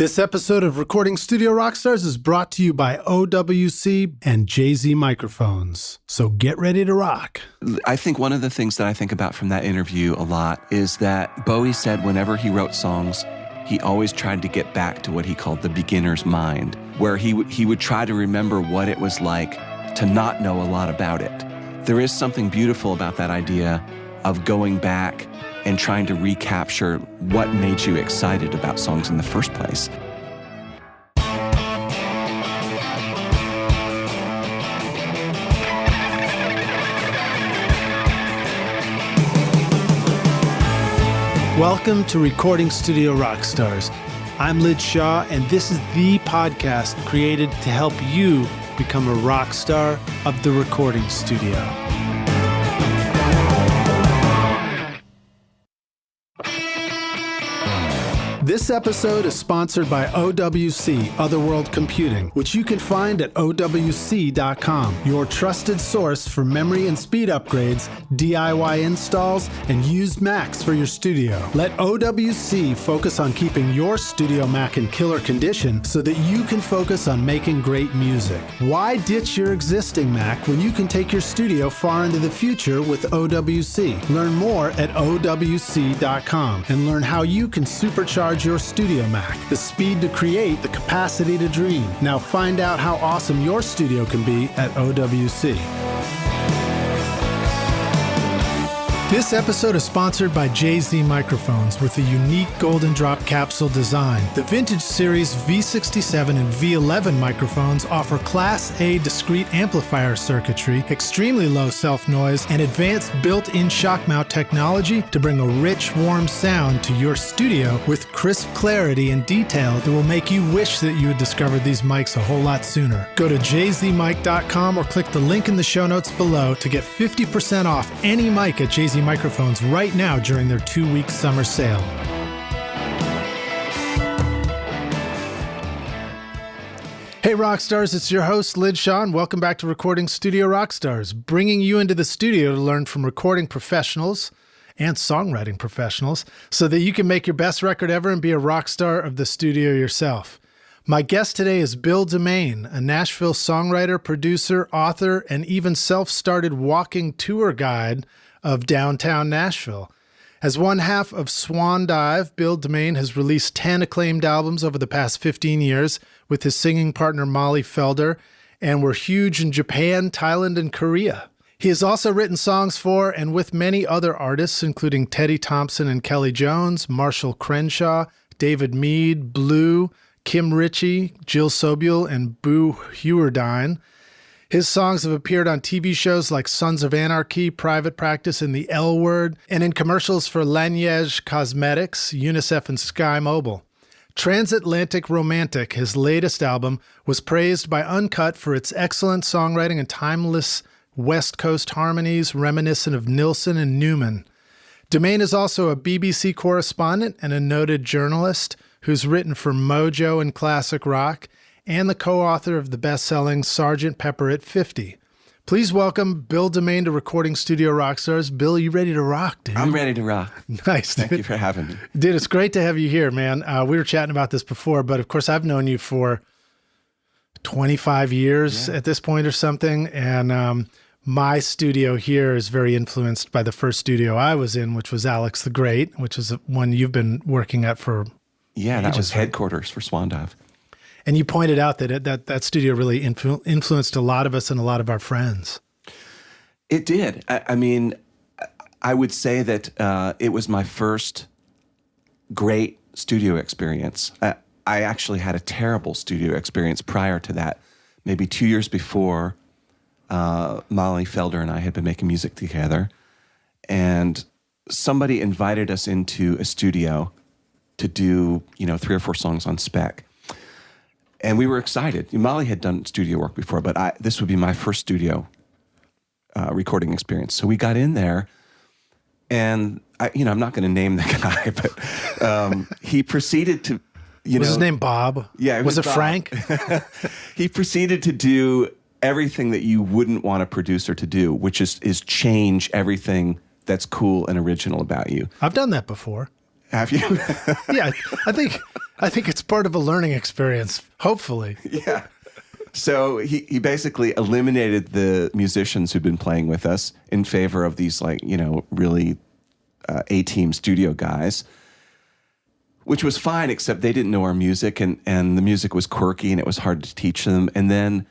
This episode of Recording Studio Rockstars is brought to you by OWC and JZ Microphones. So get ready to rock. I think one of the things that I think about from that interview a lot is that Bowie said whenever he wrote songs, he always tried to get back to what he called the beginner's mind, where he would try to remember what it was like to not know a lot about it. There is something beautiful about that idea of going back and trying to recapture what made you excited about songs in the first place. Welcome to Recording Studio Rockstars. I'm Lid Shaw, and this is the podcast created to help you become a rock star of the recording studio. This episode is sponsored by OWC, Otherworld Computing, which you can find at OWC.com, your trusted source for memory and speed upgrades, DIY installs, and used Macs for your studio. Let OWC focus on keeping your studio Mac in killer condition so that you can focus on making great music. Why ditch your existing Mac when you can take your studio far into the future with OWC? Learn more at OWC.com and learn how you can supercharge your studio Mac. The speed to create, the capacity to dream. Now find out how awesome your studio can be at OWC. This episode is sponsored by JZ Microphones with a unique golden drop capsule design. The Vintage Series V67 and V11 microphones offer Class A discrete amplifier circuitry, extremely low self-noise, and advanced built-in shock mount technology to bring a rich, warm sound to your studio with crisp clarity and detail that will make you wish that you had discovered these mics a whole lot sooner. Go to jzmic.com or click the link in the show notes below to get 50% off any mic at JZ Microphones right now during their 2-week summer sale. Hey Rockstars, it's your host Lid Shaw, and welcome back to Recording Studio Rockstars, bringing you into the studio to learn from recording professionals and songwriting professionals so that you can make your best record ever and be a rock star of the studio yourself. My guest today is Bill Demain, a Nashville songwriter, producer, author, and even self-started walking tour guide of downtown Nashville. As one half of Swan Dive, Bill Demain has released 10 acclaimed albums over the past 15 years with his singing partner Molly Felder, and were huge in Japan, Thailand, and Korea. He has also written songs for and with many other artists, including Teddy Thompson and Kelly Jones, Marshall Crenshaw, David Mead, Bleu, Kim Richey, Jill Sobule and Boo Hewerdine. His songs have appeared on TV shows like Sons of Anarchy, Private Practice, and The L Word, and in commercials for Laniege Cosmetics, Unicef and Sky Mobile. Transatlantic Romantic, his latest album, was praised by Uncut for its excellent songwriting and timeless West Coast harmonies reminiscent of Nilsson and Newman. Demain is also a BBC correspondent and a noted journalist who's written for Mojo and Classic Rock, and the co-author of the best-selling Sgt. Pepper at 50. Please welcome Bill Demain to Recording Studio Rockstars. Bill, you ready to rock, dude? I'm ready to rock. Nice. Thank you for having me. Dude, it's great to have you here, man. We were chatting about this before, but of course I've known you for 25 years at this point or something, and my studio here is very influenced by the first studio I was in, which was Alex the Great, which is one you've been working at for Yeah, that was headquarters for Swan Dive. And you pointed out that that studio really influenced a lot of us and a lot of our friends. It did. I mean, I would say that it was my first great studio experience. I actually had a terrible studio experience prior to that. Maybe 2 years before, Molly Felder and I had been making music together, and somebody invited us into a studio to do, 3 or 4 songs on spec. And we were excited. Molly had done studio work before, but this would be my first studio recording experience. So we got in there, and I'm not going to name the guy, but he proceeded to, Was his name Bob? Yeah. Was it Bob. Frank? He proceeded to do everything that you wouldn't want a producer to do, which is change everything that's cool and original about you. I've done that before. Have you? Yeah, I think I think it's part of a learning experience, hopefully. Yeah. So he basically eliminated the musicians who'd been playing with us in favor of these really A-team studio guys, which was fine, except they didn't know our music, and the music was quirky and it was hard to teach them. And then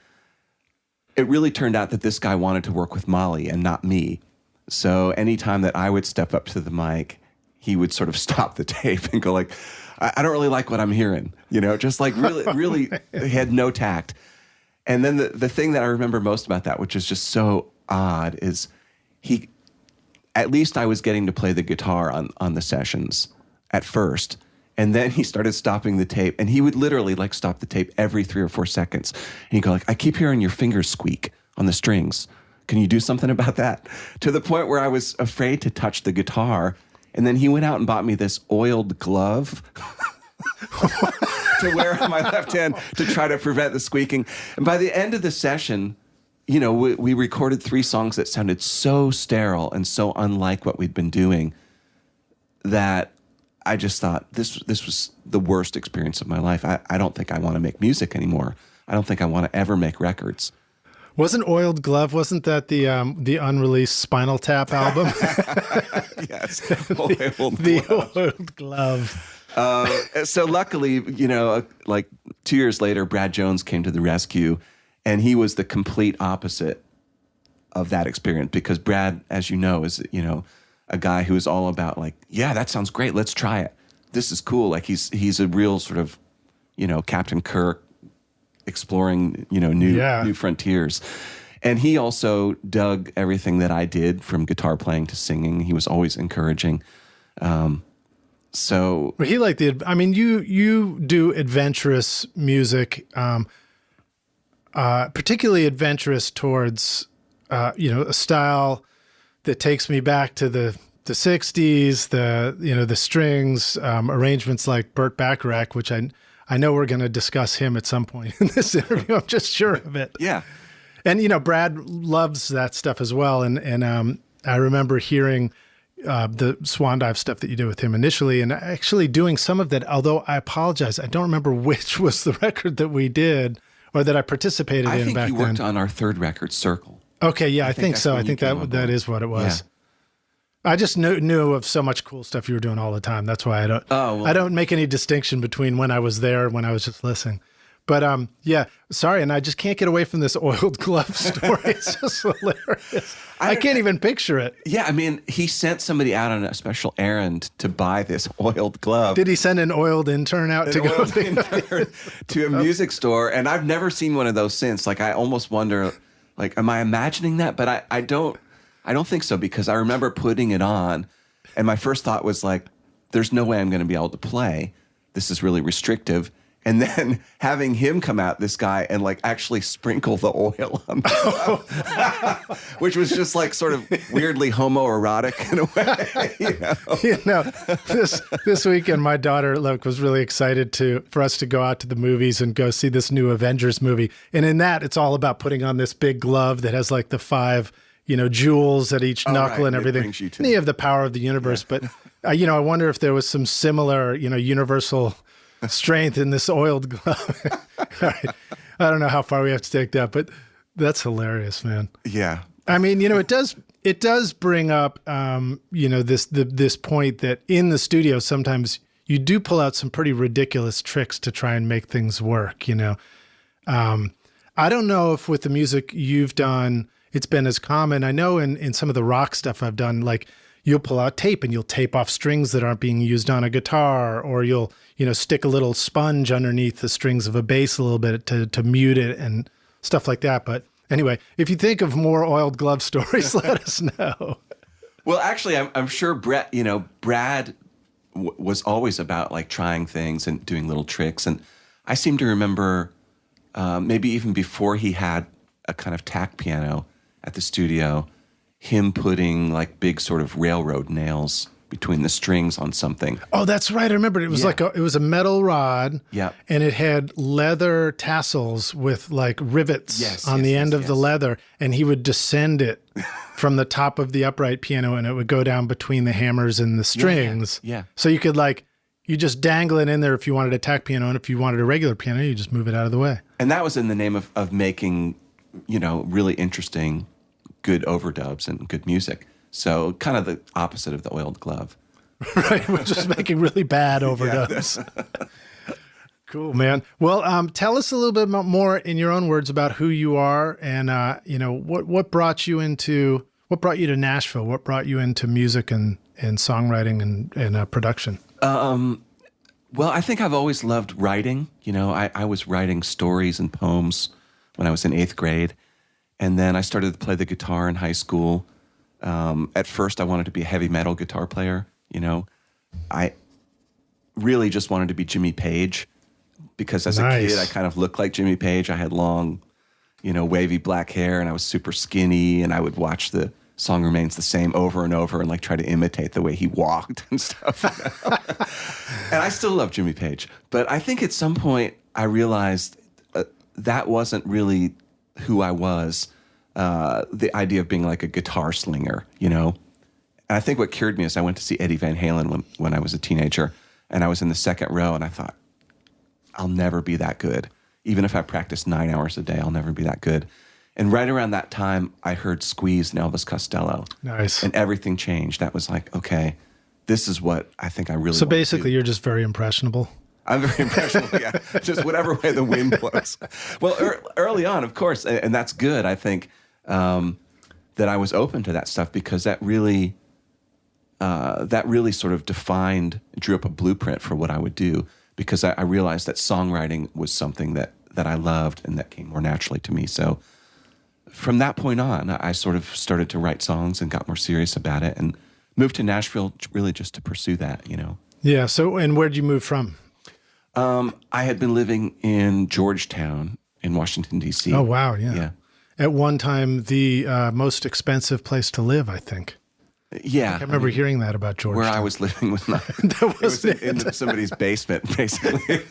it really turned out that this guy wanted to work with Molly and not me. So anytime that I would step up to the mic, he would sort of stop the tape and go like, I don't really like what I'm hearing, just like really he had no tact. And then the thing that I remember most about that, which is just so odd, is at least I was getting to play the guitar on the sessions at first. And then he started stopping the tape, and he would literally stop the tape every 3 or 4 seconds. And he'd go I keep hearing your fingers squeak on the strings. Can you do something about that? To the point where I was afraid to touch the guitar. And then he went out and bought me this oiled glove to wear on my left hand to try to prevent the squeaking. And by the end of the session, we recorded 3 songs that sounded so sterile and so unlike what we'd been doing that I just thought this was the worst experience of my life. I don't think I want to make music anymore. I don't think I want to ever make records. Wasn't Oiled Glove, wasn't that the unreleased Spinal Tap album? Yes, Oiled the Oiled Glove. So luckily, 2 years later, Brad Jones came to the rescue, and he was the complete opposite of that experience, because Brad, as you know, is a guy who is all about yeah, that sounds great. Let's try it. This is cool. He's a real sort of, Captain Kirk exploring, new frontiers. And he also dug everything that I did, from guitar playing to singing. He was always encouraging. So he liked you do adventurous music, particularly adventurous towards, a style that takes me back to the 60s, the strings, arrangements like Burt Bacharach, which I know we're going to discuss him at some point in this interview. I'm just sure of it. Yeah. And, Brad loves that stuff as well. And I remember hearing the Swan Dive stuff that you did with him initially, and actually doing some of that, although I apologize, I don't remember which was the record that we did or that I participated in back then. I think you worked on our 3rd record, Circle. Okay, yeah, I think so. I think that is what it was. Yeah. I just knew of so much cool stuff you were doing all the time. That's why I don't make any distinction between when I was there and when I was just listening. But yeah, sorry, and I just can't get away from this Oiled Glove story. It's just hilarious. I can't even picture it. Yeah, he sent somebody out on a special errand to buy this oiled glove. Did he send an oiled intern out to go to a music store? And I've never seen one of those since. I almost wonder, am I imagining that? But I don't think so, because I remember putting it on, and my first thought was there's no way I'm going to be able to play. This is really restrictive. And then having him come out, this guy, and actually sprinkle the oil on the glove, which was just sort of weirdly homoerotic in a way. This weekend, my daughter was really excited for us to go out to the movies and go see this new Avengers movie. And in that, it's all about putting on this big glove that has the 5 jewels at each knuckle and everything. And you have the power of the universe. Yeah. But, I wonder if there was some similar, universal strength in this oiled glove. All right. I don't know how far we have to take that, but that's hilarious, man. Yeah. It does bring up, this point that in the studio, sometimes you do pull out some pretty ridiculous tricks to try and make things work, I don't know if with the music you've done, it's been as common. I know in some of the rock stuff I've done, you'll pull out tape and you'll tape off strings that aren't being used on a guitar, or you'll, stick a little sponge underneath the strings of a bass a little bit to mute it and stuff like that. But anyway, if you think of more Oiled Glove stories, let us know. Well, actually, I'm sure Brad was always about trying things and doing little tricks. And I seem to remember maybe even before he had a kind of tack piano at the studio, him putting big sort of railroad nails between the strings on something. Oh, that's right. I remember it was it was a metal rod. Yeah. And it had leather tassels with rivets on the end of the leather. And he would descend it from the top of the upright piano, and it would go down between the hammers and the strings. Yeah. So you could you just dangle it in there if you wanted a tack piano, and if you wanted a regular piano, you just move it out of the way. And that was in the name of making, really interesting, good overdubs and good music. So kind of the opposite of the oiled glove. Right, we're just making really bad overdubs. Cool, man. Well, tell us a little bit more in your own words about who you are, and what brought you to Nashville? What brought you into music and songwriting and production? Well, I think I've always loved writing. I was writing stories and poems when I was in 8th grade, and then I started to play the guitar in high school. At first, I wanted to be a heavy metal guitar player. I really just wanted to be Jimmy Page, because as a kid, I kind of looked like Jimmy Page. I had long, wavy black hair, and I was super skinny, and I would watch the Song Remains the Same over and over and try to imitate the way he walked and stuff. And I still love Jimmy Page. But I think at some point I realized that wasn't really who I was, the idea of being like a guitar slinger, And I think what cured me is I went to see Eddie Van Halen when I was a teenager, and I was in the second row, and I thought, I'll never be that good. Even if I practice 9 hours a day, I'll never be that good. And right around that time, I heard Squeeze and Elvis Costello. Nice. And everything changed. That was like, okay, this is what I think I really So want to basically, do. you're just very impressionable. I'm very impressionable, yeah. Just whatever way the wind blows. Well, early on, of course, and that's good. I think that I was open to that stuff, because that really sort of drew up a blueprint for what I would do, because I realized that songwriting was something that I loved and that came more naturally to me. So from that point on, I sort of started to write songs and got more serious about it, and moved to Nashville really just to pursue that, Yeah. So, and where'd you move from? I had been living in Georgetown in Washington, D.C. Oh, wow. Yeah. Yeah. At one time, the most expensive place to live, I think. Yeah. I remember hearing that about Georgetown. Where I was living was not. That was in somebody's basement, basically.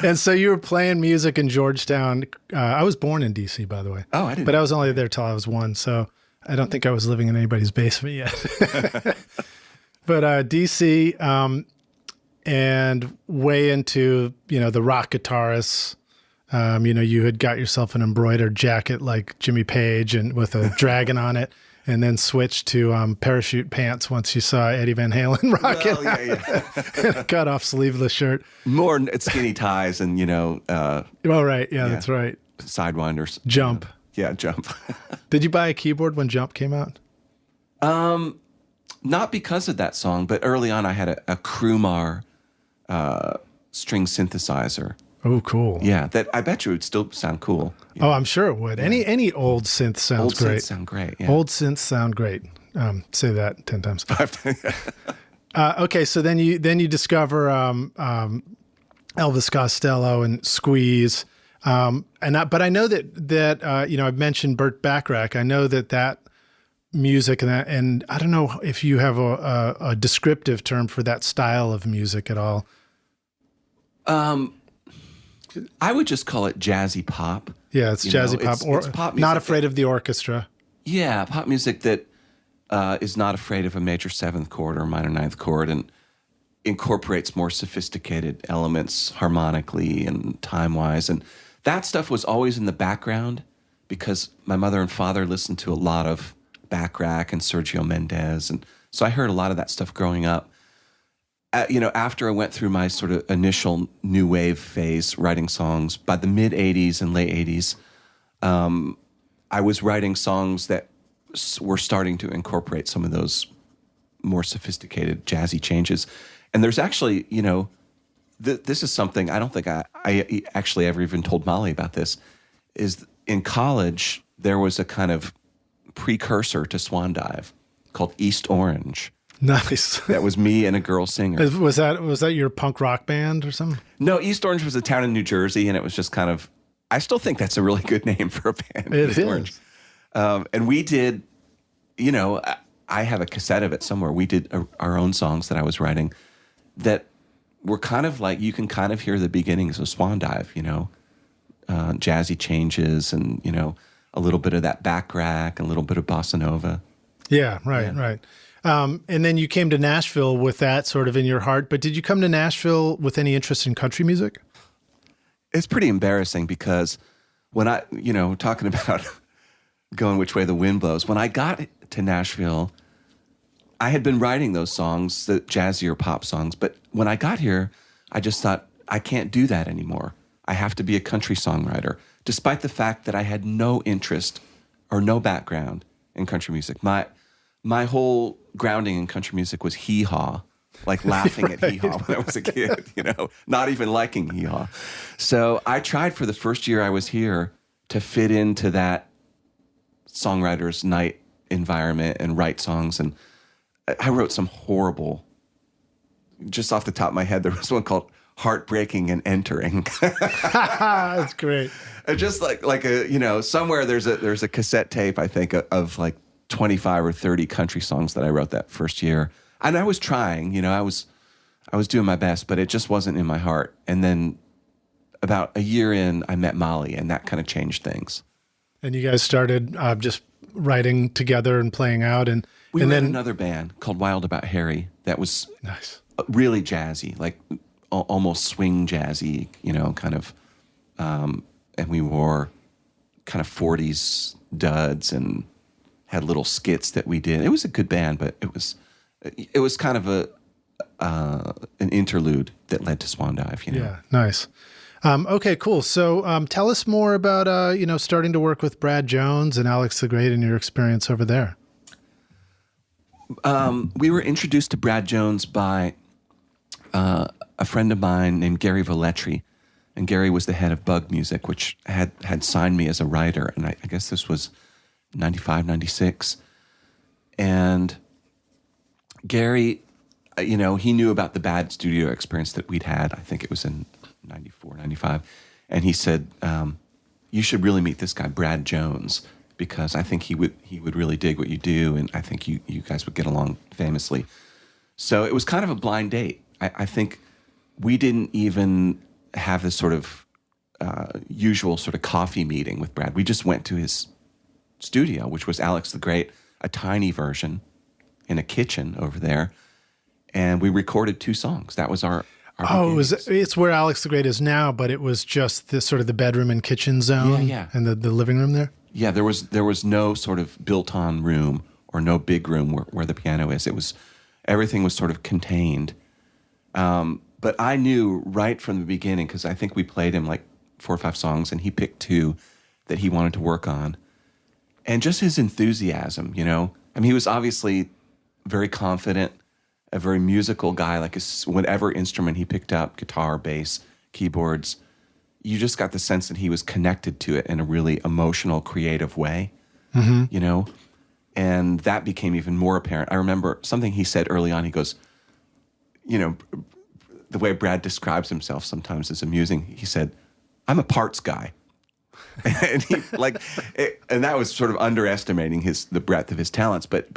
And so you were playing music in Georgetown. I was born in D.C., by the way. Oh, I didn't. But I was only there till I was 1, so I don't think I was living in anybody's basement yet. But D.C., and way into, the rock guitarists. You had got yourself an embroidered jacket like Jimmy Page and with a dragon on it, and then switched to parachute pants once you saw Eddie Van Halen rocking. Well, yeah. And a cut-off sleeveless shirt. More skinny ties and, Oh, right. Yeah, that's right. Sidewinders. Jump. Yeah, Jump. Did you buy a keyboard when Jump came out? Not because of that song, but early on I had a Krumar string synthesizer. Oh, cool. Yeah, that I bet you would still sound cool. Oh, I'm sure it would. Yeah. Any old synth sounds old great. Old synths sound great, yeah. Old synths sound great. Say that 10 times. Okay, so then you discover Elvis Costello and Squeeze. But I know that I've mentioned Burt Bacharach. I know that music and I don't know if you have a descriptive term for that style of music at all. I would just call it jazzy pop. Yeah, it's jazzy pop. It's pop music. Not afraid of the orchestra. Yeah, pop music that is not afraid of a major 7th chord or minor 9th chord, and incorporates more sophisticated elements harmonically and time-wise. And that stuff was always in the background because my mother and father listened to a lot of Bacharach and Sergio Mendes. And so I heard a lot of that stuff growing up. After I went through my sort of initial new wave phase writing songs, by the mid 80s and late 80s, I was writing songs that were starting to incorporate some of those more sophisticated jazzy changes. And there's actually, this is something I don't think I actually ever even told Molly about this, is in college, there was a kind of precursor to Swan Dive called East Orange. Nice. That was me and a girl singer. Was that your punk rock band or something? No, East Orange was a town in New Jersey, and it was just kind of, I still think that's a really good name for a band. It East is. Orange. And we did, I have a cassette of it somewhere. We did our own songs that I was writing that were kind of like, you can kind of hear the beginnings of Swan Dive, jazzy changes and, a little bit of that Bacharach and a little bit of bossa nova. Yeah, right. And then you came to Nashville with that sort of in your heart. But did you come to Nashville with any interest in country music? It's pretty embarrassing because when talking about going which way the wind blows, when I got to Nashville, I had been writing those songs, the jazzier pop songs. But when I got here, I just thought, I can't do that anymore. I have to be a country songwriter, despite the fact that I had no interest or no background in country music. My whole grounding in country music was hee-haw, like laughing at hee-haw when I was a kid, not even liking hee-haw. So I tried for the first year I was here to fit into that songwriter's night environment and write songs. And I wrote some horrible, just off the top of my head, there was one called Heartbreaking and Entering. That's great. And just like somewhere there's a cassette tape, I think, of like 25 or 30 country songs that I wrote that first year. And I was trying, I was doing my best, but it just wasn't in my heart. And then about a year in, I met Molly, and that kind of changed things. And you guys started just writing together and playing out. And we and were then in another band called Wild About Harry that was nice, really jazzy, like almost swing jazzy, kind of. And we wore kind of 40s duds and had little skits that we did. It was a good band, but it was kind of an interlude that led to Swan Dive. Yeah, nice. Okay, cool. So tell us more about starting to work with Brad Jones and Alex the Great and your experience over there. We were introduced to Brad Jones by a friend of mine named Gary Velletri. And Gary was the head of Bug Music, which had signed me as a writer. And I guess this was 95, 96. And Gary, he knew about the bad studio experience that we'd had. I think it was in 94, 95. And he said, you should really meet this guy, Brad Jones, because I think he would really dig what you do. And I think you guys would get along famously. So it was kind of a blind date. I think we didn't even have this sort of usual sort of coffee meeting with Brad. We just went to his studio, which was Alex the Great, a tiny version in a kitchen over there. And we recorded 2 songs. That was our it's where Alex the Great is now, but it was just this sort of the bedroom and kitchen zone and the living room there? Yeah, there was no sort of built-on room or no big room where the piano is. Everything was sort of contained. But I knew right from the beginning, because I think we played him like 4 or 5 songs, and he picked 2 that he wanted to work on. And just his enthusiasm, he was obviously very confident, a very musical guy, like whatever instrument he picked up, guitar, bass, keyboards, you just got the sense that he was connected to it in a really emotional, creative way, and that became even more apparent. I remember something he said early on. He goes, the way Brad describes himself sometimes is amusing. He said, I'm a parts guy. And and that was sort of underestimating the breadth of his talents, but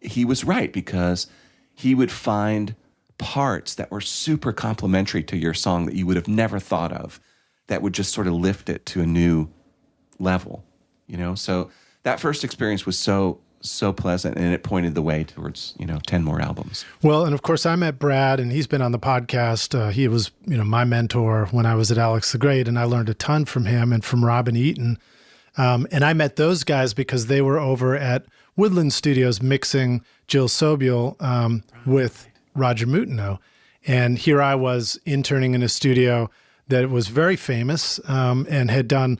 he was right, because he would find parts that were super complementary to your song that you would have never thought of, that would just sort of lift it to a new level, So that first experience was so pleasant, and it pointed the way towards 10 more albums. Well, and of course I met Brad, and he's been on the podcast. He was my mentor when I was at Alex the Great, and I learned a ton from him and from Robin Eaton. And I met those guys because they were over at Woodland Studios mixing Jill Sobule with Roger Moutinho. And here I was interning in a studio that was very famous and had done,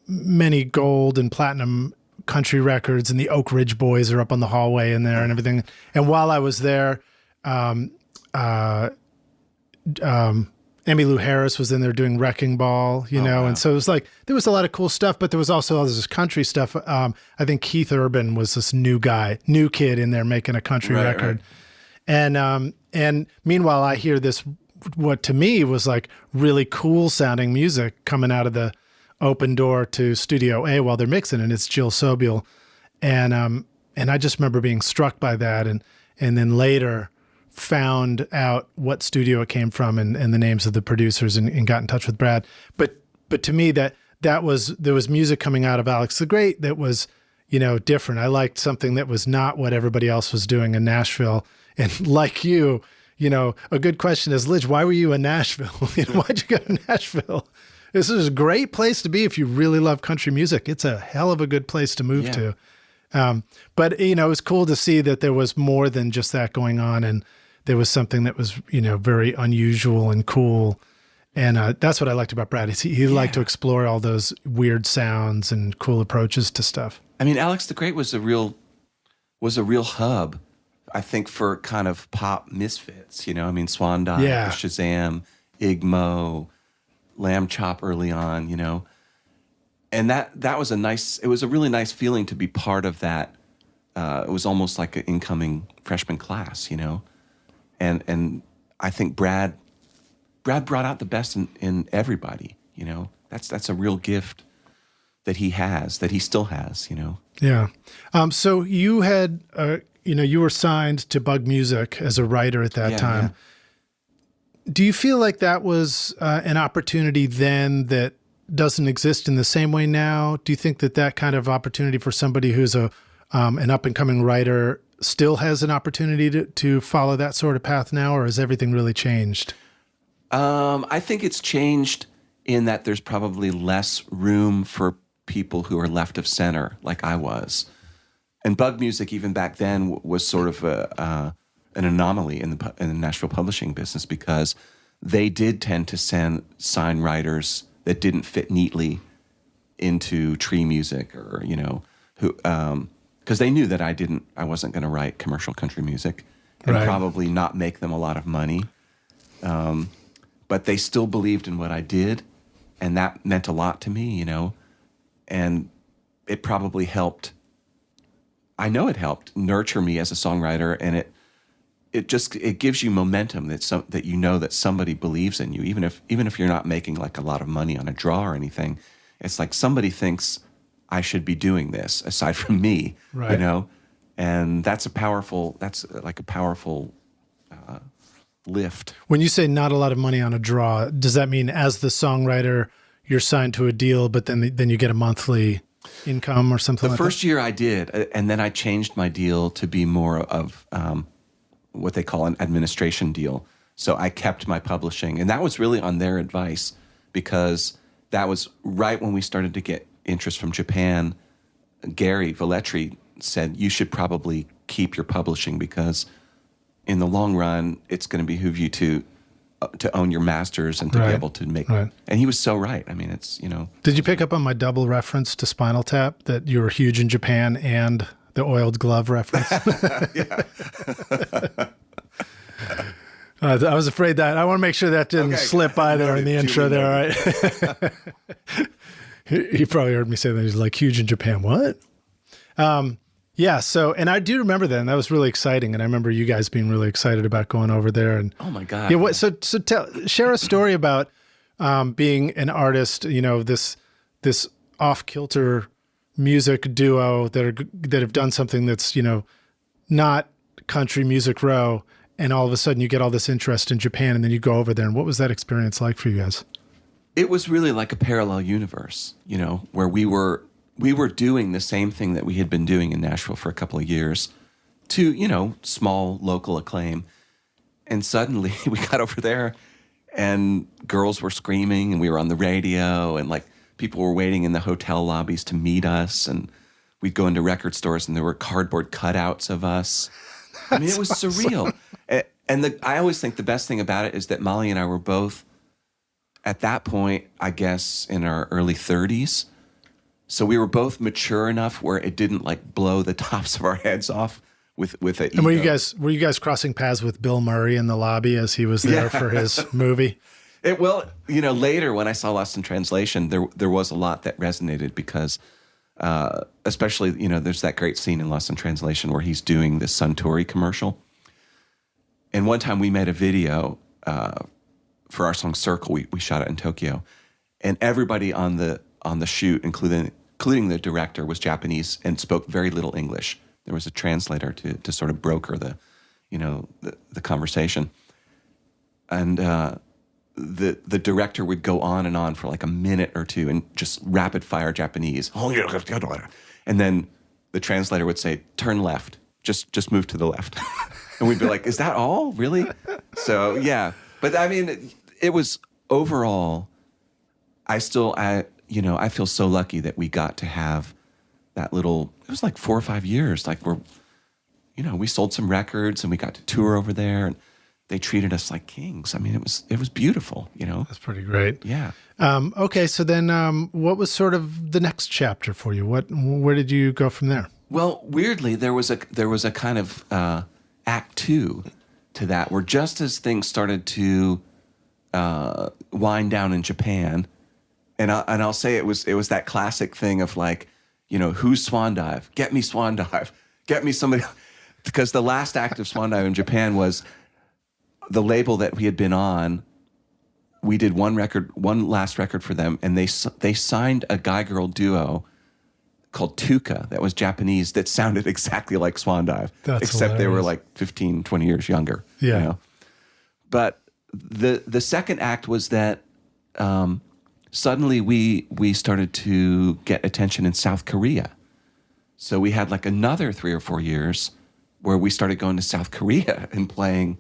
many gold and platinum country records, and the Oak Ridge Boys are up on the hallway in there and everything. And while I was there, Emmylou Harris was in there doing Wrecking Ball, wow. And so it was like, there was a lot of cool stuff, but there was also all this country stuff. I think Keith Urban was this new kid in there making a country record. Right. And meanwhile, I hear this, what to me was like really cool sounding music coming out of the open door to Studio A while they're mixing, and it's Jill Sobule. And I just remember being struck by that, and then later found out what studio it came from and the names of the producers and got in touch with Brad. But to me there was music coming out of Alex the Great that was, different. I liked something that was not what everybody else was doing in Nashville. And like you, a good question is, Lidge, why were you in Nashville? Why'd you go to Nashville? This is a great place to be if you really love country music. It's a hell of a good place to move to. But, it was cool to see that there was more than just that going on. And there was something that was, very unusual and cool. And that's what I liked about Brad. Is he liked to explore all those weird sounds and cool approaches to stuff. I mean, Alex the Great was a real hub, I think, for kind of pop misfits. Swan Dive, Shazam, Igmo, Lamb Chop early on. And that was it was a really nice feeling to be part of that. It was almost like an incoming freshman class, and I think Brad brought out the best in everybody. That's a real gift that he still has. Yeah. So you had, you were signed to Bug Music as a writer at that time. Yeah. Do you feel like that was an opportunity then that doesn't exist in the same way now? Do you think that kind of opportunity for somebody who's an up-and-coming writer still has an opportunity to follow that sort of path now, or has everything really changed? I think it's changed in that there's probably less room for people who are left of center, like I was. And Bug Music, even back then, was sort of an anomaly in the Nashville publishing business, because they did tend to sign writers that didn't fit neatly into tree music, or who because they knew that I wasn't going to write commercial country music and probably not make them a lot of money. But they still believed in what I did, and that meant a lot to me, and it probably helped. I know it helped nurture me as a songwriter, and it gives you momentum that that somebody believes in you, even if you're not making like a lot of money on a draw or anything. It's like somebody thinks I should be doing this aside from me, and that's like a powerful lift. When you say not a lot of money on a draw, does that mean as the songwriter you're signed to a deal, but then you get a monthly income or something like that? The first year I did, and then I changed my deal to be more of what they call an administration deal. So I kept my publishing, and that was really on their advice, because that was right when we started to get interest from Japan. Gary Velletri said, you should probably keep your publishing, because in the long run, it's going to behoove you to own your masters and to be able to make. Right. And he was so right. I mean, it's, Did you pick up on my double reference to Spinal Tap, that you were huge in Japan, and the oiled glove reference? I was afraid that I want to make sure that didn't slip by there in the intro there. Right? He probably heard me say that. He's like, huge in Japan. What? Yeah. So, and I do remember that, and that was really exciting. And I remember you guys being really excited about going over there. And oh my God. Yeah. Share a story about being an artist. This off-kilter music duo that have done something that's not country music row, and all of a sudden you get all this interest in Japan, and then you go over there. And what was that experience like for you guys? It was really like a parallel universe, where we were doing the same thing that we had been doing in Nashville for a couple of years, to, small local acclaim. And suddenly we got over there, and girls were screaming, and we were on the radio, and like people were waiting in the hotel lobbies to meet us, and we'd go into record stores and there were cardboard cutouts of us. I mean, it was surreal. And I always think the best thing about it is that Molly and I were both, at that point, I guess, in our early 30s. So we were both mature enough where it didn't like blow the tops of our heads off with it. And were you guys crossing paths with Bill Murray in the lobby as he was there for his movie? Later when I saw Lost in Translation, there was a lot that resonated, because especially, there's that great scene in Lost in Translation where he's doing the Suntory commercial. And one time we made a video for our song Circle. We shot it in Tokyo, and everybody on the shoot, including the director, was Japanese and spoke very little English. There was a translator to sort of broker the conversation. And the director would go on and on for like a minute or two and just rapid fire Japanese. And then the translator would say, turn left, just move to the left. And we'd be like, is that all? Really? So, yeah. But I mean, it was overall, I feel so lucky that we got to have that little, it was like 4 or 5 years. Like we sold some records and we got to tour over there and they treated us like kings. I mean, it was beautiful, That's pretty great. Yeah. Okay. So then, what was sort of the next chapter for you? Where did you go from there? Well, weirdly, there was a kind of act 2 to that, where just as things started to wind down in Japan, and I'll say it was that classic thing of like, who's Swan Dive? Get me Swan Dive. Get me somebody, because the last act of Swan Dive in Japan was the label that we had been on. We did one last record for them, and they signed a guy-girl duo called Tuka that was Japanese that sounded exactly like Swan Dive, except they were like 15, 20 years younger. Yeah. But the second act was that suddenly we started to get attention in South Korea. So we had like another 3 or 4 years where we started going to South Korea and playing,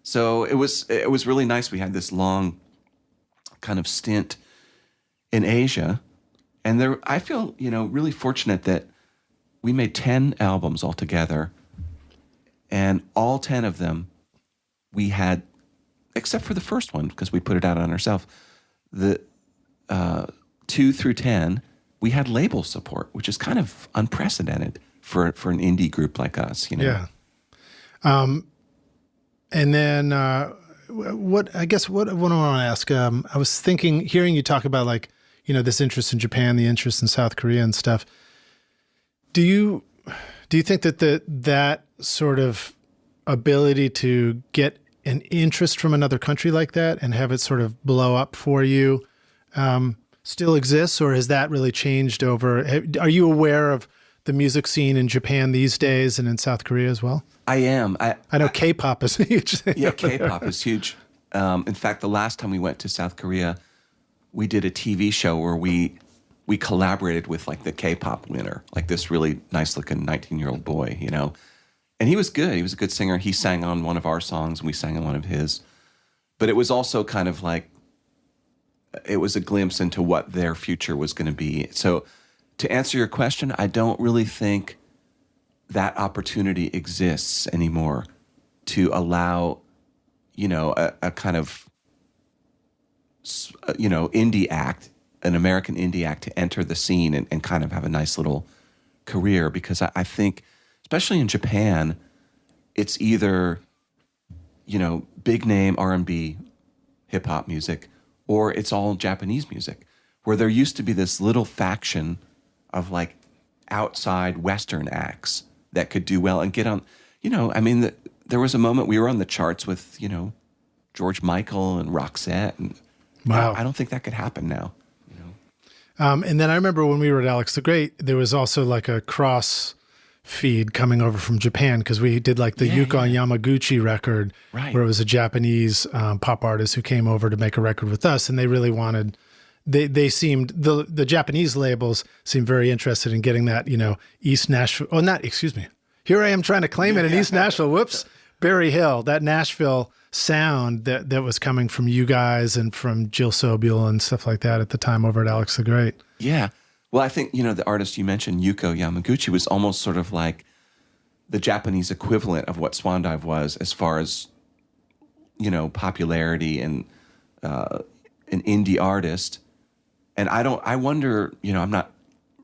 So it was really nice. We had this long kind of stint in Asia. And I feel, really fortunate that we made 10 albums altogether, and all 10 of them we had, except for the first one, because we put it out on ourselves, the 2 through 10, we had label support, which is kind of unprecedented for an indie group like us, Yeah. And then what I want to ask, I was hearing you talk about like, this interest in Japan, the interest in South Korea and stuff. Do you think that that sort of ability to get an interest from another country like that and have it sort of blow up for you still exists, or has that really changed over? Are you aware of the music scene in Japan these days and in South Korea as well? I am. I know K-pop is a huge thing. Yeah, K-pop is huge. In fact, the last time we went to South Korea, we did a TV show where we collaborated with like the K-pop winner, like this really nice-looking 19-year-old boy, And he was good. He was a good singer. He sang on one of our songs, and we sang on one of his. But it was also kind of like, it was a glimpse into what their future was going to be. So to answer your question, I don't really think that opportunity exists anymore to allow, a kind of, indie act, an American indie act, to enter the scene and kind of have a nice little career. Because I think, especially in Japan, it's either, big name R&B, hip hop music, or it's all Japanese music, where there used to be this little faction of like outside Western acts that could do well and get on, there was a moment we were on the charts with, George Michael and Roxette, and wow. I don't think that could happen now. And then I remember when we were at Alex the Great, there was also like a cross feed coming over from Japan, because we did like the Yuka Yamaguchi record, right, where it was a Japanese pop artist who came over to make a record with us, and they really wanted. They seemed, the Japanese labels seemed very interested in getting that, East Nashville. Oh, not, excuse me. Here I am trying to claim it in East Nashville. Whoops. Berry Hill, that Nashville sound that was coming from you guys and from Jill Sobule and stuff like that at the time over at Alex the Great. Yeah. Well, I think, the artist you mentioned, Yuko Yamaguchi, was almost sort of like the Japanese equivalent of what Swan Dive was as far as, popularity and an indie artist. And I wonder, I'm not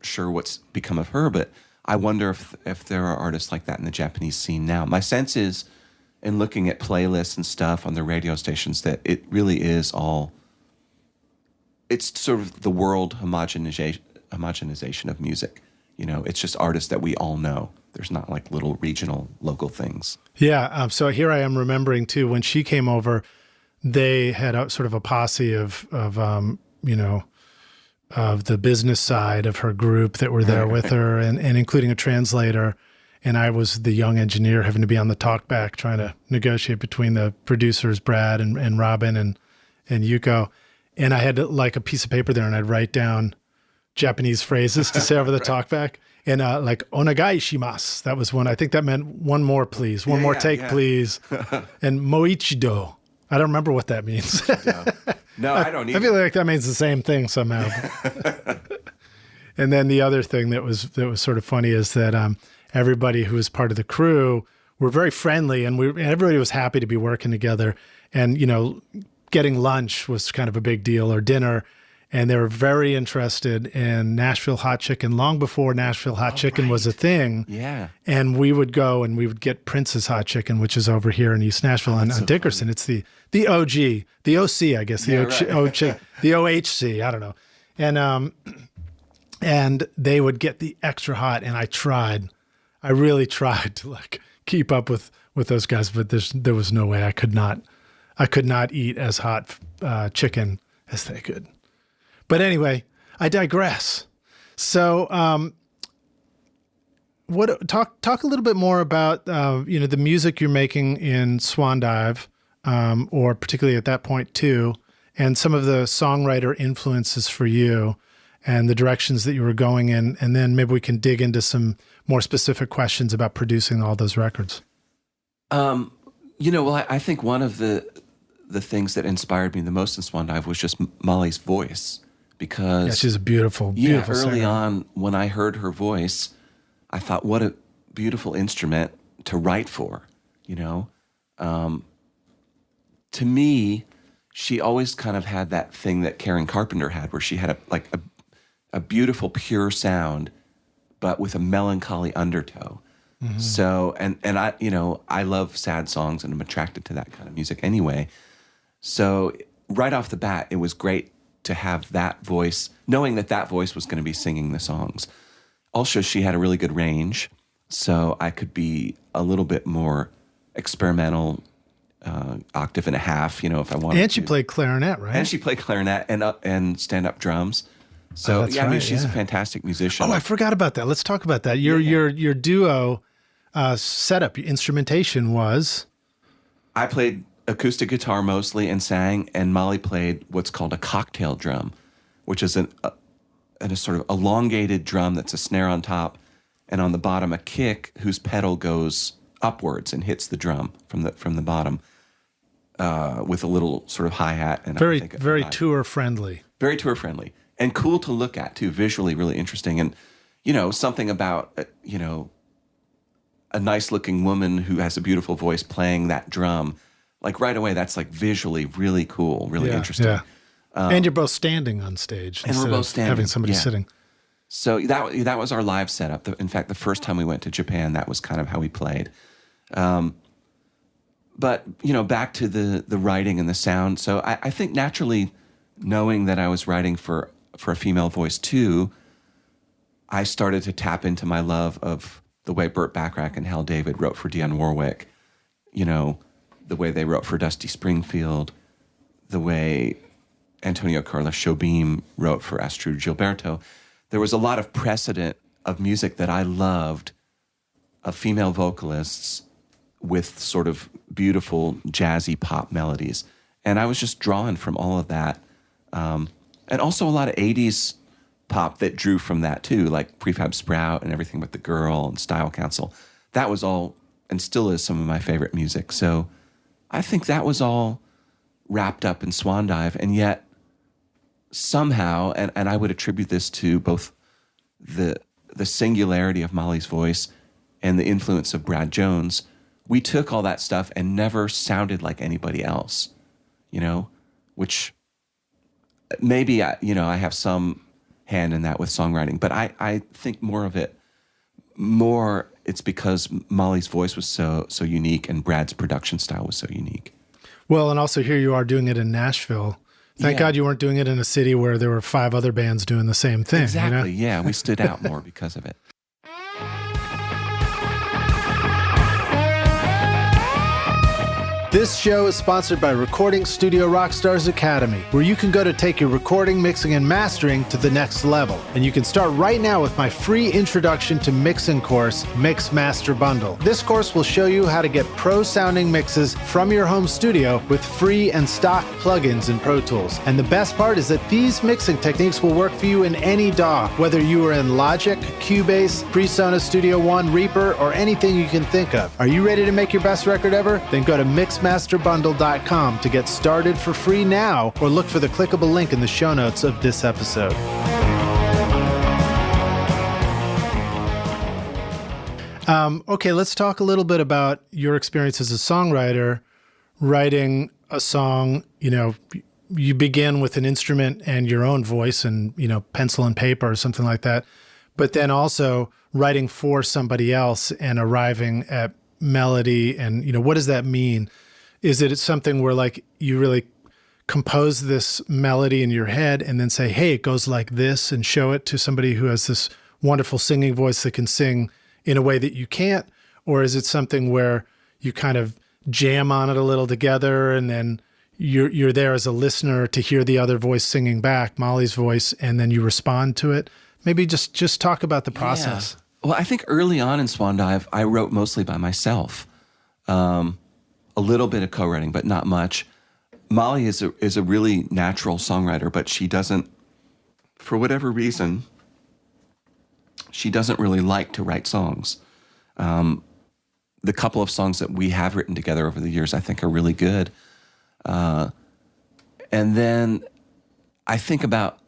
sure what's become of her, but I wonder if there are artists like that in the Japanese scene now. My sense is, in looking at playlists and stuff on the radio stations, that it really is it's sort of the world homogenization of music. It's just artists that we all know. There's not like little regional, local things. Yeah. So here I am remembering too, when she came over, they had a sort of a posse of the business side of her group that were there with her, and including a translator. And I was the young engineer having to be on the talkback trying to negotiate between the producers, Brad and Robin and Yuko. And I had like a piece of paper there, and I'd write down Japanese phrases to say over the talkback. And like onegai shimasu. That was one. I think that meant one more, please. One more take, please. And moichido. I don't remember what that means. No, I don't either. I feel like that means the same thing somehow. And then the other thing that was sort of funny is that everybody who was part of the crew were very friendly, and everybody was happy to be working together. And getting lunch was kind of a big deal, or dinner. And they were very interested in Nashville hot chicken long before Nashville hot chicken was a thing. Yeah. And we would go and we would get Prince's hot chicken, which is over here in East Nashville on Dickerson. It's the OG, the OC, I guess, the OHC, I don't know. And they would get the extra hot, and I really tried to like keep up with those guys, but there was no way I could not eat as hot chicken as they could. But anyway, I digress. So, talk a little bit more about the music you're making in Swan Dive, or particularly at that point too, and some of the songwriter influences for you, and the directions that you were going in, and then maybe we can dig into some more specific questions about producing all those records. Well, I think one of the things that inspired me the most in Swan Dive was just Molly's voice. Because she's a beautiful early singer. on when I heard her voice, I thought, what a beautiful instrument to write for, To me, she always kind of had that thing that Karen Carpenter had, where she had a beautiful, pure sound, but with a melancholy undertow. Mm-hmm. So, and I love sad songs, and I'm attracted to that kind of music anyway. So right off the bat, it was great to have that voice, knowing that voice was going to be singing the songs. Also, she had a really good range, so I could be a little bit more experimental, octave and a half, if I wanted to. And she played clarinet, right? And she played clarinet and stand-up drums. So, she's a fantastic musician. Oh, I forgot about that. Let's talk about that. Your duo setup, your instrumentation was? I played acoustic guitar mostly and sang, and Molly played what's called a cocktail drum, which is a sort of elongated drum that's a snare on top, and on the bottom a kick whose pedal goes upwards and hits the drum from the bottom, with a little sort of hi-hat. And very tour friendly. Very tour friendly, and cool to look at too, visually really interesting. And something about a nice looking woman who has a beautiful voice playing that drum. Like right away, that's like visually really cool, really interesting. Yeah. And you're both standing on stage, and we're both standing, having somebody sitting. So that was our live setup. In fact, the first time we went to Japan, that was kind of how we played. But back to the writing and the sound. So I think naturally, knowing that I was writing for a female voice too, I started to tap into my love of the way Burt Bacharach and Hal David wrote for Dionne Warwick. The way they wrote for Dusty Springfield, the way Antonio Carlos Jobim wrote for Astrud Gilberto. There was a lot of precedent of music that I loved, of female vocalists with sort of beautiful jazzy pop melodies. And I was just drawn from all of that. And also a lot of 80s pop that drew from that too, like Prefab Sprout and Everything But the Girl and Style Council. That was all, and still is, some of my favorite music. So I think that was all wrapped up in Swan Dive, and yet somehow, and I would attribute this to both the singularity of Molly's voice and the influence of Brad Jones, we took all that stuff and never sounded like anybody else, which maybe I have some hand in that with songwriting, but I think it's because Molly's voice was so unique and Brad's production style was so unique. Well, and also here you are doing it in Nashville. Thank God you weren't doing it in a city where there were 5 other bands doing the same thing. Exactly, yeah. We stood out more because of it. This This show is sponsored by Recording Studio Rockstars Academy, where you can go to take your recording, mixing, and mastering to the next level. And you can start right now with my free introduction to mixing course, Mix Master Bundle. This course will show you how to get pro-sounding mixes from your home studio with free and stock plugins in Pro Tools. And the best part is that these mixing techniques will work for you in any DAW, whether you are in Logic, Cubase, PreSonus Studio One, Reaper, or anything you can think of. Are you ready to make your best record ever? Then go to mixmasterbundle.com to get started for free now, or look for the clickable link in the show notes of this episode. Okay, let's talk a little bit about your experience as a songwriter, writing a song. You begin with an instrument and your own voice and, pencil and paper or something like that, but then also writing for somebody else and arriving at melody. And, what does that mean? Is it something where like you really compose this melody in your head and then say, hey, it goes like this, and show it to somebody who has this wonderful singing voice that can sing in a way that you can't? Or is it something where you kind of jam on it a little together and then you're there as a listener to hear the other voice singing back, Molly's voice, and then you respond to it? Maybe just talk about the process. Yeah. Well, I think early on in Swan Dive, I wrote mostly by myself. A little bit of co-writing, but not much. Molly is a really natural songwriter, but she doesn't, for whatever reason, she doesn't really like to write songs. The couple of songs that we have written together over the years, I think, are really good. And then I think about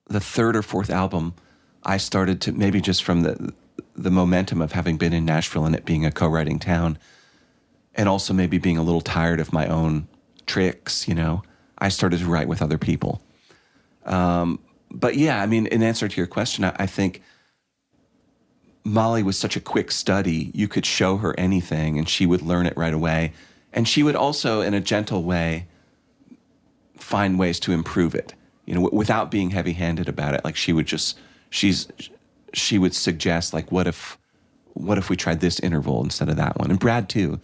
the third or fourth album, I started to, maybe just from the momentum of having been in Nashville and it being a co-writing town, and also maybe being a little tired of my own tricks, I started to write with other people. But yeah, in answer to your question, I think Molly was such a quick study. You could show her anything and she would learn it right away. And she would also, in a gentle way, find ways to improve it, without being heavy-handed about it. Like she would suggest, like, what if we tried this interval instead of that one? And Brad too,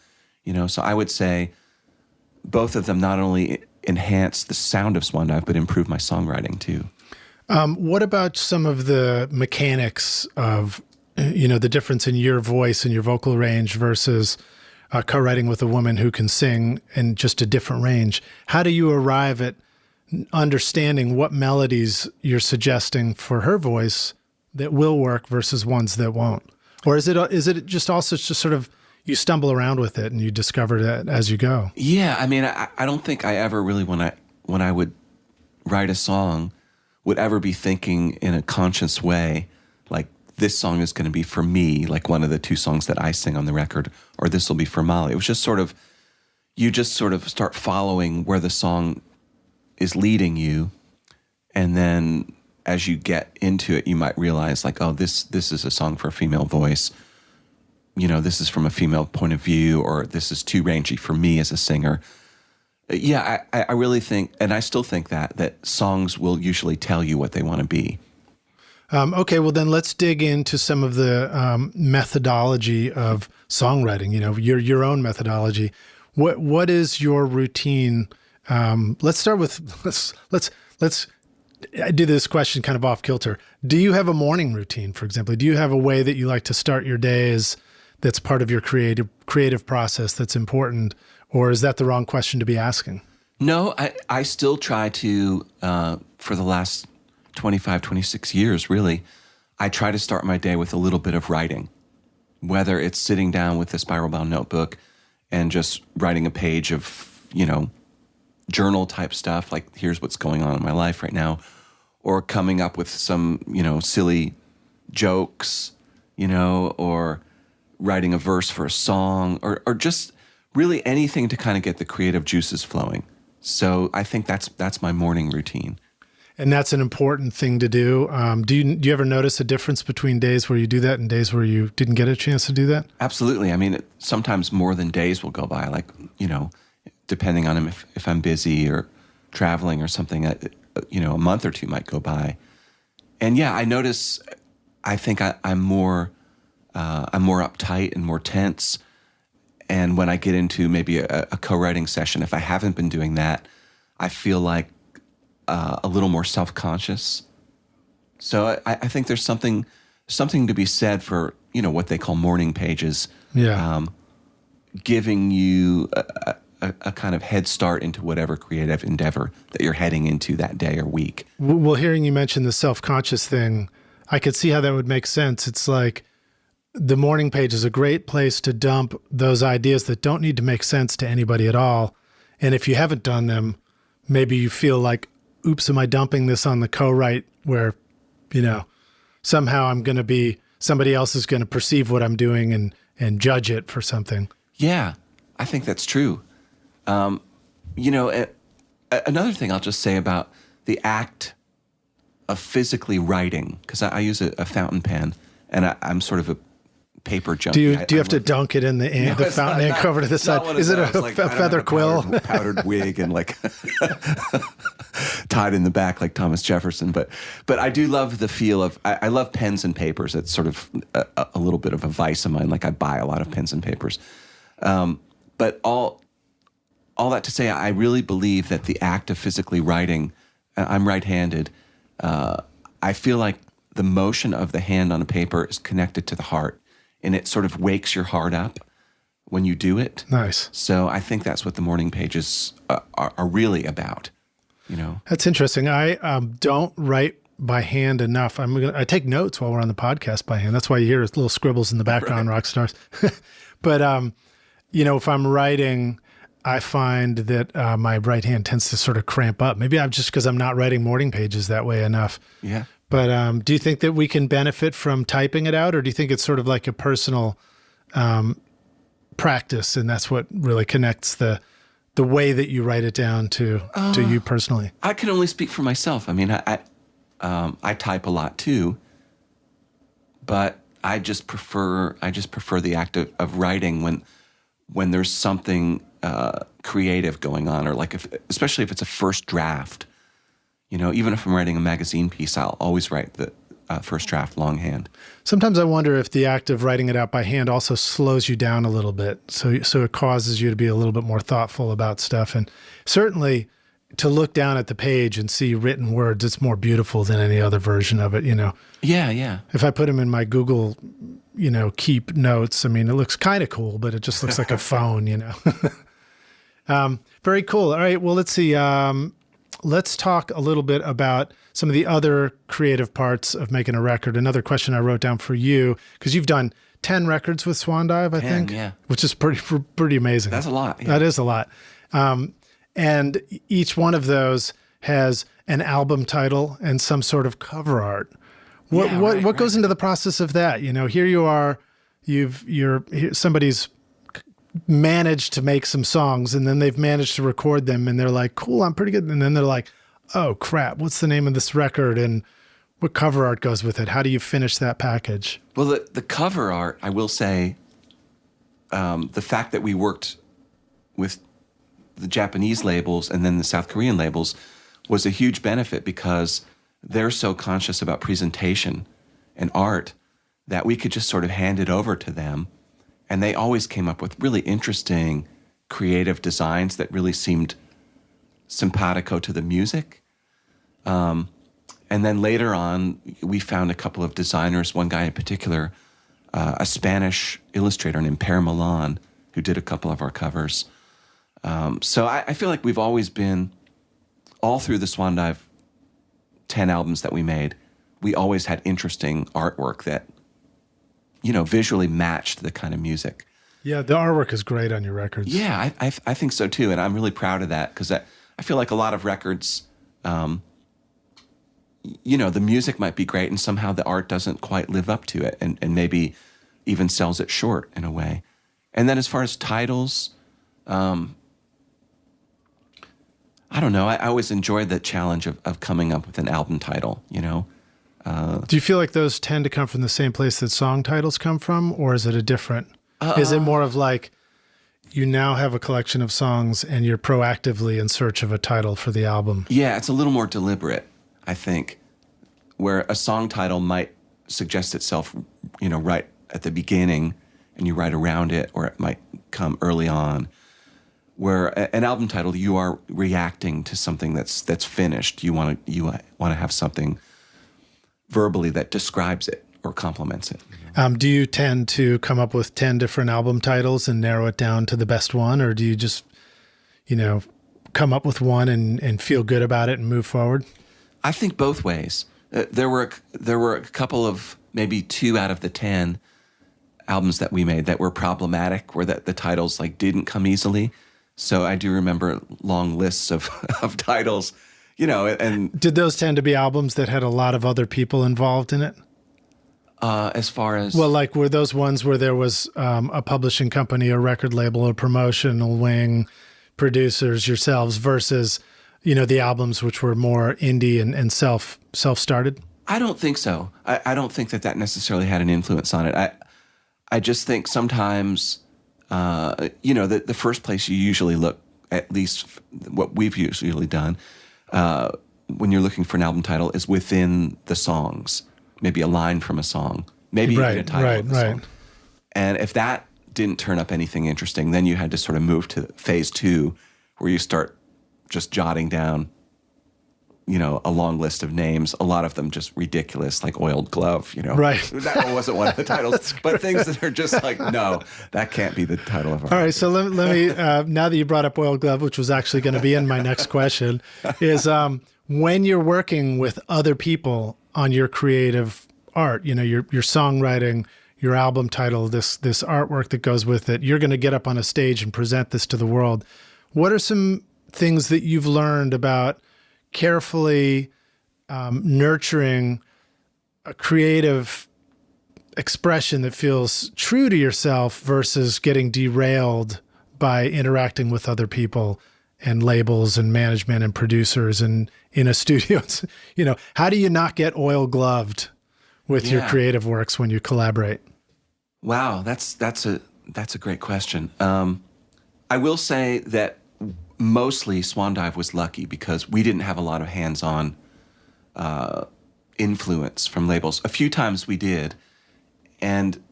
so I would say both of them not only enhance the sound of Swan Dive, but improve my songwriting too. What about some of the mechanics of, the difference in your voice and your vocal range versus co-writing with a woman who can sing in just a different range? How do you arrive at understanding what melodies you're suggesting for her voice that will work versus ones that won't? Or is it just also just sort of you stumble around with it and you discover it as you go? Yeah, I don't think I ever really, when I would write a song, would ever be thinking in a conscious way, like, this song is going to be for me, like one of the two songs that I sing on the record, or this will be for Molly. It was just you just sort of start following where the song is leading you, and then as you get into it, you might realize, like, oh, this is a song for a female voice. This is from a female point of view, or this is too rangy for me as a singer. Yeah, I really think, and I still think that songs will usually tell you what they want to be. Okay, well then let's dig into some of the methodology of songwriting. Your own methodology. What is your routine? Let's start with let's do this question kind of off kilter. Do you have a morning routine, for example? Do you have a way that you like to start your days that's part of your creative process that's important, or is that the wrong question to be asking? No, I still try to, for the last 25, 26 years, really, I try to start my day with a little bit of writing, whether it's sitting down with a spiral-bound notebook and just writing a page of, journal type stuff, like here's what's going on in my life right now, or coming up with some, silly jokes, or writing a verse for a song, or just really anything to kind of get the creative juices flowing. So I think that's my morning routine. And that's an important thing to do. Do you ever notice a difference between days where you do that and days where you didn't get a chance to do that? Absolutely. Sometimes more than days will go by, like, depending on if I'm busy or traveling or something, a month or two might go by. And yeah, I notice, I think I'm more uptight and more tense. And when I get into maybe a co-writing session, if I haven't been doing that, I feel like a little more self-conscious. So I think there's something to be said for, what they call morning pages. Yeah. Giving you a kind of head start into whatever creative endeavor that you're heading into that day or week. Well, hearing you mention the self-conscious thing, I could see how that would make sense. It's like the morning page is a great place to dump those ideas that don't need to make sense to anybody at all. And if you haven't done them, maybe you feel like, oops, am I dumping this on the co-write where, somehow somebody else is going to perceive what I'm doing and judge it for something. Yeah, I think that's true. Another thing I'll just say about the act of physically writing, because I use a fountain pen, and I'm sort of a paper junkie. Do you have to dunk it in the ink, the fountain ink over to the side? Is it a feather quill? Powdered wig and like tied in the back like Thomas Jefferson. But I do love the feel of, I love pens and papers. It's sort of a little bit of a vice of mine. Like I buy a lot of pens and papers. But all that to say, I really believe that the act of physically writing, I'm right-handed, I feel like the motion of the hand on a paper is connected to the heart, and it sort of wakes your heart up when you do it. Nice. So I think that's what the morning pages are really about, That's interesting. I don't write by hand enough. I take notes while we're on the podcast by hand. That's why you hear little scribbles in the background, rock stars. But, if I'm writing, I find that my right hand tends to sort of cramp up. Maybe I'm just because I'm not writing morning pages that way enough. Yeah. But do you think that we can benefit from typing it out, or do you think it's sort of like a personal practice, and that's what really connects the way that you write it down to you personally? I can only speak for myself. I mean, I type a lot too, but I just prefer the act of writing when there's something creative going on, or like especially if it's a first draft. Even if I'm writing a magazine piece, I'll always write the first draft longhand. Sometimes I wonder if the act of writing it out by hand also slows you down a little bit. So it causes you to be a little bit more thoughtful about stuff. And certainly to look down at the page and see written words, it's more beautiful than any other version of it, Yeah, yeah. If I put them in my Google, Keep notes, it looks kind of cool, but it just looks like a phone, Very cool. All right. Well, let's see. Let's talk a little bit about some of the other creative parts of making a record. Another question I wrote down for you, because you've done 10 records with Swan Dive, I think, yeah. Which is pretty amazing. That's a lot. Yeah. That is a lot. And each one of those has an album title and some sort of cover art. What goes into the process of that? Here you are, somebody's managed to make some songs, and then they've managed to record them, and they're like, cool, I'm pretty good. And then they're like, oh crap, what's the name of this record? And what cover art goes with it? How do you finish that package? Well, the cover art, I will say, the fact that we worked with the Japanese labels and then the South Korean labels was a huge benefit, because they're so conscious about presentation and art that we could just sort of hand it over to them. And they always came up with really interesting, creative designs that really seemed simpatico to the music. And then later on, we found a couple of designers, one guy in particular, a Spanish illustrator named Per Milan, who did a couple of our covers. So I feel like we've always been, all through the Swan Dive 10 albums that we made, we always had interesting artwork that, visually matched the kind of music. Yeah, the artwork is great on your records. Yeah, I think so too, and I'm really proud of that, because I feel like a lot of records, the music might be great, and somehow the art doesn't quite live up to it, and maybe even sells it short in a way. And then as far as titles, I don't know. I always enjoyed the challenge of coming up with an album title, Do you feel like those tend to come from the same place that song titles come from, or is it a different? Is it more of like you now have a collection of songs and you're proactively in search of a title for the album? Yeah, it's a little more deliberate, I think, where a song title might suggest itself, right at the beginning, and you write around it, or it might come early on. Where an album title, you are reacting to something that's finished. You want to have something verbally that describes it or complements it. Do you tend to come up with 10 different album titles and narrow it down to the best one, or do you just, come up with one and feel good about it and move forward? I think both ways. There were a couple of, maybe 2 out of the 10 albums that we made that were problematic, where the titles didn't come easily. So I do remember long lists of titles, and did those tend to be albums that had a lot of other people involved in it? As far as... Well, were those ones where there was a publishing company, a record label, a promotional wing, producers, yourselves, versus, the albums which were more indie and self-started? I don't think so. I don't think that necessarily had an influence on it. I just think sometimes... the first place you usually look, at least what we've usually done, when you're looking for an album title, is within the songs. Maybe a line from a song, maybe even a title of the song. And if that didn't turn up anything interesting, then you had to sort of move to phase 2, where you start just jotting down, a long list of names, a lot of them just ridiculous, like Oiled Glove, Right. That wasn't one of the titles, but things that are just no, that can't be the title of our... All right, so let me now that you brought up Oiled Glove, which was actually going to be in my next question, is when you're working with other people on your creative art, your songwriting, your album title, this artwork that goes with it, you're going to get up on a stage and present this to the world. What are some things that you've learned about carefully nurturing a creative expression that feels true to yourself versus getting derailed by interacting with other people and labels and management and producers and in a studio? How do you not get oil gloved with your creative works when you collaborate? Wow, that's a great question. I will say that mostly Swan Dive was lucky because we didn't have a lot of hands-on influence from labels. A few times we did. And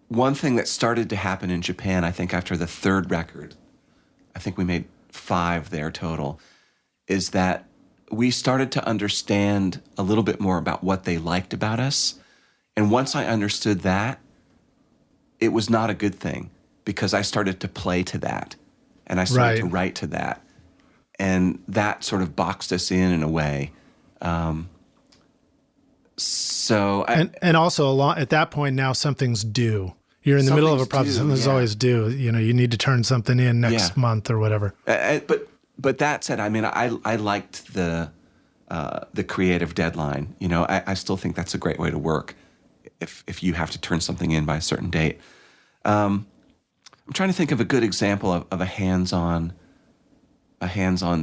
one thing that started to happen in Japan, I think after the 3rd record, I think we made 5 there total, is that we started to understand a little bit more about what they liked about us. And once I understood that, it was not a good thing because I started to play to that. And I started to write to that. And that sort of boxed us in a way. And also at that point now something's due. You're in the middle of a project. Something's always due. You need to turn something in next month or whatever. But that said, I liked the creative deadline. I still think that's a great way to work if you have to turn something in by a certain date. I'm trying to think of a good example of a hands-on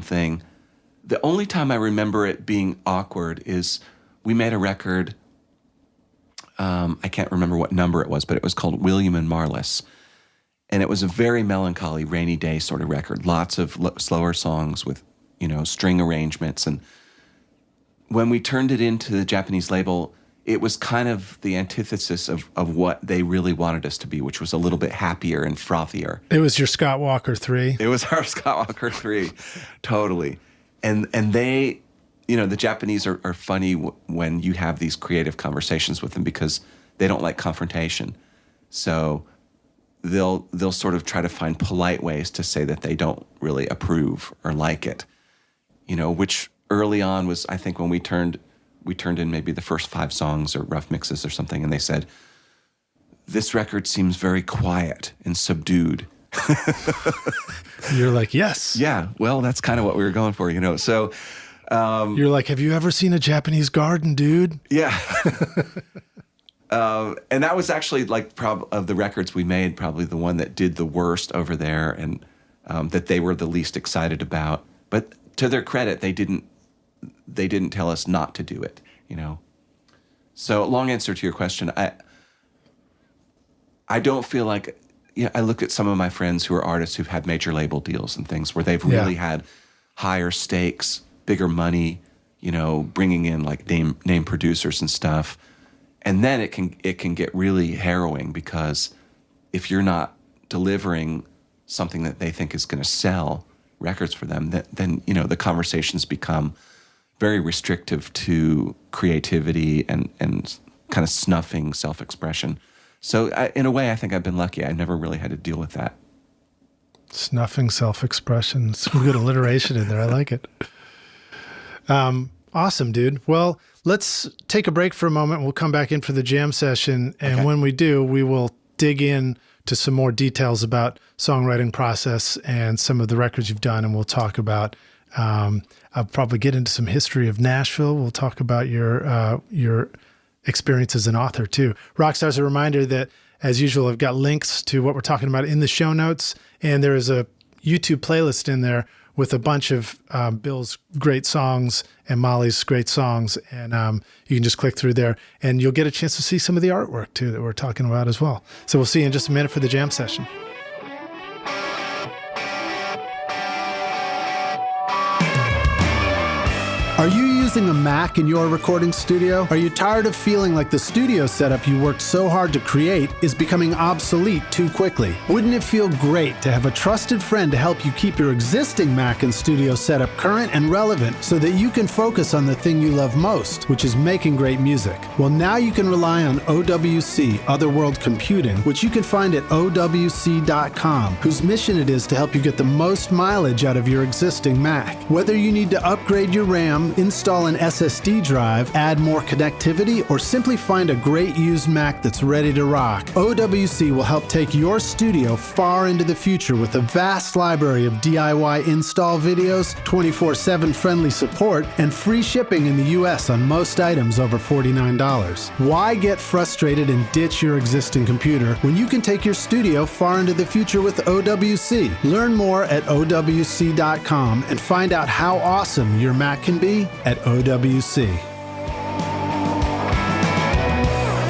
thing. The only time I remember it being awkward is we made a record. I can't remember what number it was, but it was called William and Marlis. And it was a very melancholy, rainy day sort of record. Lots of slower songs with, string arrangements. And when we turned it into the Japanese label, it was kind of the antithesis of what they really wanted us to be, which was a little bit happier and frothier. It was your Scott Walker 3. It was our Scott Walker 3, totally. And they, the Japanese are funny when you have these creative conversations with them because they don't like confrontation. So they'll sort of try to find polite ways to say that they don't really approve or like it, which early on was, I think, when we turned in maybe the first 5 songs or rough mixes or something, and they said, this record seems very quiet and subdued. You're like, yes. Yeah, well, that's kind of what we were going for, so... You're like, have you ever seen a Japanese garden, dude? Yeah. And that was actually, of the records we made, probably the one that did the worst over there and that they were the least excited about. But to their credit, they didn't tell us not to do it, So long answer to your question, I don't feel like, I look at some of my friends who are artists who've had major label deals and things where they've really had higher stakes, bigger money, bringing in name producers and stuff. And then it can get really harrowing because if you're not delivering something that they think is going to sell records for them, then the conversations become very restrictive to creativity and kind of snuffing self-expression. So in a way, I think I've been lucky. I never really had to deal with that. Snuffing self-expression. Some good alliteration in there. I like it. Awesome, dude. Well, let's take a break for a moment. We'll come back in for the jam session. And when we do, we will dig in to some more details about songwriting process and some of the records you've done. And we'll talk about, I'll probably get into some history of Nashville. We'll talk about your experience as an author too. Rockstars, a reminder that as usual, I've got links to what we're talking about in the show notes. And there is a YouTube playlist in there with a bunch of Bill's great songs and Molly's great songs. And you can just click through there and you'll get a chance to see some of the artwork too that we're talking about as well. So we'll see you in just a minute for the jam session. Are you using a Mac in your recording studio? Are you tired of feeling like the studio setup you worked so hard to create is becoming obsolete too quickly? Wouldn't it feel great to have a trusted friend to help you keep your existing Mac and studio setup current and relevant so that you can focus on the thing you love most, which is making great music? Well, now you can rely on OWC, Otherworld Computing, which you can find at OWC.com, whose mission it is to help you get the most mileage out of your existing Mac. Whether you need to upgrade your RAM, install an SSD drive, add more connectivity, or simply find a great used Mac that's ready to rock, OWC will help take your studio far into the future with a vast library of DIY install videos, 24/7 friendly support, and free shipping in the US on most items over $49. Why get frustrated and ditch your existing computer when you can take your studio far into the future with OWC? Learn more at OWC.com and find out how awesome your Mac can be at OWC.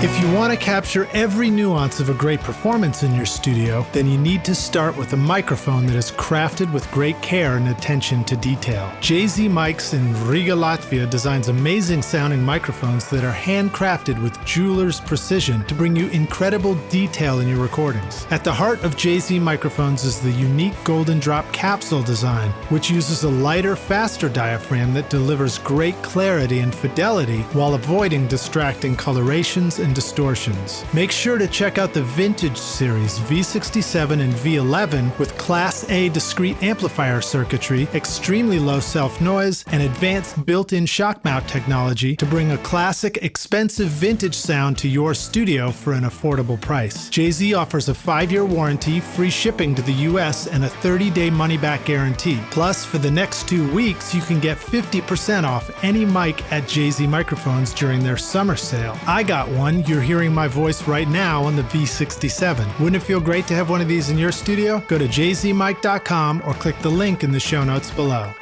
If you want to capture every nuance of a great performance in your studio, then you need to start with a microphone that is crafted with great care and attention to detail. JZ Mics in Riga, Latvia designs amazing sounding microphones that are handcrafted with jeweler's precision to bring you incredible detail in your recordings. At the heart of JZ microphones is the unique Golden Drop capsule design, which uses a lighter, faster diaphragm that delivers great clarity and fidelity while avoiding distracting colorations and distortions. Make sure to check out the Vintage Series V67 and V11 with Class A discrete amplifier circuitry, extremely low self-noise, and advanced built-in shock mount technology to bring a classic, expensive vintage sound to your studio for an affordable price. JZ offers a 5-year warranty, free shipping to the US, and a 30-day money-back guarantee. Plus, for the next 2 weeks, you can get 50% off any mic at JZ Microphones during their summer sale. I got one. You're hearing my voice right now on the V67. Wouldn't it feel great to have one of these in your studio? Go to jzmic.com or click the link in the show notes below.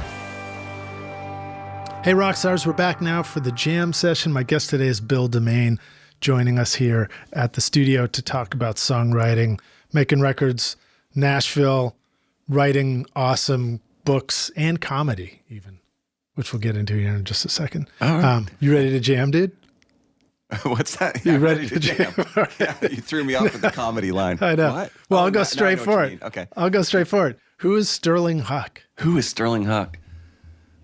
Hey Rockstars, we're back now for the jam session. My guest today is Bill Demain, joining us here at the studio to talk about songwriting, making records, Nashville, writing awesome books and comedy even, which we'll get into here in just a second. All right. You ready to jam, dude? What's that? You ready to jam? Yeah, you threw me off with the comedy line. I know. What? Well, Oh, I'll go now I straight know what for you it. mean. Okay. I'll go straight for it. Who is Sterling Huck? Who is Sterling Huck?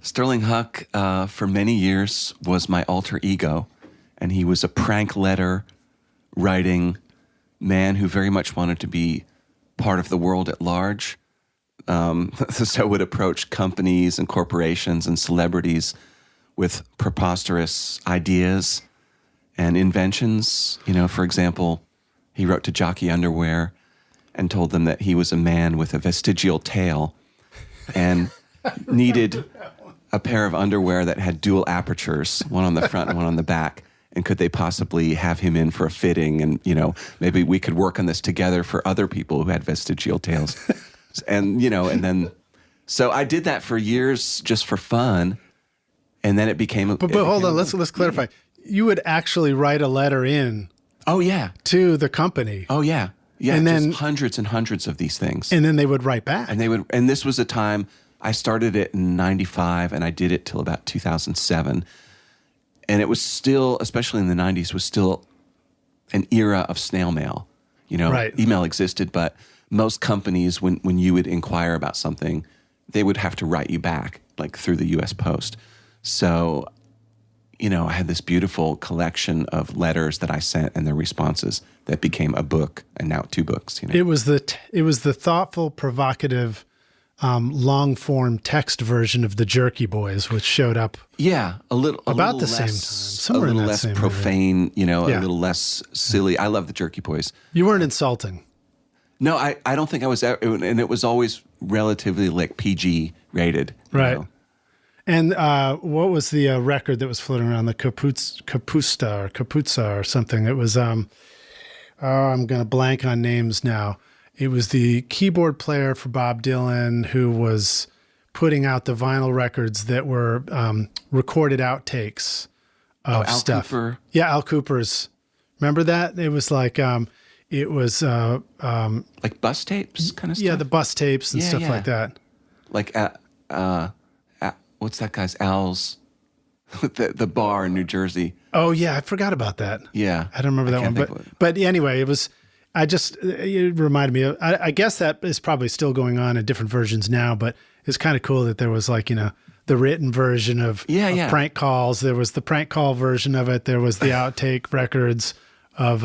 Sterling Huck, for many years, was my alter ego, and he was a prank letter writing man who very much wanted to be part of the world at large. So would approach companies and corporations and celebrities with preposterous ideas and inventions. You know, for example, he wrote to Jockey Underwear and told them that he was a man with a vestigial tail and needed a pair of underwear that had dual apertures, one on the front and one on the back. And could they possibly have him in for a fitting? And, you know, maybe we could work on this together for other people who had vestigial tails. And, you know, and then, so I did that for years just for fun. And then it became But hold on, let's clarify. You would actually write a letter in Oh, yeah. to the company. Oh, yeah. Yeah, And just then- hundreds and hundreds of these things. And then they would write back. And this was a time, I started it in 95 and I did it till about 2007. And it was still, especially in the 90s, was still an era of snail mail. Right. Email existed, but most companies, when you would inquire about something, they would have to write you back, like through the U.S. Post. So, I had this beautiful collection of letters that I sent and their responses that became a book, and now 2 books. It was the thoughtful, provocative, long form text version of the Jerky Boys, which showed up. Yeah, about the less, same time, somewhere a little in that less same profane, area. a little less silly. I love the Jerky Boys. You weren't insulting. No, I don't think I was, and it was always relatively like PG rated. Right. And what was the record that was floating around, the Kaputsa or something? It was, I'm going to blank on names now. It was the keyboard player for Bob Dylan who was putting out the vinyl records that were recorded outtakes of Al stuff. Cooper. Yeah, Al Cooper's. Remember that? It was like, it was... like bus tapes kind of stuff? Yeah, the bus tapes and stuff like that. Like, what's that guy's, Al's, the bar in New Jersey. Oh, yeah, I forgot about that. Yeah. I don't remember that one. But anyway, it reminded me of, I guess that is probably still going on in different versions now, but it's kind of cool that there was like, the written version of prank calls. There was the prank call version of it. There was the outtake records of,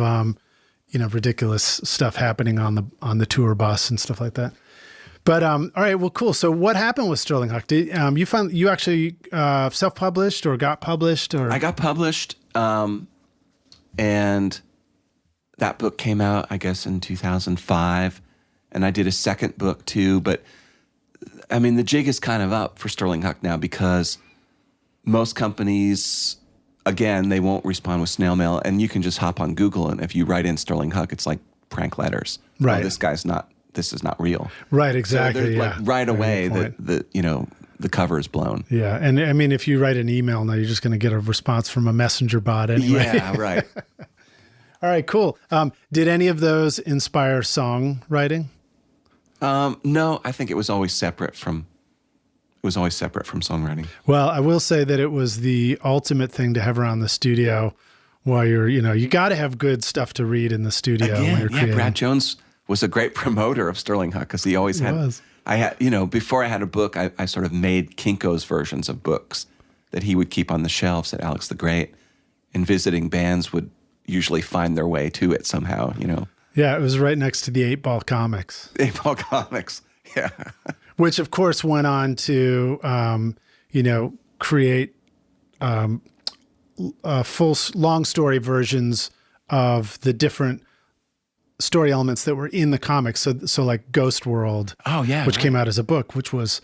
ridiculous stuff happening on the tour bus and stuff like that. But all right, well, cool. So what happened with Sterling Huck? Did you actually self-published or got published? Or I got published, and that book came out, I guess, in 2005, and I did a second book too. But I mean, the jig is kind of up for Sterling Huck now because most companies, again, they won't respond with snail mail, and you can just hop on Google, and if you write in Sterling Huck, it's like prank letters. Right. This is not real. Right, exactly. So like right away, the cover is blown. Yeah, and I mean, if you write an email now, you're just going to get a response from a messenger bot anyway. Yeah, right. All right, cool. Did any of those inspire songwriting? No, I think it was always separate from songwriting. Well, I will say that it was the ultimate thing to have around the studio while you got to have good stuff to read in the studio when you're creating. Brad Jones was a great promoter of Sterling Huck because he always had. I had, before I had a book, I sort of made Kinko's versions of books that he would keep on the shelves at Alex the Great, and visiting bands would usually find their way to it somehow. Yeah, it was right next to the 8-Ball Comics. 8-Ball Comics, yeah. Which, of course, went on to, create full long story versions of the different story elements that were in the comics. So like Ghost World, which came out as a book, which was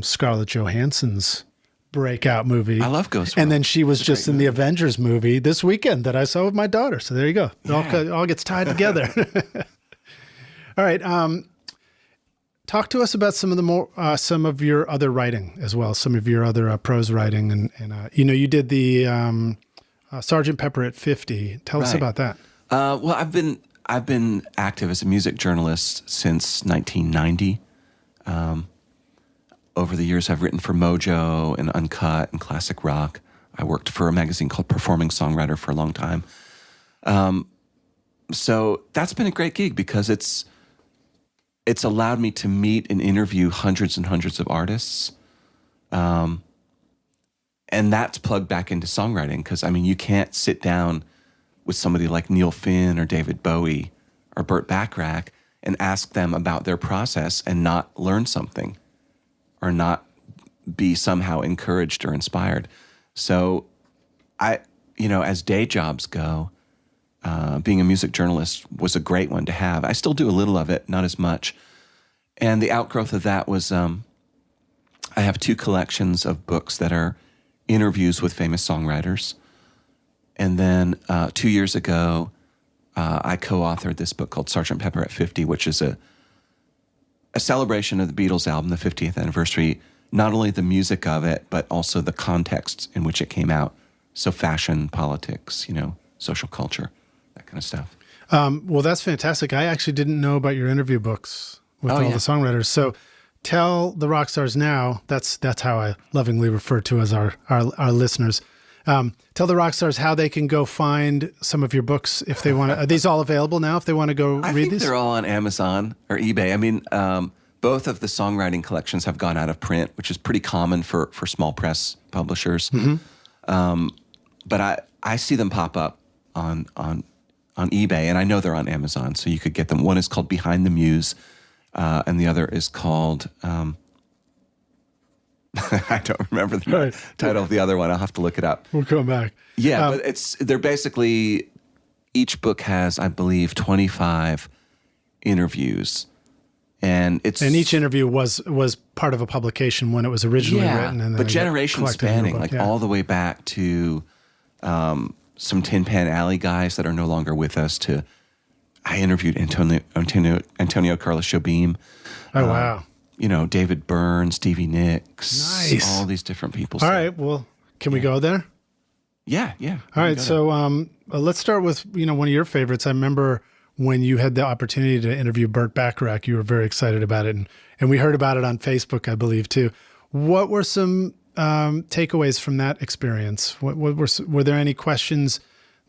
Scarlett Johansson's breakout movie. I love Ghost World. And then she was just in the Avengers movie this weekend that I saw with my daughter. So there you go. It all gets tied together. All right. Talk to us about some of your other writing as well, some of your other prose writing. And you did the Sgt. Pepper at 50. Tell us about that. Well, I've been active as a music journalist since 1990. Over the years, I've written for Mojo and Uncut and Classic Rock. I worked for a magazine called Performing Songwriter for a long time. So that's been a great gig because it's allowed me to meet and interview hundreds and hundreds of artists. And that's plugged back into songwriting because, you can't sit down with somebody like Neil Finn or David Bowie or Burt Bacharach and ask them about their process and not learn something or not be somehow encouraged or inspired. So as day jobs go, being a music journalist was a great one to have. I still do a little of it, not as much. And the outgrowth of that was I have 2 collections of books that are interviews with famous songwriters. And then 2 years ago, I co-authored this book called Sgt. Pepper at 50, which is a celebration of the Beatles album, the 50th anniversary, not only the music of it, but also the context in which it came out. So fashion, politics, social culture, that kind of stuff. Well, that's fantastic. I actually didn't know about your interview books with the songwriters. So tell the rock stars now, that's how I lovingly refer to as our listeners. Tell the rock stars how they can go find some of your books if they want to. Are these all available now if they want to go read think these? They're all on Amazon or eBay. I mean, both of the songwriting collections have gone out of print, which is pretty common for small press publishers. But I see them pop up on eBay, and I know they're on Amazon, so you could get them. One is called Behind the Muse, and the other is called... I don't remember the title of the other one. I'll have to look it up. We'll come back. Yeah, but they're basically, each book has, I believe, 25 interviews. And each interview was part of a publication when it was originally written. And then but generation spanning, all the way back to some Tin Pan Alley guys that are no longer with us. I interviewed Antonio Carlos Jobim. Oh, wow. David Byrne, Stevie Nicks, nice. all these different people. All right, well, can we go there? Yeah. All right, so let's start with one of your favorites. I remember when you had the opportunity to interview Burt Bacharach, you were very excited about it, and we heard about it on Facebook, I believe, too. What were some takeaways from that experience? Were there any questions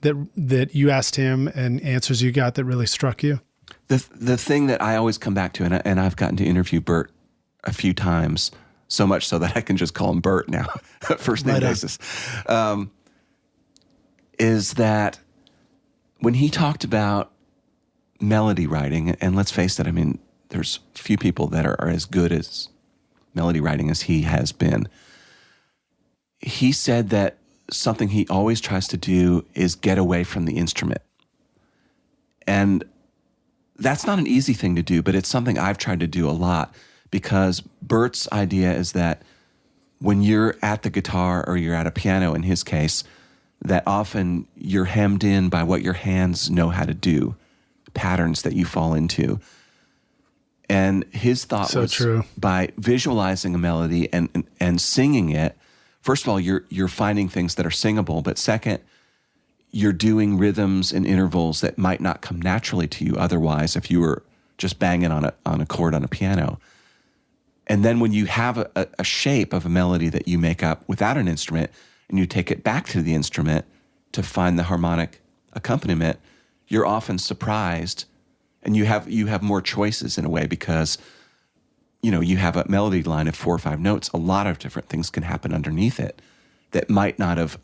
that you asked him and answers you got that really struck you? The thing that I always come back to, and I've gotten to interview Burt a few times, so much so that I can just call him Burt now, first name basis, is that when he talked about melody writing, and let's face it, I mean, there's few people that are as good as melody writing as he has been. He said that something he always tries to do is get away from the instrument. And that's not an easy thing to do, but it's something I've tried to do a lot, because Burt's idea is that when you're at the guitar or you're at a piano, in his case, that often you're hemmed in by what your hands know how to do, patterns that you fall into. And his thought was true. By visualizing a melody and singing it, first of all, you're finding things that are singable, but second, you're doing rhythms and intervals that might not come naturally to you otherwise if you were just banging on a chord on a piano. And then when you have a shape of a melody that you make up without an instrument and you take it back to the instrument to find the harmonic accompaniment, you're often surprised, and you have more choices in a way, because you have a melody line of 4 or 5 notes. A lot of different things can happen underneath it that might not have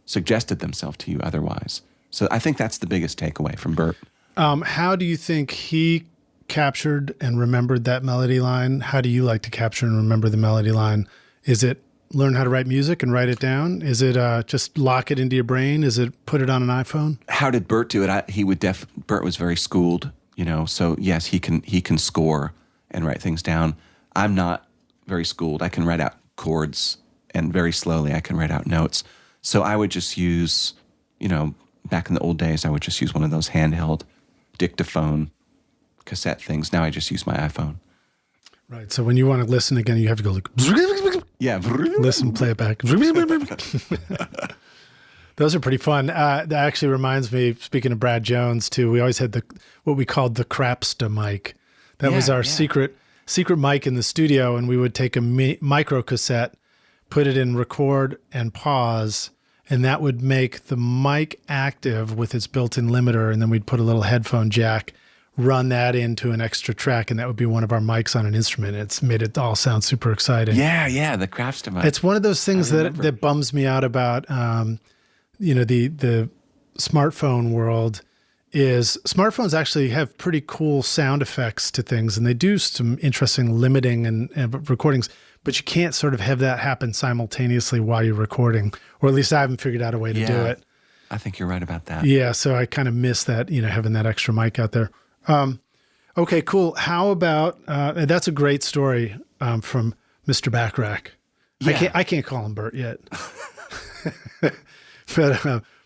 suggested themselves to you otherwise. So I think that's the biggest takeaway from Burt. How do you think he captured and remembered that melody line? How do you like to capture and remember the melody line? Is it learn how to write music and write it down? Is it just lock it into your brain? Is it put it on an iPhone? How did Burt do it? Burt was very schooled, so yes, he can score and write things down. I'm not very schooled. I can write out chords, and very slowly I can write out notes. So I would just use, back in the old days, I would just use one of those handheld dictaphone cassette things. Now I just use my iPhone. Right. So when you want to listen again, you have to go like, yeah, listen, play it back. Those are pretty fun. That actually reminds me, speaking of Brad Jones too, we always had what we called the Crapsta mic. That was our secret mic in the studio, and we would take a micro cassette, put it in record and pause, and that would make the mic active with its built-in limiter, and then we'd put a little headphone jack, run that into an extra track, and that would be one of our mics on an instrument. It's made it all sound super exciting. Yeah, the Craftsman mic. It's one of those things that bums me out about the smartphone world. Is smartphones actually have pretty cool sound effects to things, and they do some interesting limiting and recordings, but you can't sort of have that happen simultaneously while you're recording, or at least I haven't figured out a way to do it. I think you're right about that. Yeah, so I kind of miss that, having that extra mic out there. Okay, cool. How about, that's a great story from Mr. Bacharach. Yeah. I can't call him Burt yet.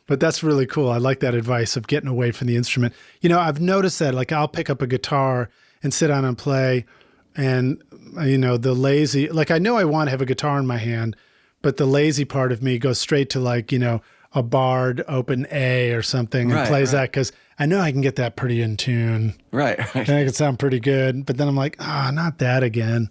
But that's really cool. I like that advice of getting away from the instrument. I've noticed that, like, I'll pick up a guitar and sit down and play, and, the lazy, like, I know I want to have a guitar in my hand, but the lazy part of me goes straight to, like, a Bard open A or something and plays that, because I know I can get that pretty in tune. Right. And I can sound pretty good. But then I'm like, not that again.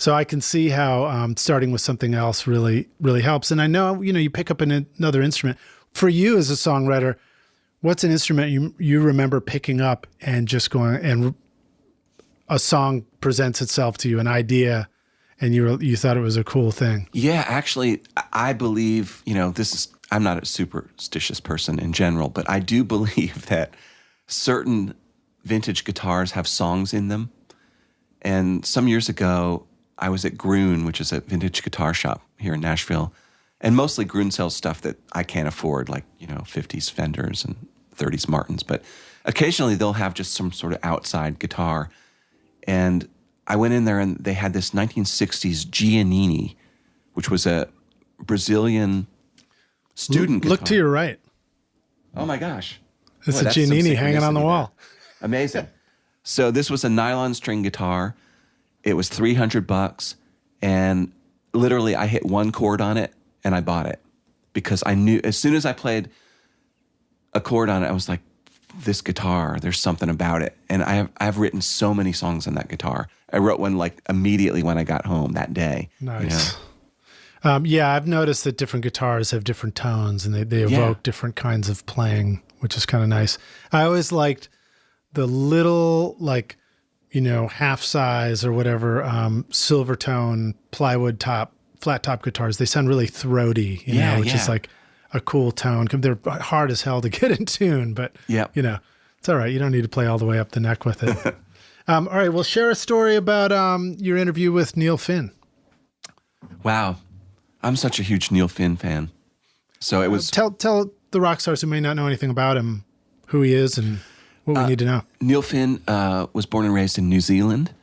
So I can see how starting with something else really, really helps. And I know, you pick up another instrument. For you as a songwriter, what's an instrument you remember picking up and just going, and a song presents itself to you, an idea, and you thought it was a cool thing? Yeah, actually, I believe, I'm not a superstitious person in general, but I do believe that certain vintage guitars have songs in them. And some years ago, I was at Gruen, which is a vintage guitar shop here in Nashville. And mostly Gruen sells stuff that I can't afford, like, 50s Fenders and 30s Martins. But occasionally they'll have just some sort of outside guitar. And I went in there and they had this 1960s Giannini, which was a Brazilian student guitar. Look to your right. Oh my gosh. It's a Giannini hanging on the wall. There. Amazing. So this was a nylon string guitar. It was $300, and literally I hit one chord on it and I bought it because I knew as soon as I played a chord on it, I was like, this guitar, there's something about it. And I've written so many songs on that guitar. I wrote one like immediately when I got home that day. Nice. Yeah, I've noticed that different guitars have different tones and they evoke different kinds of playing, which is kind of nice. I always liked the little, like, half size or whatever, silver tone, plywood top, flat top guitars. They sound really throaty, which is like a cool tone. They're hard as hell to get in tune, but it's all right. You don't need to play all the way up the neck with it. All right. Well, share a story about your interview with Neil Finn. Wow. I'm such a huge Neil Finn fan. So it was... Tell the rock stars who may not know anything about him, who he is and what we need to know. Neil Finn was born and raised in New Zealand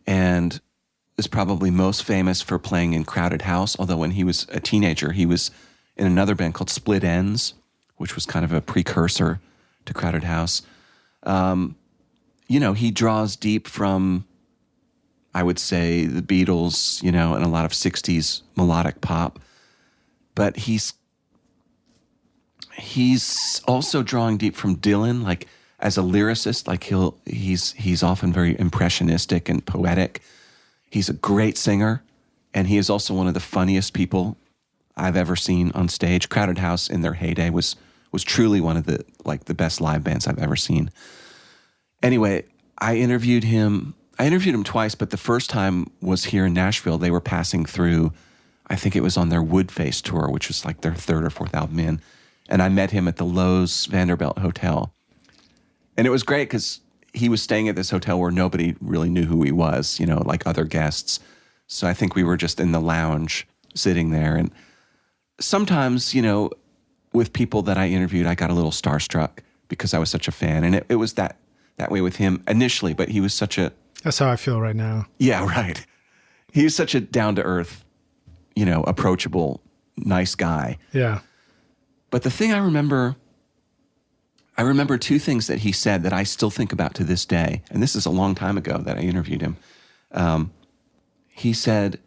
and is probably most famous for playing in Crowded House, although when he was a teenager, he was in another band called Split Enz, which was kind of a precursor to Crowded House. He draws deep from, I would say, the Beatles, and a lot of 60s melodic pop. But he's also drawing deep from Dylan, like as a lyricist, like he's often very impressionistic and poetic. He's a great singer, and he is also one of the funniest people I've ever seen on stage. Crowded House in their heyday was truly one of the best live bands I've ever seen. Anyway, I interviewed him twice, but the first time was here in Nashville. They were passing through, I think it was on their Woodface tour, which was like their third or fourth album in. And I met him at the Lowe's Vanderbilt Hotel. And it was great because he was staying at this hotel where nobody really knew who he was, like other guests. So I think we were just in the lounge sitting there. And sometimes, with people that I interviewed, I got a little starstruck because I was such a fan. And it was that way with him initially, but he was such a... That's how I feel right now. Yeah, right. He was such a down-to-earth, approachable, nice guy. Yeah. But the thing I remember two things that he said that I still think about to this day. And this is a long time ago that I interviewed him. He said,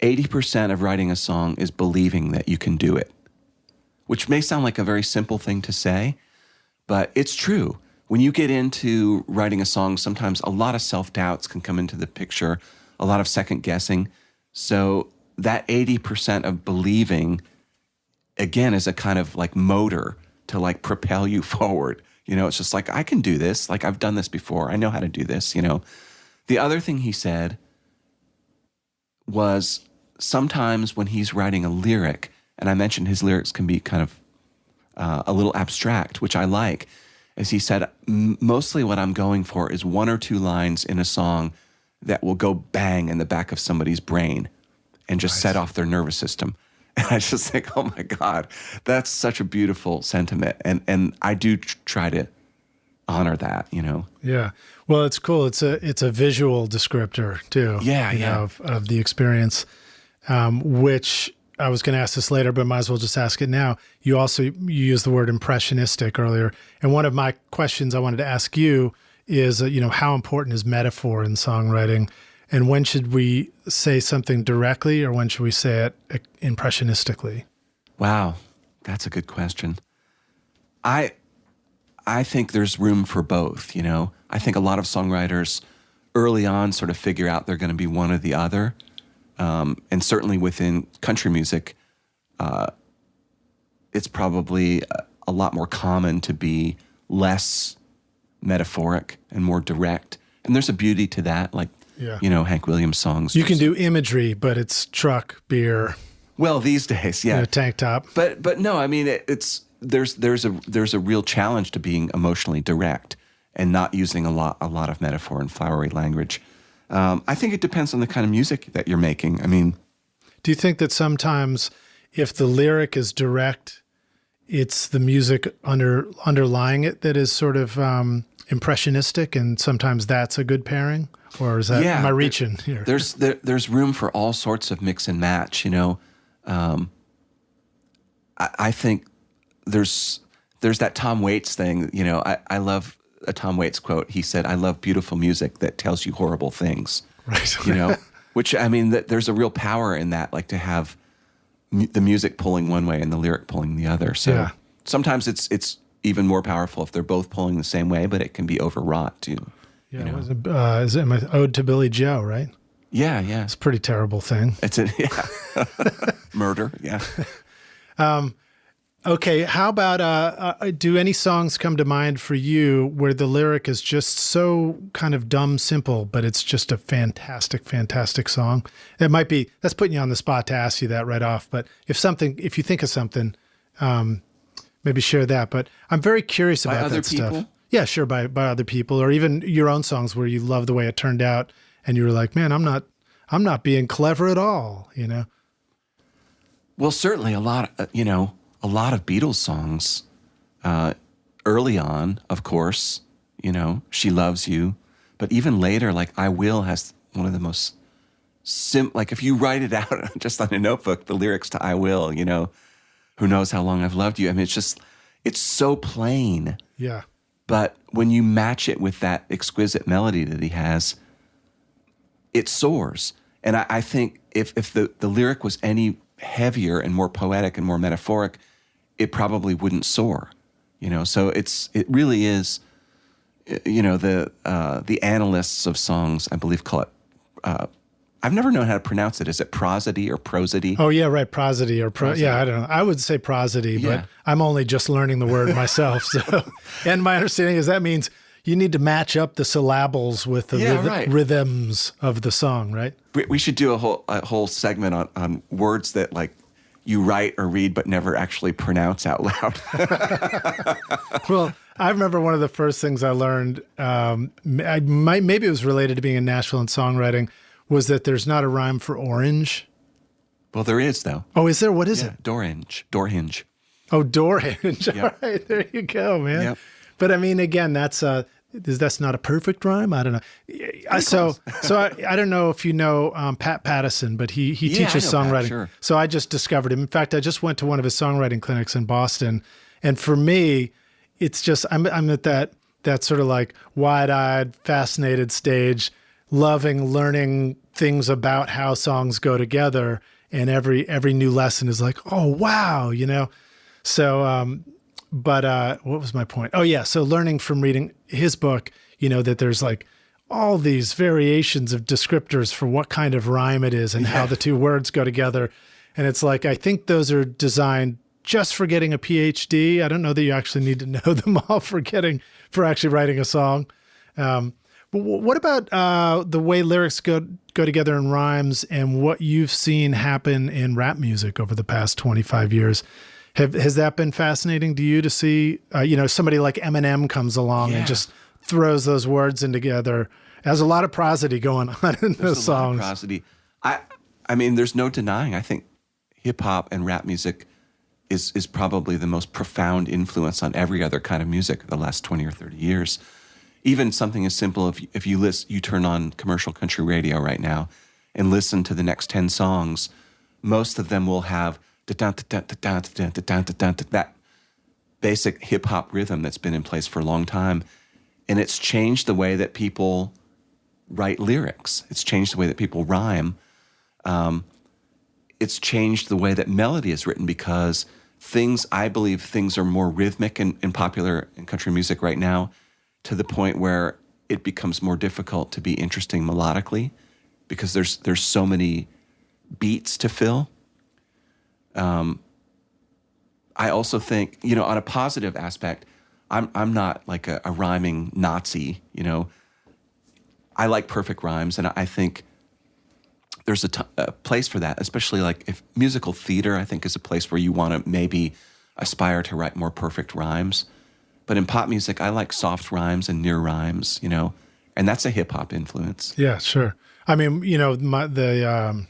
80% of writing a song is believing that you can do it, which may sound like a very simple thing to say, but it's true. When you get into writing a song, sometimes a lot of self-doubts can come into the picture, a lot of second-guessing. So that 80% of believing, again, is a kind of like motor to like propel you forward. It's just like, I can do this. Like, I've done this before. I know how to do this, The other thing he said was sometimes when he's writing a lyric, and I mentioned his lyrics can be kind of a little abstract, which I like, as he said, mostly what I'm going for is one or two lines in a song that will go bang in the back of somebody's brain and just set off their nervous system. And I just think, oh my God, that's such a beautiful sentiment. And I do try to honor that, Yeah. Well, it's cool. It's a visual descriptor too. Yeah. Of the experience, which I was going to ask this later, but might as well just ask it now. You used the word impressionistic earlier. And one of my questions I wanted to ask you is, how important is metaphor in songwriting? And when should we say something directly or when should we say it impressionistically? Wow. That's a good question. I think there's room for both, I think a lot of songwriters early on sort of figure out they're going to be one or the other. And certainly within country music, it's probably a lot more common to be less metaphoric and more direct. And there's a beauty to that, like, Hank Williams songs. You can do imagery, but it's truck, beer. Well, these days, yeah. Tank top. But no, I mean, there's a real challenge to being emotionally direct and not using a lot of metaphor and flowery language. I think it depends on the kind of music that you're making. I mean, do you think that sometimes if the lyric is direct, it's the music underlying it that is sort of impressionistic, and sometimes that's a good pairing? Or is that, am I reaching here? There's room for all sorts of mix and match, I think there's that Tom Waits thing, I love a Tom Waits quote. He said, "I love beautiful music that tells you horrible things." Right. Which, I mean, there's a real power in that, like to have the music pulling one way and the lyric pulling the other. So sometimes it's even more powerful if they're both pulling the same way, but it can be overwrought too. Yeah, is it my Ode to Billy Joe, right? Yeah. It's a pretty terrible thing. It's murder, yeah. Okay, how about, do any songs come to mind for you where the lyric is just so kind of dumb simple, but it's just a fantastic, fantastic song? It might be, that's putting you on the spot to ask you that right off, but if you think of something, maybe share that. But I'm very curious about that stuff. By other people? Yeah, sure, by other people, or even your own songs where you love the way it turned out and you were like, man, I'm not being clever at all, Well, certainly a lot of Beatles songs early on, of course, She Loves You. But even later, like I Will has one of the most like if you write it out just on a notebook, the lyrics to I Will, who knows how long I've loved you. I mean, it's so plain. Yeah. But when you match it with that exquisite melody that he has, it soars. And I think if the lyric was any heavier and more poetic and more metaphoric, it probably wouldn't soar, So it really is, the analysts of songs, I believe, call it. I've never known how to pronounce it. Is it prosody or prosody? Oh yeah, right, prosody or yeah. I don't know. I would say prosody, but I'm only just learning the word myself. So, and my understanding is that means you need to match up the syllables with the rhythms of the song, right? We should do a whole segment on words that like you write or read but never actually pronounce out loud. Well, I remember one of the first things I learned, maybe it was related to being in Nashville and songwriting, was that there's not a rhyme for orange. Well, there is, though. Oh, is there? What is it? Door hinge. Oh, door hinge. Yep. All right, there you go, man. Yep. But I mean, again, that's not a perfect rhyme. I don't know. So I don't know if you know Pat Pattison, but he teaches songwriting. Pat, sure. So I just discovered him. In fact, I just went to one of his songwriting clinics in Boston, and for me, it's just I'm at that sort of like wide-eyed, fascinated stage, learning things about how songs go together, and every new lesson is like, oh wow, So, but what was my point? Oh yeah, so learning from reading his book, that there's like all these variations of descriptors for what kind of rhyme it is and how the two words go together, and it's like I think those are designed just for getting a PhD. I don't know that you actually need to know them all for actually writing a song. But what about the way lyrics go together in rhymes and what you've seen happen in rap music over the past 25 years? Has that been fascinating to you to see, somebody like Eminem comes along and just throws those words in together? There's a lot of prosody going on in those songs. Lot of prosody. I mean, there's no denying. I think hip hop and rap music is probably the most profound influence on every other kind of music the last 20 or 30 years. Even something as simple, if you turn on commercial country radio right now and listen to the next 10 songs, most of them will have that basic hip-hop rhythm that's been in place for a long time. And it's changed the way that people write lyrics. It's changed the way that people rhyme. It's changed the way that melody is written because I believe things are more rhythmic in popular and country music right now, to the point where it becomes more difficult to be interesting melodically because there's so many beats to fill. I also think, on a positive aspect, I'm not like a rhyming Nazi, I like perfect rhymes, and I think there's a place for that, especially like if musical theater, I think, is a place where you want to maybe aspire to write more perfect rhymes. But in pop music, I like soft rhymes and near rhymes, and that's a hip hop influence. Yeah, sure. I mean, the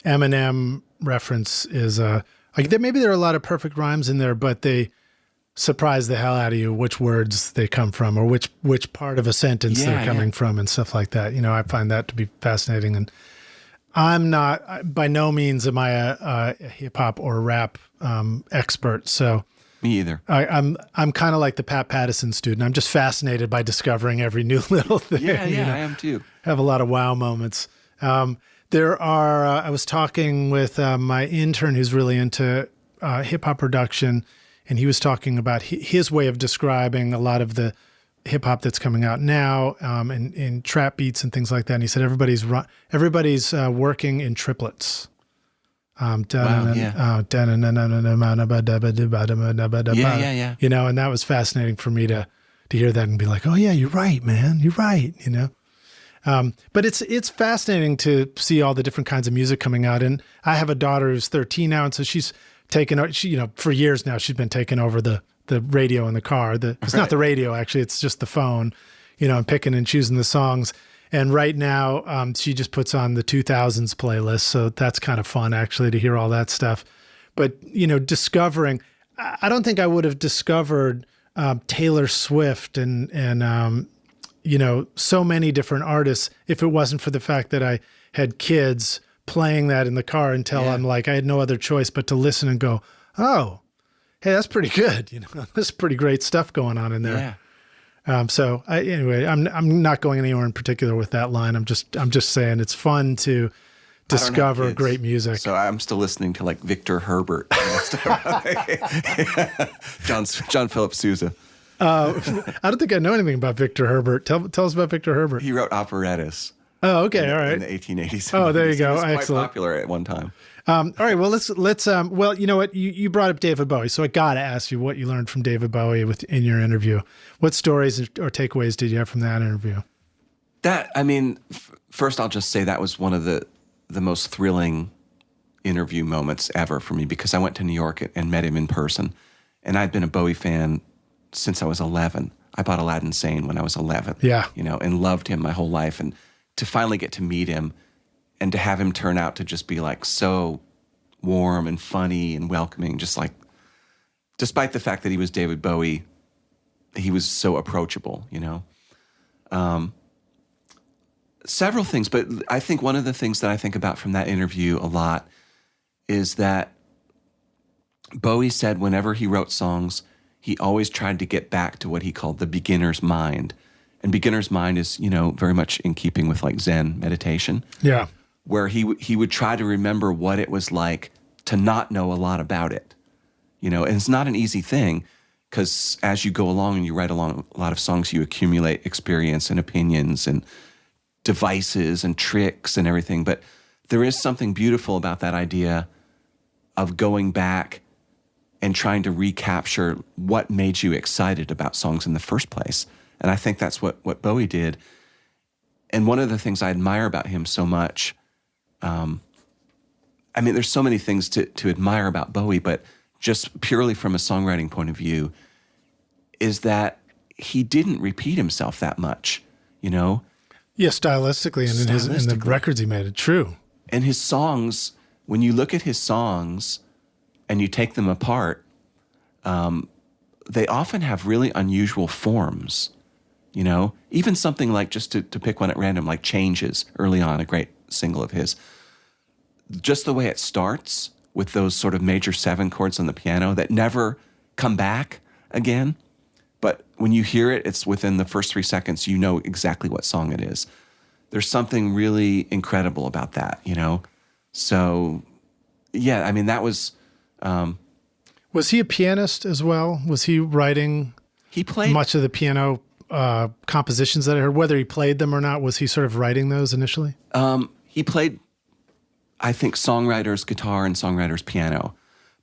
Eminem reference is maybe there are a lot of perfect rhymes in there, but they surprise the hell out of you which words they come from or which part of a sentence they're coming from and stuff like that. I find that to be fascinating. And I'm not, by no means am I a hip hop or rap expert. So me either. I'm kind of like the Pat Pattison student. I'm just fascinated by discovering every new little thing. Yeah, I am too. Have a lot of wow moments. There are, I was talking with my intern who's really into hip hop production, and he was talking about his way of describing a lot of the hip hop that's coming out now, and trap beats and things like that. And he said everybody's working in triplets. And that was fascinating for me to hear that and be like, oh yeah, you're right, man, you're right, But it's fascinating to see all the different kinds of music coming out. And I have a daughter who's 13 now, and so she's taken, for years now, she's been taking over the radio in the car. It's not the radio, actually, it's just the phone, and picking and choosing the songs. And right now, she just puts on the 2000s playlist. So that's kind of fun, actually, to hear all that stuff. But, discovering, I don't think I would have discovered Taylor Swift and so many different artists if it wasn't for the fact that I had kids playing that in the car until I'm like, I had no other choice but to listen and go, oh, hey, that's pretty good. There's pretty great stuff going on in there. Yeah. Anyway, I'm not going anywhere in particular with that line. I'm just saying it's fun to discover great music. So I'm still listening to like Victor Herbert. John Philip Sousa. I don't think I know anything about Victor Herbert. Tell us about Victor Herbert. He wrote operettas. Oh, okay, all right. In the 1880s. Oh, there you go. He was Excellent. quite popular at one time. All right. Well, let's. Well, you know what? You brought up David Bowie, so I gotta ask you what you learned from David Bowie in your interview. What stories or takeaways did you have from that interview? First I'll just say that was one of the most thrilling interview moments ever for me because I went to New York and met him in person, and I'd been a Bowie fan since I was 11. I bought Aladdin Sane when I was 11. Yeah. And loved him my whole life, and to finally get to meet him and to have him turn out to just be like so warm and funny and welcoming, just like, despite the fact that he was David Bowie, he was so approachable, Several things, but I think one of the things that I think about from that interview a lot is that Bowie said whenever he wrote songs, he always tried to get back to what he called the beginner's mind. And beginner's mind is, very much in keeping with like Zen meditation. Yeah. Where he would try to remember what it was like to not know a lot about it. And it's not an easy thing because as you go along and you write along a lot of songs, you accumulate experience and opinions and devices and tricks and everything. But there is something beautiful about that idea of going back and trying to recapture what made you excited about songs in the first place. And I think that's what Bowie did. And one of the things I admire about him so much, there's so many things to admire about Bowie, but just purely from a songwriting point of view, is that he didn't repeat himself that much, Yeah, stylistically and in the records he made. It's true. And his songs, when you look at his songs and you take them apart, they often have really unusual forms, Even something like, just to pick one at random, like Changes, early on, a great single of his. Just the way it starts with those sort of major 7 chords on the piano that never come back again. But when you hear it, it's within the first 3 seconds, you know exactly what song it is. There's something really incredible about that, So, yeah, that was... Was he a pianist as well? Was he writing he played much of the piano compositions that I heard, whether he played them or not? Was he sort of writing those initially? He played, I think, songwriter's guitar and songwriter's piano.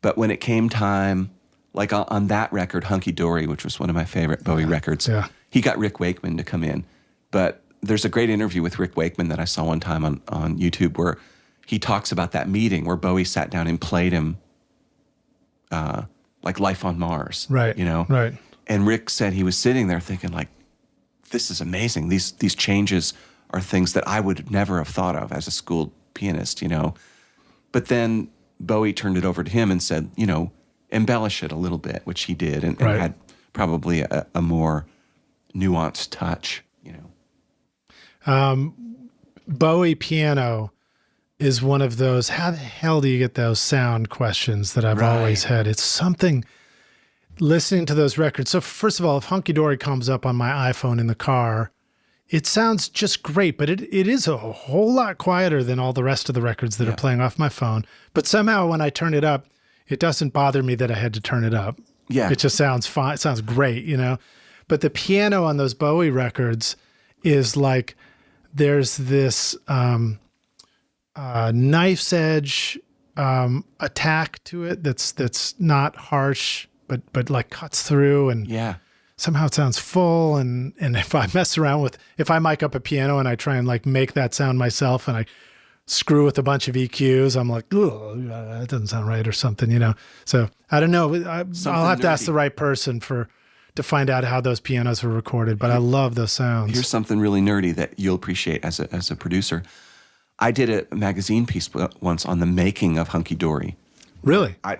But when it came time, like on that record, Hunky Dory, which was one of my favorite Bowie records, he got Rick Wakeman to come in. But there's a great interview with Rick Wakeman that I saw one time on YouTube where he talks about that meeting where Bowie sat down and played him like Life on Mars. Right. Right. And Rick said he was sitting there thinking like, this is amazing. These changes are things that I would never have thought of as a schooled pianist, But then Bowie turned it over to him and said, embellish it a little bit, which he did, and had probably a more nuanced touch, Bowie piano is one of those, how the hell do you get those sound questions that I've always had? It's something, listening to those records. So first of all, if Hunky Dory comes up on my iPhone in the car, it sounds just great, but it is a whole lot quieter than all the rest of the records that are playing off my phone. But somehow when I turn it up, it doesn't bother me that I had to turn it up. Yeah. It just sounds fine. It sounds great, But the piano on those Bowie records is like, there's this knife's edge attack to it that's not harsh, but like cuts through, and somehow it sounds full. And if I mess around if I mic up a piano and I try and like make that sound myself and I screw with a bunch of EQs, I'm like, that doesn't sound right or something, So I don't know. I'll have to ask the right person to find out how those pianos were recorded, but I love those sounds. Here's something really nerdy that you'll appreciate as a producer. I did a magazine piece once on the making of Hunky Dory. Really? I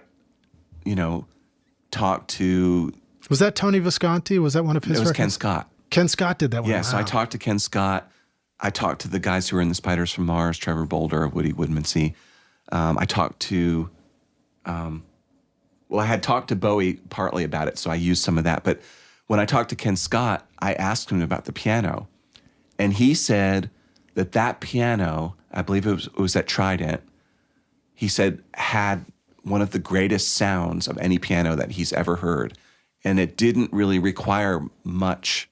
talked to... Was that Tony Visconti? Was that one of his records? It was Ken Scott. Ken Scott did that one. Yeah, wow. So I talked to Ken Scott. I talked to the guys who were in the Spiders from Mars, Trevor Bolder, Woody Woodmansee. I talked to... I had talked to Bowie partly about it, so I used some of that. But when I talked to Ken Scott, I asked him about the piano. And he said that piano, I believe it was at Trident, he said had one of the greatest sounds of any piano that he's ever heard. And it didn't really require much.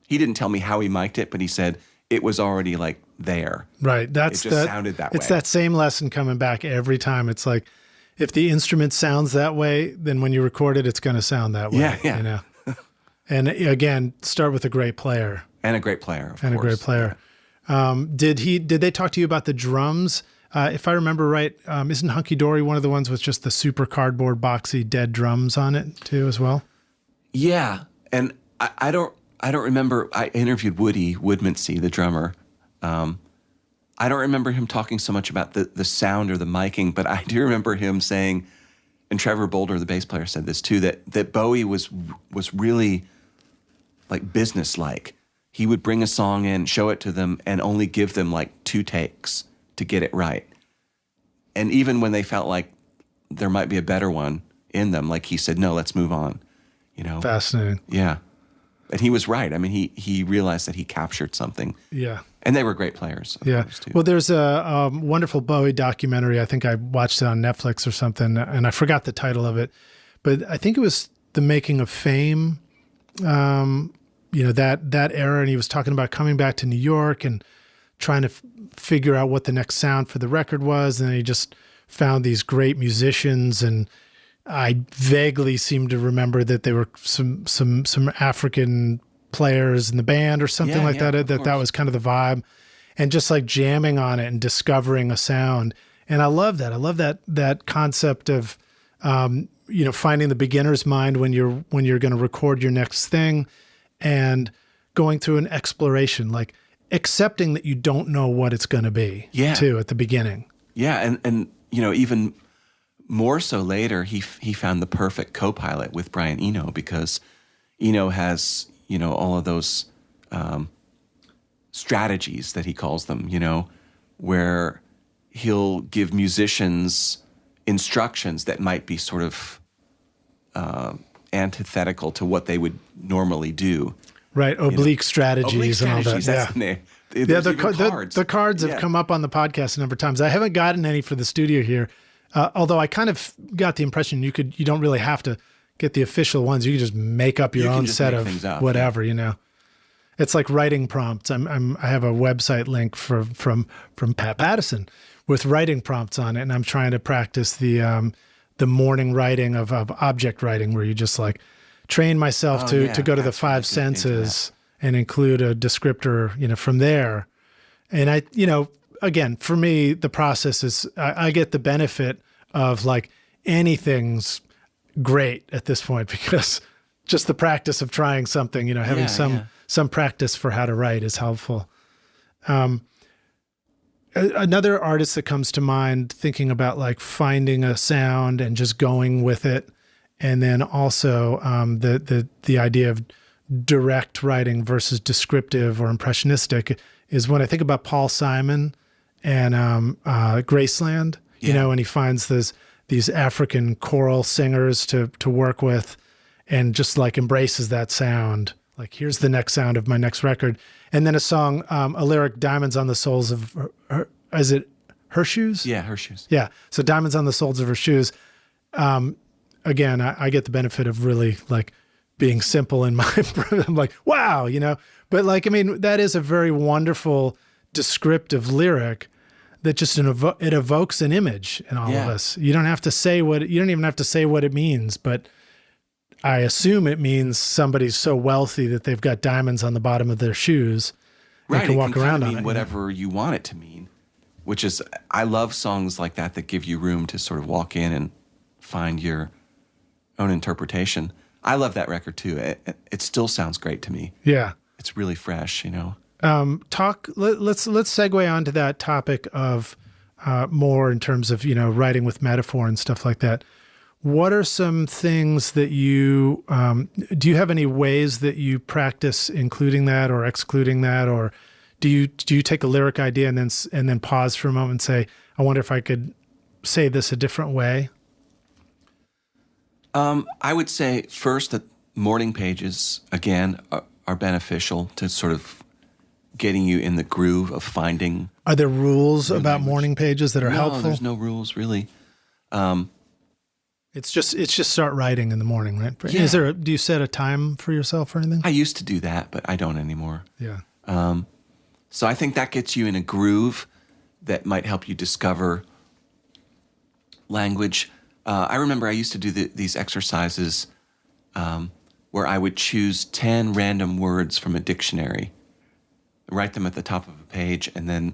He didn't tell me how he mic'd it, but he said it was already like there. Right. It just sounded that way. It's that same lesson coming back every time. It's like, if the instrument sounds that way, then when you record it, it's going to sound that way. Yeah. And again, start with a great player. And a great player, of course. And a great player. Yeah. Did they talk to you about the drums? If I remember right, isn't Hunky Dory one of the ones with just the super cardboard boxy dead drums on it too as well? Yeah. And I don't remember. I interviewed Woody Woodmansee, the drummer. I don't remember him talking so much about the sound or the miking, but I do remember him saying, and Trevor Bolder, the bass player, said this too, that Bowie was really like businesslike. He would bring a song in, show it to them, and only give them like 2 takes to get it right. And even when they felt like there might be a better one in them, like he said, no, let's move on. Fascinating. Yeah. And he was right. I mean, he realized that he captured something. Yeah. And they were great players. Yeah. Well, there's a wonderful Bowie documentary. I think I watched it on Netflix or something, and I forgot the title of it. But I think it was The Making of Fame, that era. And he was talking about coming back to New York and trying to figure out what the next sound for the record was. And he just found these great musicians. And I vaguely seem to remember that there were some African players in the band or something like that. That was kind of the vibe, and just like jamming on it and discovering a sound. And I love that. I love that concept of, finding the beginner's mind when you're going to record your next thing, and going through an exploration, like accepting that you don't know what it's going to be too at the beginning. Yeah. And even more so later, he found the perfect co-pilot with Brian Eno, because Eno has, all of those strategies that he calls them, where he'll give musicians instructions that might be sort of antithetical to what they would normally do. Right, oblique strategies and all that. That's the name. The cards have come up on the podcast a number of times. I haven't gotten any for the studio here, although I kind of got the impression you don't really have to get the official ones. You can just make up your own set of whatever, It's like writing prompts. I have a website link from Pat Pattison with writing prompts on it, and I'm trying to practice the morning writing of object writing, where you just like train myself to go to the five senses and include a descriptor, from there. And again, for me, the process is I get the benefit of like anything's great at this point, because just the practice of trying something, having some practice for how to write is helpful. Another artist that comes to mind, thinking about like finding a sound and just going with it, and then also the idea of direct writing versus descriptive or impressionistic, is when I think about Paul Simon and Graceland. And he finds these African choral singers to work with, and just like embraces that sound. Like, here's the next sound of my next record. And then a song, a lyric, Diamonds on the Soles of her, is it Her Shoes? Yeah, Her Shoes. Yeah. So Diamonds on the Soles of Her Shoes. Again, I get the benefit of really like being simple in my, I'm like, wow, but like, that is a very wonderful descriptive lyric that just it evokes an image in all of us. You don't even have to say what it means, but I assume it means somebody's so wealthy that they've got diamonds on the bottom of their shoes. Right. And can walk around on mean it. Whatever you want it to mean, which is, I love songs like that give you room to sort of walk in and find your own interpretation. I love that record too. It still sounds great to me. Yeah. It's really fresh, Let's segue onto that topic of more in terms of, writing with metaphor and stuff like that. What are some things that do you have any ways that you practice including that or excluding that? Or do you take a lyric idea and then pause for a moment and say, I wonder if I could say this a different way? I would say first that morning pages, again, are beneficial to sort of getting you in the groove of finding. Are there rules about morning pages that are helpful? No, there's no rules really. It's just start writing in the morning, right? Yeah. Do you set a time for yourself or anything? I used to do that, but I don't anymore. Yeah. So I think that gets you in a groove that might help you discover language. I remember I used to do these exercises where I would choose 10 random words from a dictionary, write them at the top of a page, and then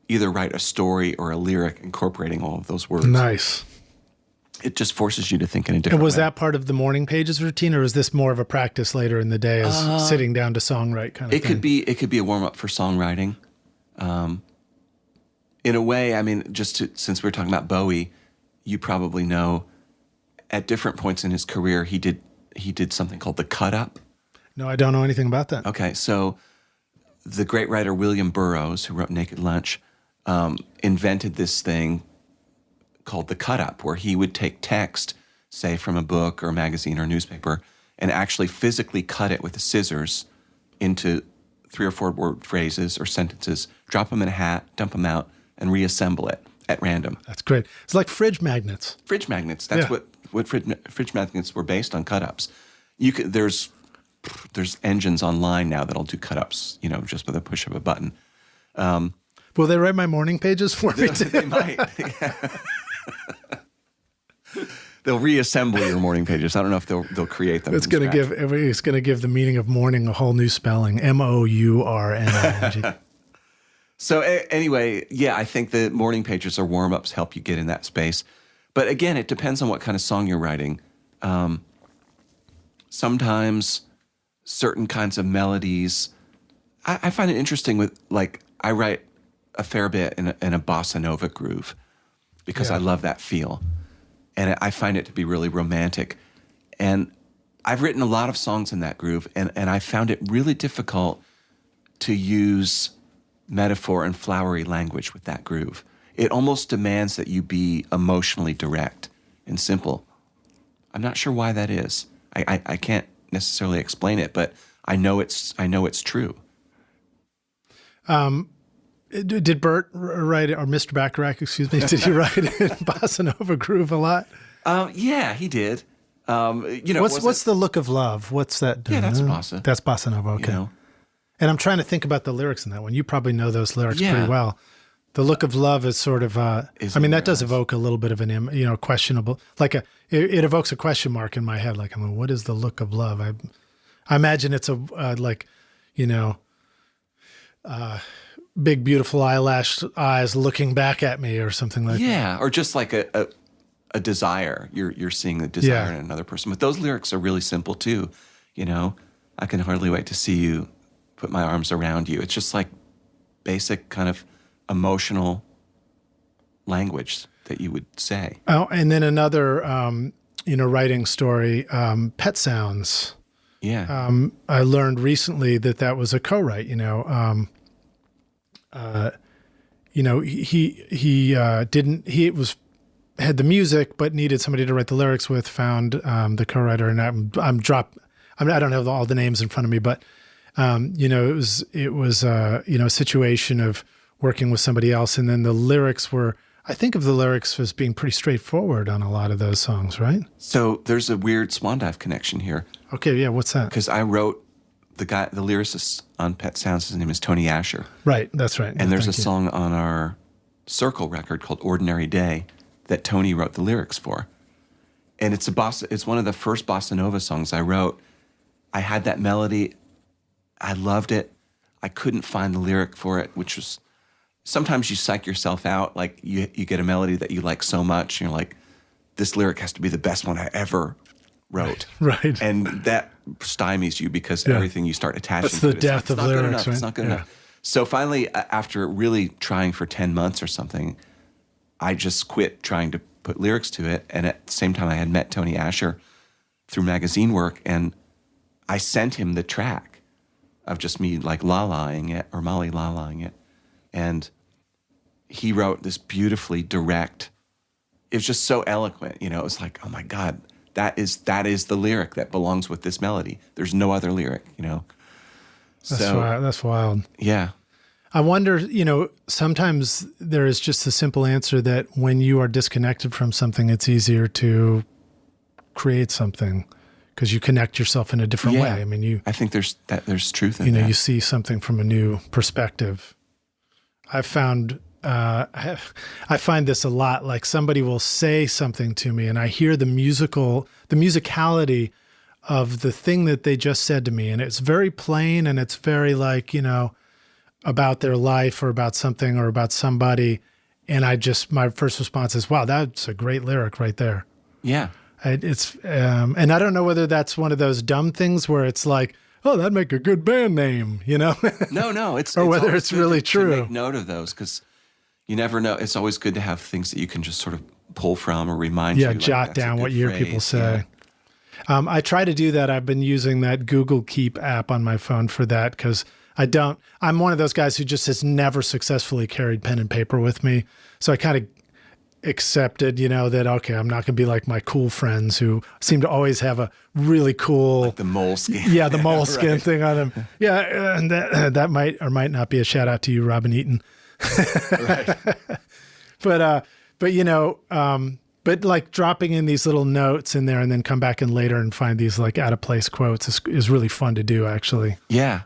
either write a story or a lyric incorporating all of those words. Nice. It just forces you to think in a different And was way. that part of the morning pages routine, or is this more of a practice later in the day as sitting down to songwrite kind of thing? It could be a warm-up for songwriting. In a way, since we're talking about Bowie, you probably know at different points in his career, he did something called the cut-up. No, I don't know anything about that. Okay, so the great writer William Burroughs, who wrote Naked Lunch, invented this thing called the cut-up, where he would take text, say from a book or a magazine or newspaper, and actually physically cut it with the scissors into 3 or 4 word phrases or sentences, drop them in a hat, dump them out, and reassemble it at random. That's great. It's like fridge magnets. Fridge magnets. That's what fridge magnets were based on, cut-ups. There's engines online now that'll do cut-ups, just with a push of a button. Will they write my morning pages for me too? They might. They'll reassemble your morning pages. I don't know if they'll create them. It's going to give the meaning of morning a whole new spelling. MOURNING. So anyway, I think the morning pages or warm-ups help you get in that space. But again, it depends on what kind of song you're writing. Sometimes certain kinds of melodies, I find it interesting with, like, I write a fair bit in a bossa nova groove because I love that feel. And I find it to be really romantic. And I've written a lot of songs in that groove, and I found it really difficult to use metaphor and flowery language with that groove. It almost demands that you be emotionally direct and simple. I'm not sure why that is. I can't necessarily explain it, but I know it's true. Did Burt write it, or Mr. Bacharach, excuse me, did he write it in bossa nova groove a lot? Yeah, he did. What's the look of love? What's that? Yeah, that's bossa. That's bossa nova. Okay. And I'm trying to think about the lyrics in that one. You probably know those lyrics Yeah. pretty well. The look of love is sort of, Is I mean, in that your does eyes. evoke a little bit of an, questionable, like it evokes a question mark in my head. Like, I mean, what is the look of love? I imagine it's a, big, beautiful eyelash eyes looking back at me or something like that. Yeah, or just like a desire. You're seeing the desire Yeah. in another person. But those lyrics are really simple too. I can hardly wait to see you, put my arms around you. It's just like basic kind of emotional language that you would say. Oh, and then another, writing story, Pet Sounds. Yeah. I learned recently that was a co-write. Had the music but needed somebody to write the lyrics with. Found the co-writer, and I don't have all the names in front of me, but it was a situation of working with somebody else, and then the lyrics were. I think of the lyrics as being pretty straightforward on a lot of those songs, right? So there's a weird Swan Dive connection here. Okay, yeah, what's that? Because I wrote the lyricist on Pet Sounds, his name is Tony Asher. Right, that's right. And there's a Thank you. song on our Circle record called Ordinary Day that Tony wrote the lyrics for. And it's one of the first bossa nova songs I wrote. I had that melody. I loved it. I couldn't find the lyric for it, which was, sometimes you psych yourself out. Like you get a melody that you like so much, and you're like, this lyric has to be the best one I ever wrote. Right. And that stymies you because everything you start attaching That's to the it, it's like, death it's of not good lyrics, enough, right? It's not good Yeah. enough. So finally, after really trying for 10 months or something, I just quit trying to put lyrics to it. And at the same time, I had met Tony Asher through magazine work, and I sent him the track of just me like la-laing it, or Molly la-laing it. And he wrote this beautifully direct, it was just so eloquent, it was like, oh my God, that is the lyric that belongs with this melody. There's no other lyric, That's wild. Yeah. I wonder, sometimes there is just a simple answer that when you are disconnected from something, it's easier to create something because you connect yourself in a different way. I mean, I think there's truth in that. you see something from a new perspective. I found, I find this a lot. Like somebody will say something to me and I hear the musicality of the thing that they just said to me. And it's very plain and it's very like, about their life or about something or about somebody. And my first response is, wow, that's a great lyric right there. Yeah. And I don't know whether that's one of those dumb things where it's like, oh, that'd make a good band name, No, or whether always it's good really to true. make note of those because you never know. It's always good to have things that you can just sort of pull from or remind you. Yeah, like, jot that's a down good what you hear phrase. people say. I try to do that. I've been using that Google Keep app on my phone for that because I'm one of those guys who just has never successfully carried pen and paper with me. So I kind of accepted, that, okay, I'm not going to be like my cool friends who seem to always have a really cool, Like the moleskin. yeah, the moleskin Right. thing on them. Yeah. And that might or might not be a shout out to you, Robin Eaton. Right. But like dropping in these little notes in there and then come back in later and find these like out of place quotes is really fun to do actually. Yeah.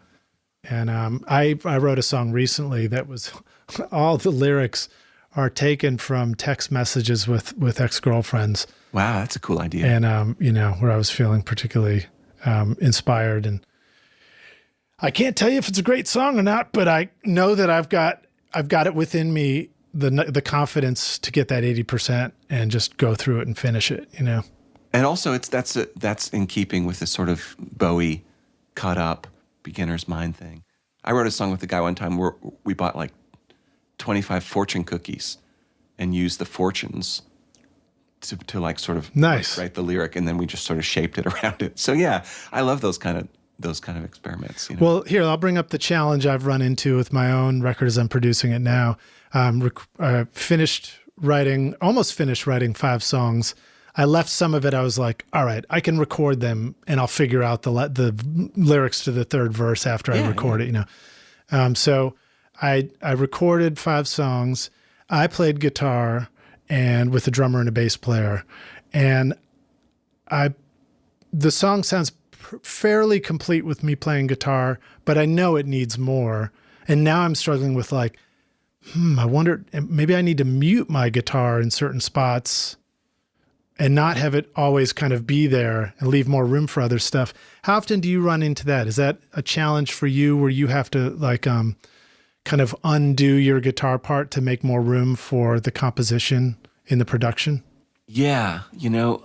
And I wrote a song recently that was all the lyrics are taken from text messages with ex-girlfriends. Wow, that's a cool idea. And where I was feeling particularly inspired. And I can't tell you if it's a great song or not, but I know that I've got it within me, the confidence to get that 80% and just go through it and finish it, And also, that's in keeping with this sort of Bowie caught up beginner's mind thing. I wrote a song with a guy one time where we bought like 25 fortune cookies and used the fortunes to like sort of Nice. write the lyric, and then we just sort of shaped it around it. So yeah, I love those kind of experiments. Well, here, I'll bring up the challenge I've run into with my own record as I'm producing it now. Almost finished writing 5 songs. I left some of it. I was like, all right, I can record them and I'll figure out the lyrics to the third verse after I record it, So I recorded 5 songs. I played guitar and with a drummer and a bass player. And the song sounds fairly complete with me playing guitar, but I know it needs more. And now I'm struggling with like, I wonder, maybe I need to mute my guitar in certain spots and not have it always kind of be there and leave more room for other stuff. How often do you run into that? Is that a challenge for you where you have to like kind of undo your guitar part to make more room for the composition in the production? Yeah,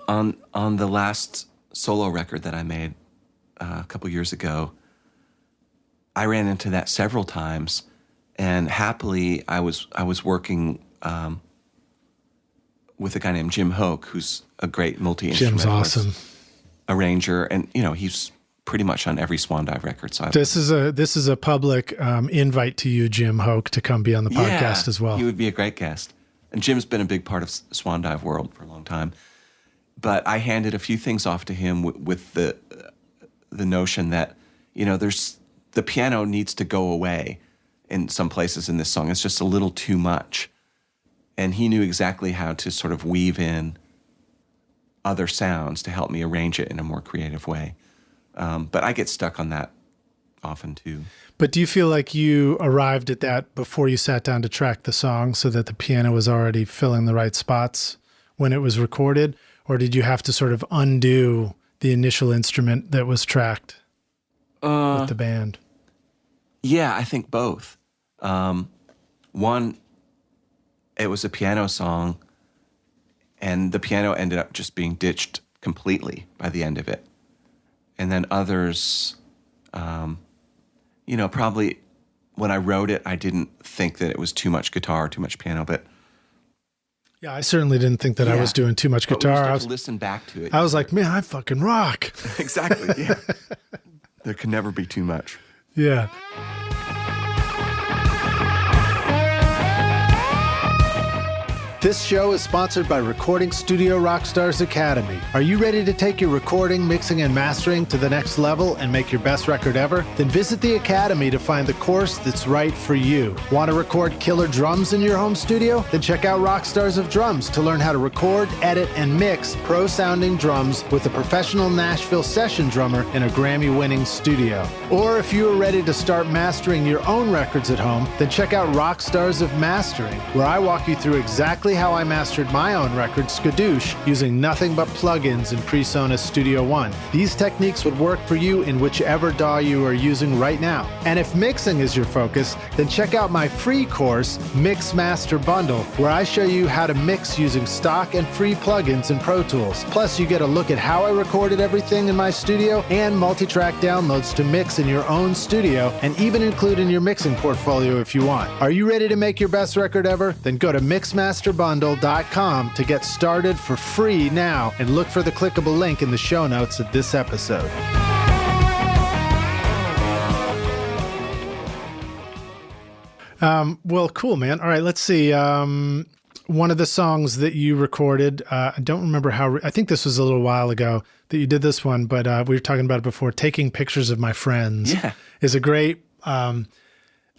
on the last solo record that I made a couple years ago, I ran into that several times, and happily I was working with a guy named Jim Hoke, who's a great multi-instrumentalist, Jim's awesome arranger, and he's pretty much on every Swan Dive record. So this is a public invite to you, Jim Hoke, to come be on the podcast as well. He would be a great guest. And Jim's been a big part of Swan Dive world for a long time. But I handed a few things off to him with the notion that, there's the piano needs to go away in some places in this song. It's just a little too much. And he knew exactly how to sort of weave in other sounds to help me arrange it in a more creative way. But I get stuck on that often too. But do you feel like you arrived at that before you sat down to track the song so that the piano was already filling the right spots when it was recorded? Or did you have to sort of undo the initial instrument that was tracked with the band? Yeah, I think both. One, it was a piano song, and the piano ended up just being ditched completely by the end of it. And then others, probably when I wrote it, I didn't think that it was too much guitar, too much piano, but yeah, I certainly didn't think that I was doing too much guitar. I was listen back to it. I was like, man, I fucking rock. Exactly. Yeah. There can never be too much. Yeah. This show is sponsored by Recording Studio Rockstars Academy. Are you ready to take your recording, mixing, and mastering to the next level and make your best record ever? Then visit the Academy to find the course that's right for you. Want to record killer drums in your home studio? Then check out Rockstars of Drums to learn how to record, edit, and mix pro-sounding drums with a professional Nashville session drummer in a Grammy-winning studio. Or if you are ready to start mastering your own records at home, then check out Rockstars of Mastering, where I walk you through exactly how I mastered my own record, Skadoosh, using nothing but plugins in PreSonus Studio One. These techniques would work for you in whichever DAW you are using right now. And if mixing is your focus, then check out my free course, Mix Master Bundle, where I show you how to mix using stock and free plugins in Pro Tools. Plus, you get a look at how I recorded everything in my studio and multi-track downloads to mix in your own studio and even include in your mixing portfolio if you want. Are you ready to make your best record ever? Then go to mixmasterbundle.com to get started for free now and look for the clickable link in the show notes of this episode. Well, cool, man. All right, let's see. One of the songs that you recorded, I don't remember I think this was a little while ago that you did this one, but we were talking about it before. Taking Pictures of My Friends is a great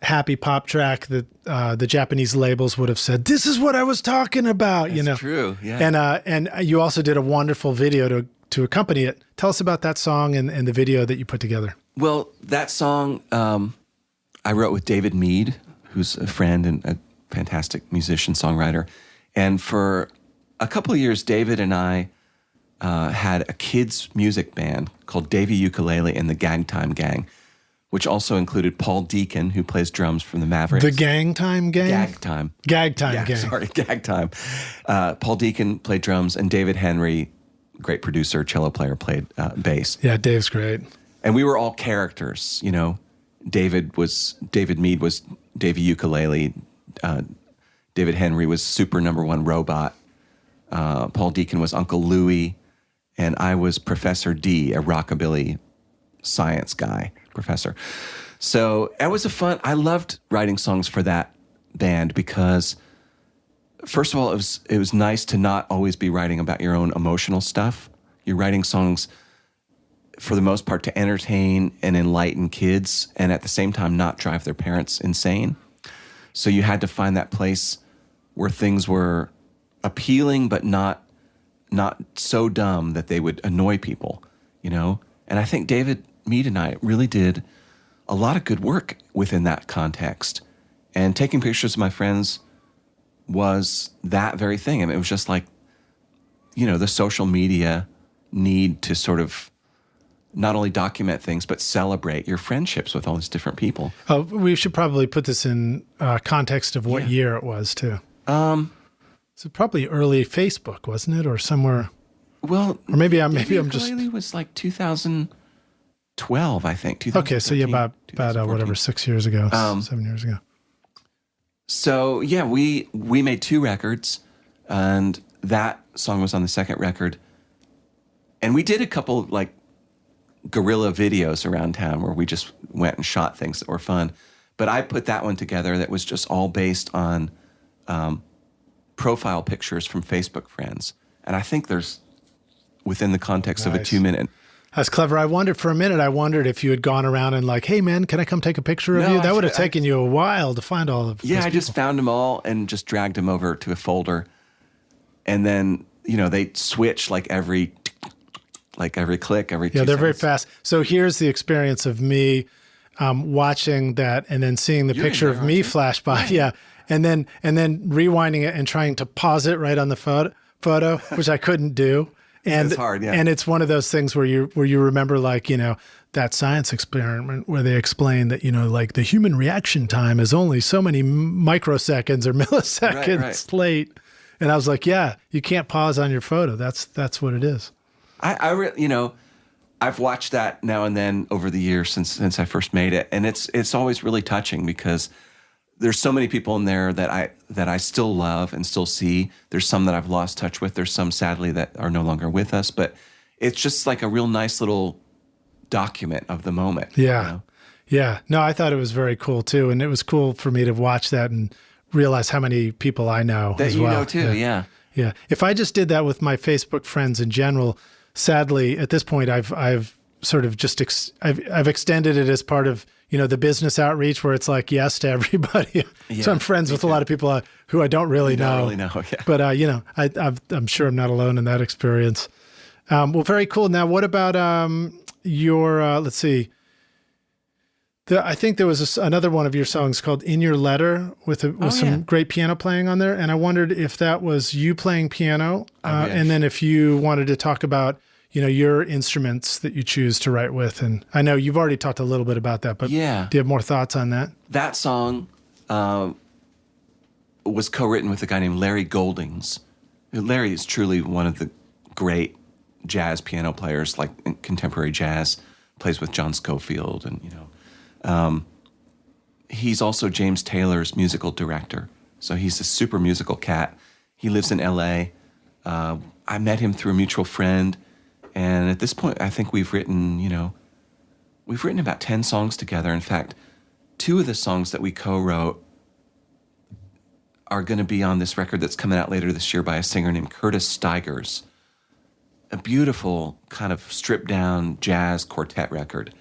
happy pop track that the Japanese labels would have said, "This is what I was talking about." That's true. Yeah. And you also did a wonderful video to accompany it. Tell us about that song and the video that you put together. Well, that song I wrote with David Mead, who's a friend and a fantastic musician, songwriter. And for a couple of years, David and I had a kids' music band called Davy Ukulele and the Gag Time Gang, which also included Paul Deacon, who plays drums from the Mavericks. The Gang Time Gang? Gag Time. Gag Time Gang. Sorry, Gag Time. Paul Deacon played drums, and David Henry, great producer, cello player, played bass. Yeah, Dave's great. And we were all characters, David Mead was Davy Ukulele. David Henry was Super Number One Robot. Paul Deacon was Uncle Louie. And I was Professor D, a rockabilly science guy, professor. So it was I loved writing songs for that band because, first of all, it was nice to not always be writing about your own emotional stuff. You're writing songs, for the most part, to entertain and enlighten kids and at the same time not drive their parents insane. So you had to find that place where things were appealing but not so dumb that they would annoy people, And I think David, Mead, and I really did a lot of good work within that context. And taking pictures of my friends was that very thing. I mean, it was just like, the social media need to sort of not only document things, but celebrate your friendships with all these different people. Oh, we should probably put this in context of what year it was, too. So probably early Facebook, wasn't it? Or somewhere... Well, or maybe I'm just. It was like 2012, I think. Okay, so about whatever 6 years ago, 7 years ago. So yeah, we made 2 records, and that song was on the second record. And we did a couple like guerrilla videos around town where we just went and shot things that were fun. But I put that one together that was just all based on profile pictures from Facebook friends, and I think there's. Within the context of a 2-minute. That's clever. I wondered if you had gone around and like, hey man, can I come take a picture of you? That would have taken you a while to find all of I just found them all and just dragged them over to a folder. And then, they switch like every click, every 2 seconds. They're very fast. So here's the experience of me watching that and then seeing the picture of me flash by. Yeah. And then rewinding it and trying to pause it right on the photo, which I couldn't do. And it's hard, yeah. And it's one of those things where you remember like, that science experiment where they explain that, like the human reaction time is only so many microseconds or milliseconds late. And I was like, yeah, you can't pause on your photo. That's what it is. I've watched that now and then over the years since I first made it. And it's always really touching because there's so many people in there that I still love and still see. There's some that I've lost touch with. There's some, sadly, that are no longer with us. But it's just like a real nice little document of the moment. Yeah. Yeah. No, I thought it was very cool, too. And it was cool for me to watch that and realize how many people I know that as well. Know, too, yeah. Yeah. If I just did that with my Facebook friends in general, sadly, at this point, I've sort of just I've extended it as part of the business outreach where it's like yes to everybody. Yeah, so I'm friends with a lot of people who I don't really know. Yeah. But I'm sure I'm not alone in that experience. Well, very cool. Now, what about your? Let's see. I think there was another one of your songs called "In Your Letter" with some great piano playing on there, and I wondered if that was you playing piano, and then if you wanted to talk about your instruments that you choose to write with. And I know you've already talked a little bit about that, but do you have more thoughts on that? That song was co-written with a guy named Larry Goldings. Larry is truly one of the great jazz piano players, like in contemporary jazz, plays with John Scofield. And, he's also James Taylor's musical director. So he's a super musical cat. He lives in L.A. I met him through a mutual friend. And at this point, I think we've written about 10 songs together. In fact, 2 of the songs that we co-wrote are going to be on this record that's coming out later this year by a singer named Curtis Stigers. A beautiful kind of stripped-down jazz quartet record.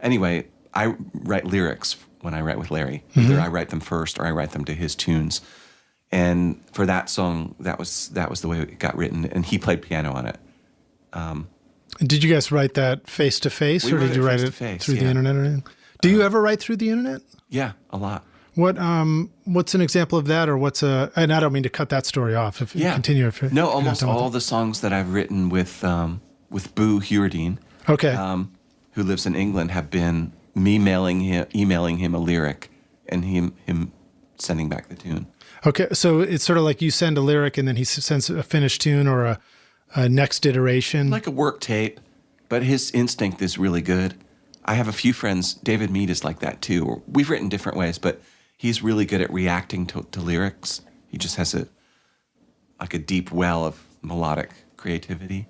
Anyway, I write lyrics when I write with Larry. Mm-hmm. Either I write them first or I write them to his tunes. And for that song, that was the way it got written, and he played piano on it. Did you guys write that face-to-face, or did you write it through the internet or anything? Do you ever write through the internet? Yeah, a lot. What's an example of that, or and I don't mean to cut that story off. If you continue. Almost all the songs that I've written with Boo Hewerdine, who lives in England, have been me emailing him a lyric, and him sending back the tune. Okay, so it's sort of like you send a lyric, and then he sends a finished tune or a next iteration. Like a work tape, but his instinct is really good. I have a few friends, David Mead is like that too. We've written different ways, but he's really good at reacting to lyrics. He just has a deep well of melodic creativity.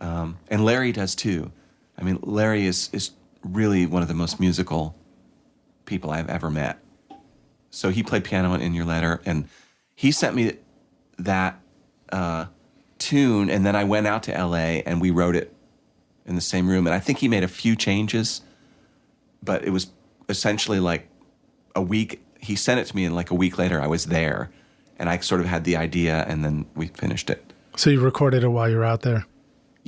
And Larry does too. I mean, Larry is really one of the most musical people I've ever met. So he played piano in Your Letter, and he sent me that tune, and then I went out to L.A. and we wrote it in the same room. And I think he made a few changes, but it was essentially like a week. He sent it to me, and like a week later I was there, and I sort of had the idea, and then we finished it. So you recorded it while you were out there?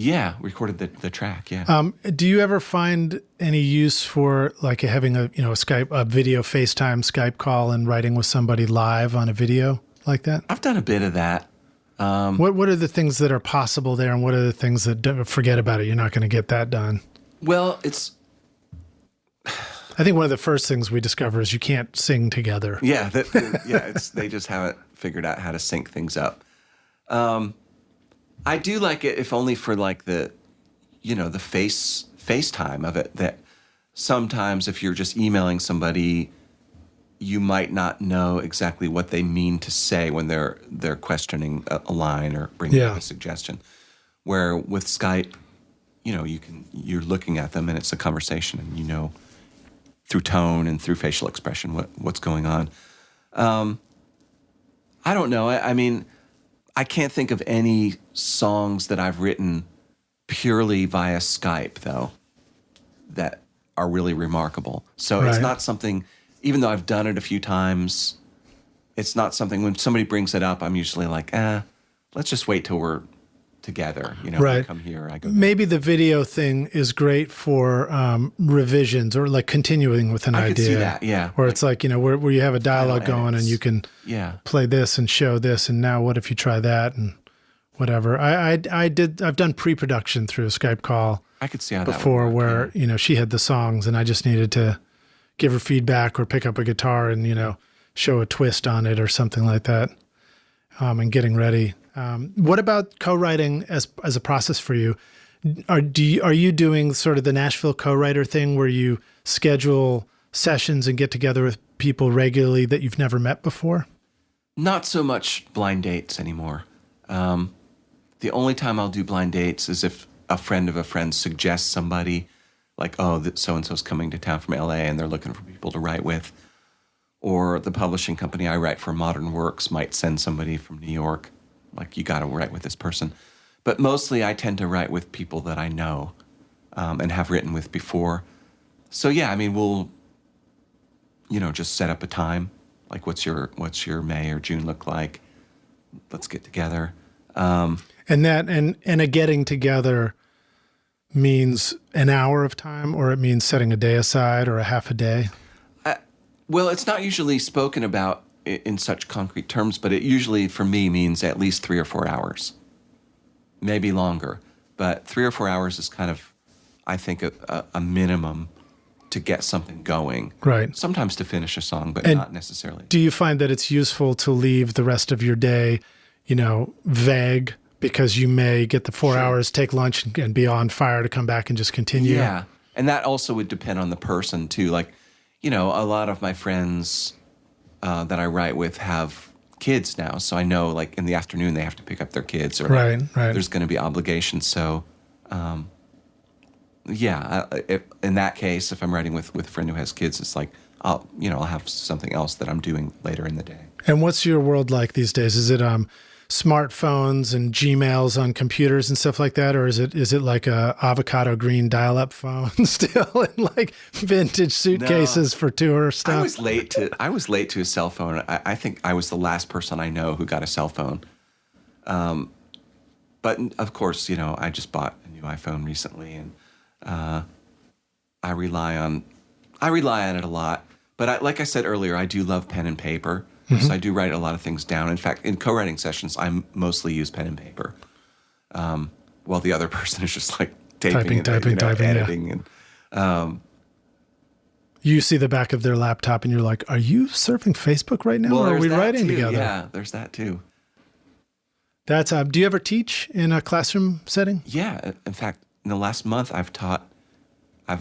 Yeah, recorded the track. Yeah. Do you ever find any use for like having a video FaceTime Skype call and writing with somebody live on a video like that? I've done a bit of that. What are the things that are possible there, and what are the things that forget about it? You're not going to get that done. Well, I think one of the first things we discover is you can't sing together. Yeah, they just haven't figured out how to sync things up. I do like it, if only for like the FaceTime of it. That sometimes if you're just emailing somebody, you might not know exactly what they mean to say when they're questioning a line or bringing up a suggestion. Where with Skype, you're looking at them and it's a conversation, and through tone and through facial expression what's going on. I don't know. I mean, I can't think of any songs that I've written purely via Skype, though, that are really remarkable. So It's not something, even though I've done it a few times, it's not something, when somebody brings it up, I'm usually like, let's just wait till we're together. I come here, I go there. Maybe the video thing is great for revisions or like continuing with an idea. I could see that, yeah. Or it's like, where you have a dialogue going and you can play this and show this, and now what if you try that and whatever. I've done pre-production through a Skype call. I could see how that before would work, where, she had the songs and I just needed to give her feedback or pick up a guitar and, show a twist on it or something like that, and getting ready. What about co-writing as a process for you? Are you doing sort of the Nashville co-writer thing where you schedule sessions and get together with people regularly that you've never met before? Not so much blind dates anymore. The only time I'll do blind dates is if a friend of a friend suggests somebody, like, so-and-so's coming to town from LA and they're looking for people to write with. Or the publishing company I write for, Modern Works, might send somebody from New York, like, you got to write with this person. But mostly I tend to write with people that I know and have written with before. So yeah, I mean, we'll, just set up a time. Like, what's your May or June look like? Let's get together. And a getting together means an hour of time, or it means setting a day aside or a half a day? Well, it's not usually spoken about in such concrete terms, but it usually, for me, means at least 3 or 4 hours, maybe longer. But 3 or 4 hours is kind of, I think, a minimum to get something going. Right. Sometimes to finish a song, but not necessarily. Do you find that it's useful to leave the rest of your day, vague, because you may get the 4 hours, take lunch, and be on fire to come back and just continue? Yeah. And that also would depend on the person, too. Like, a lot of my friends that I write with have kids now, so I know, like, in the afternoon they have to pick up their kids, or right. There's going to be obligations. So, in that case, if I'm writing with a friend who has kids, it's like I'll have something else that I'm doing later in the day. And what's your world like these days? Is it smartphones and Gmails on computers and stuff like that, or is it like a avocado green dial-up phone still, and like vintage suitcases for tour stuff? I was late to a cell phone. I think I was the last person I know who got a cell phone. But of course, I just bought a new iPhone recently, and I rely on it a lot. But like I said earlier, I do love pen and paper. Mm-hmm. So I do write a lot of things down. In fact, in co-writing sessions, I mostly use pen and paper, while the other person is just like typing, editing. Yeah. And you see the back of their laptop, and you're like, "Are you surfing Facebook right now, or are we writing together?" Yeah, there's that too. That's. Do you ever teach in a classroom setting? Yeah. In fact, in the last month, I've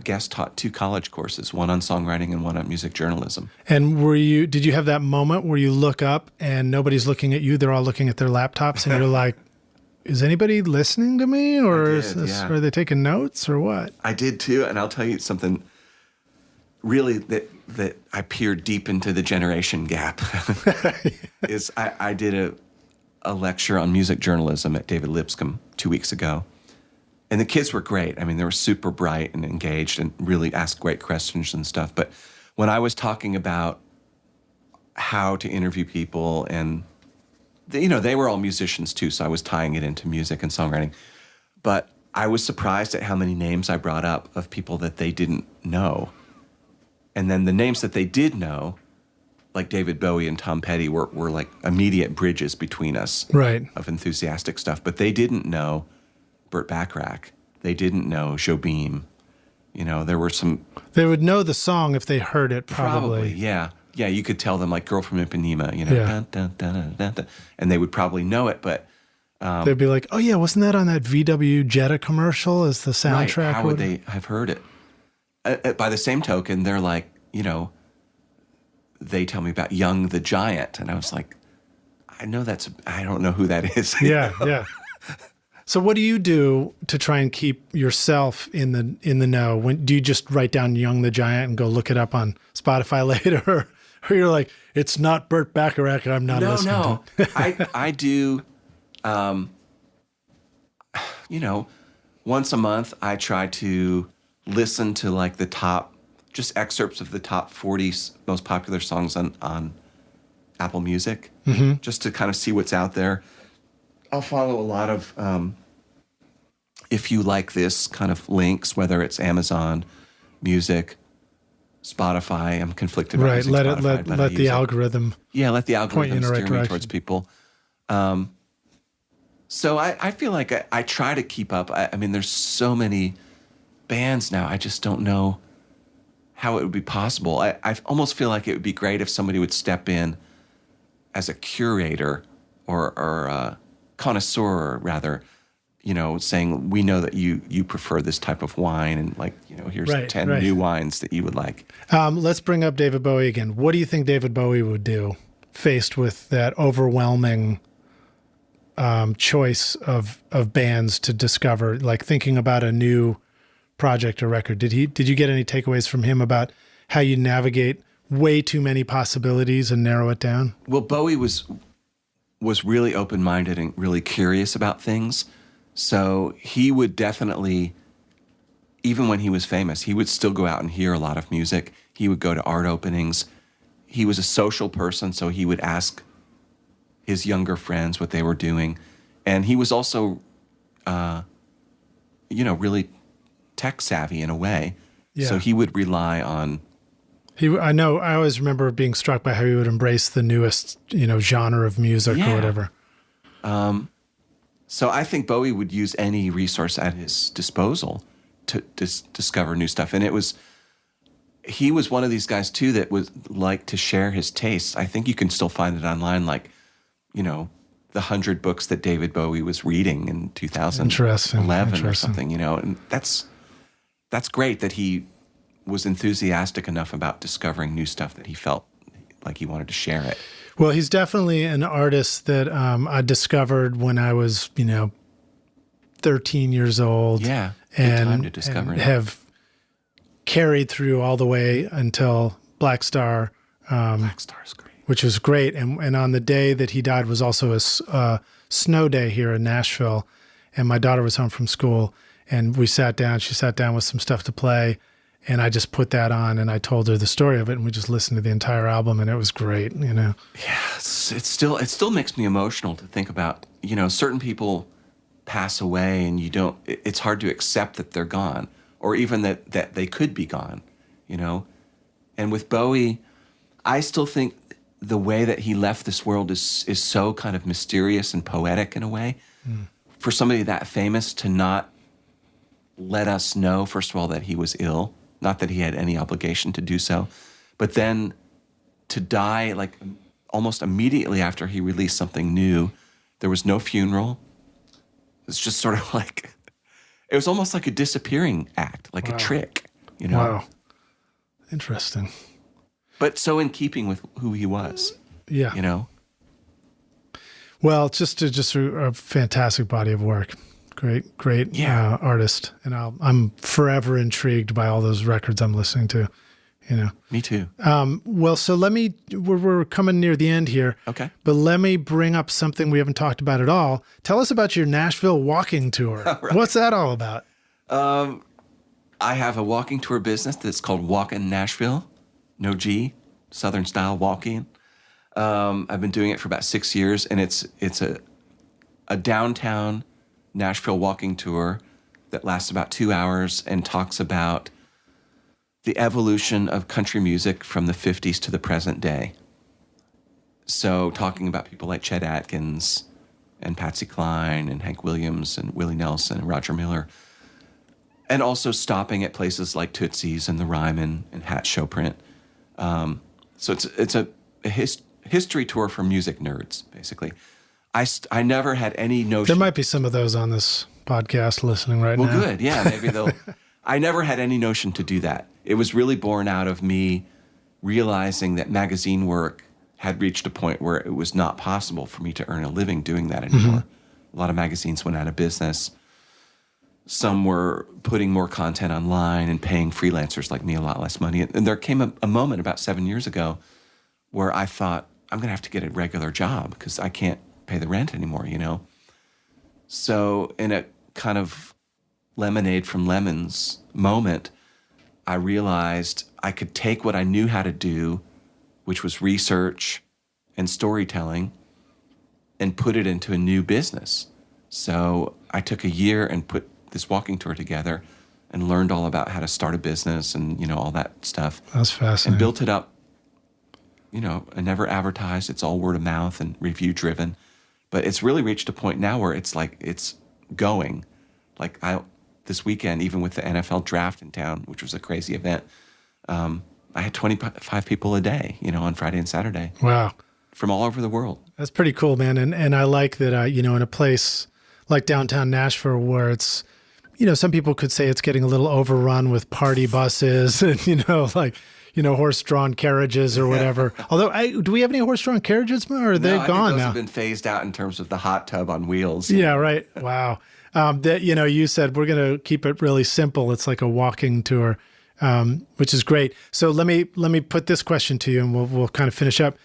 guest taught 2 college courses, one on songwriting and one on music journalism. And did you have that moment where you look up and nobody's looking at you, they're all looking at their laptops, and you're like, is anybody listening to me, or are they taking notes, or what? I did too, and I'll tell you something really that I peered deep into the generation gap. Is I did a lecture on music journalism at David Lipscomb 2 weeks ago. And the kids were great. I mean, they were super bright and engaged and really asked great questions and stuff. But when I was talking about how to interview people, and they were all musicians too, so I was tying it into music and songwriting. But I was surprised at how many names I brought up of people that they didn't know. And then the names that they did know, like David Bowie and Tom Petty, were like immediate bridges between us Right. of enthusiastic stuff. But they didn't know Burt Bacharach. They didn't know Jobim. You know, there were some... They would know the song if they heard it, probably. Yeah. Yeah, you could tell them, like, Girl from Ipanema, you know, Yeah. dun, dun, dun, dun, dun, dun, and they would probably know it, but... They'd be like, oh, yeah, wasn't that on that VW Jetta commercial as the soundtrack? Right. How would they have heard it? By the same token, they're like, you know, they tell me about Young the Giant, and I was like, I don't know who that is. Yeah, yeah. So what do you do to try and keep yourself in the know? Do you just write down Young the Giant and go look it up on Spotify later? Or you're like, it's not Burt Bacharach, I'm not listening to it. I do, you know, once a month I try to listen to like the top, just excerpts of the top 40 most popular songs on Apple Music, just to kind of see what's out there. I'll follow a lot of, if you like this kind of links, whether it's Amazon Music, Spotify. I'm conflicted about using Spotify, but let the algorithm. Yeah, let the algorithm right steer me direction. towards people. So I feel like I try to keep up. I mean, there's so many bands now. I just don't know how it would be possible. I almost feel like it would be great if somebody would step in as a curator or a connoisseur, rather, you know, saying, we know that you prefer this type of wine, and like, you know, here's 10 new wines that you would like. Let's bring up David Bowie again. What do you think David Bowie would do faced with that overwhelming choice of bands to discover, like thinking about a new project or record? Did you get any takeaways from him about how you navigate way too many possibilities and narrow it down? Well, Bowie was really open-minded and really curious about things. So he would definitely, even when he was famous, he would still go out and hear a lot of music. He would go to art openings. He was a social person, so he would ask his younger friends what they were doing. And he was also, you know, really tech savvy in a way. Yeah. So he would rely on... I always remember being struck by how he would embrace the newest, you know, genre of music or whatever. So I think Bowie would use any resource at his disposal to discover new stuff. And he was one of these guys too that was like to share his tastes. I think you can still find it online, like, you know, the 100 books that David Bowie was reading in 2011 or something, you know, and that's great that he was enthusiastic enough about discovering new stuff that he felt like he wanted to share it. Well, he's definitely an artist that I discovered when I was, you know, 13 years old. Yeah, good time to discover and it. Have carried through all the way until Black Star. Black Star's great. Which was great. And on the day that he died was also a snow day here in Nashville. And my daughter was home from school, and we sat down. She sat down with some stuff to play. And I just put that on, and I told her the story of it, and we just listened to the entire album, and it was great, you know. Yeah, it still makes me emotional to think about, you know, certain people pass away, and it's hard to accept that they're gone, or even that they could be gone, you know. And with Bowie, I still think the way that he left this world is so kind of mysterious and poetic in a way. For somebody that famous to not let us know, first of all, that he was ill. Not that he had any obligation to do so, but then to die like almost immediately after he released something new. There was no funeral. It's just sort of like, it was almost like a disappearing act, like a trick, you know? Wow. Interesting. But so in keeping with who he was, yeah, you know? Well, it's just a fantastic body of work. Great artist. And I'm forever intrigued by all those records I'm listening to, you know. Me too. Well, so we're coming near the end here. Okay. But let me bring up something we haven't talked about at all. Tell us about your Nashville walking tour. Right. What's that all about? I have a walking tour business that's called Walkin' Nashville. No G, Southern style walking. I've been doing it for about 6 years, and it's a downtown Nashville walking tour that lasts about 2 hours and talks about the evolution of country music from the 50s to the present day. So talking about people like Chet Atkins and Patsy Cline and Hank Williams and Willie Nelson and Roger Miller, and also stopping at places like Tootsie's and the Ryman and Hat Showprint. So it's a history tour for music nerds, basically. I never had any notion. There might be some of those on this podcast listening right now. Well, good. Yeah, maybe they'll. I never had any notion to do that. It was really born out of me realizing that magazine work had reached a point where it was not possible for me to earn a living doing that anymore. A lot of magazines went out of business. Some were putting more content online and paying freelancers like me a lot less money. And there came a moment about 7 years ago where I thought, I'm going to have to get a regular job because I can't pay the rent anymore, you know? So in a kind of lemonade from lemons moment, I realized I could take what I knew how to do, which was research and storytelling, and put it into a new business. So I took a year and put this walking tour together and learned all about how to start a business and, you know, all that stuff. That's fascinating. And built it up. You know, I never advertised. It's all word of mouth and review driven. But it's really reached a point now where it's like, it's going. Like this weekend, even with the NFL draft in town, which was a crazy event, I had 25 people a day, you know, on Friday and Saturday. Wow. From all over the world. That's pretty cool, man. And I like that, you know, in a place like downtown Nashville where it's, you know, some people could say it's getting a little overrun with party buses and, you know, like, you know, horse-drawn carriages or whatever. Although, do we have any horse-drawn carriages, or are they gone I think those now? have been phased out in terms of the hot tub on wheels. Yeah, right. Wow. That, you know, you said we're going to keep it really simple. It's like a walking tour, which is great. So let me put this question to you, and we'll kind of finish up.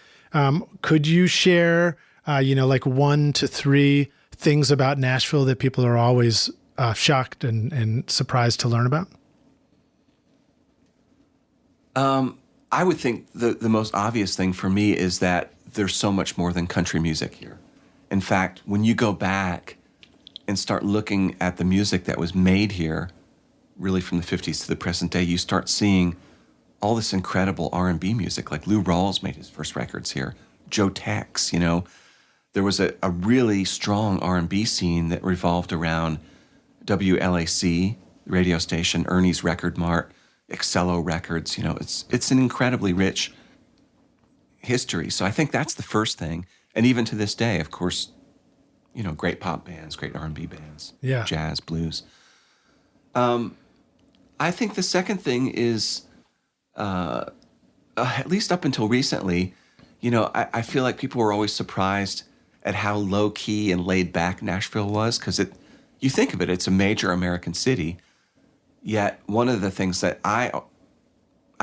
Could you share, you know, like 1 to 3 things about Nashville that people are always shocked and surprised to learn about? I would think the most obvious thing for me is that there's so much more than country music here. In fact, when you go back and start looking at the music that was made here, really from the 50s to the present day, you start seeing all this incredible R&B music. Like Lou Rawls made his first records here. Joe Tex, you know. There was a really strong R&B scene that revolved around WLAC, radio station, Ernie's Record Mart, Excello Records. You know, it's an incredibly rich history. So I think that's the first thing. And even to this day, of course, you know, great pop bands, great R&B bands, yeah, jazz, blues. I think the second thing is, at least up until recently, you know, I feel like people were always surprised at how low key and laid back Nashville was, because you think of it, it's a major American city. Yet one of the things that I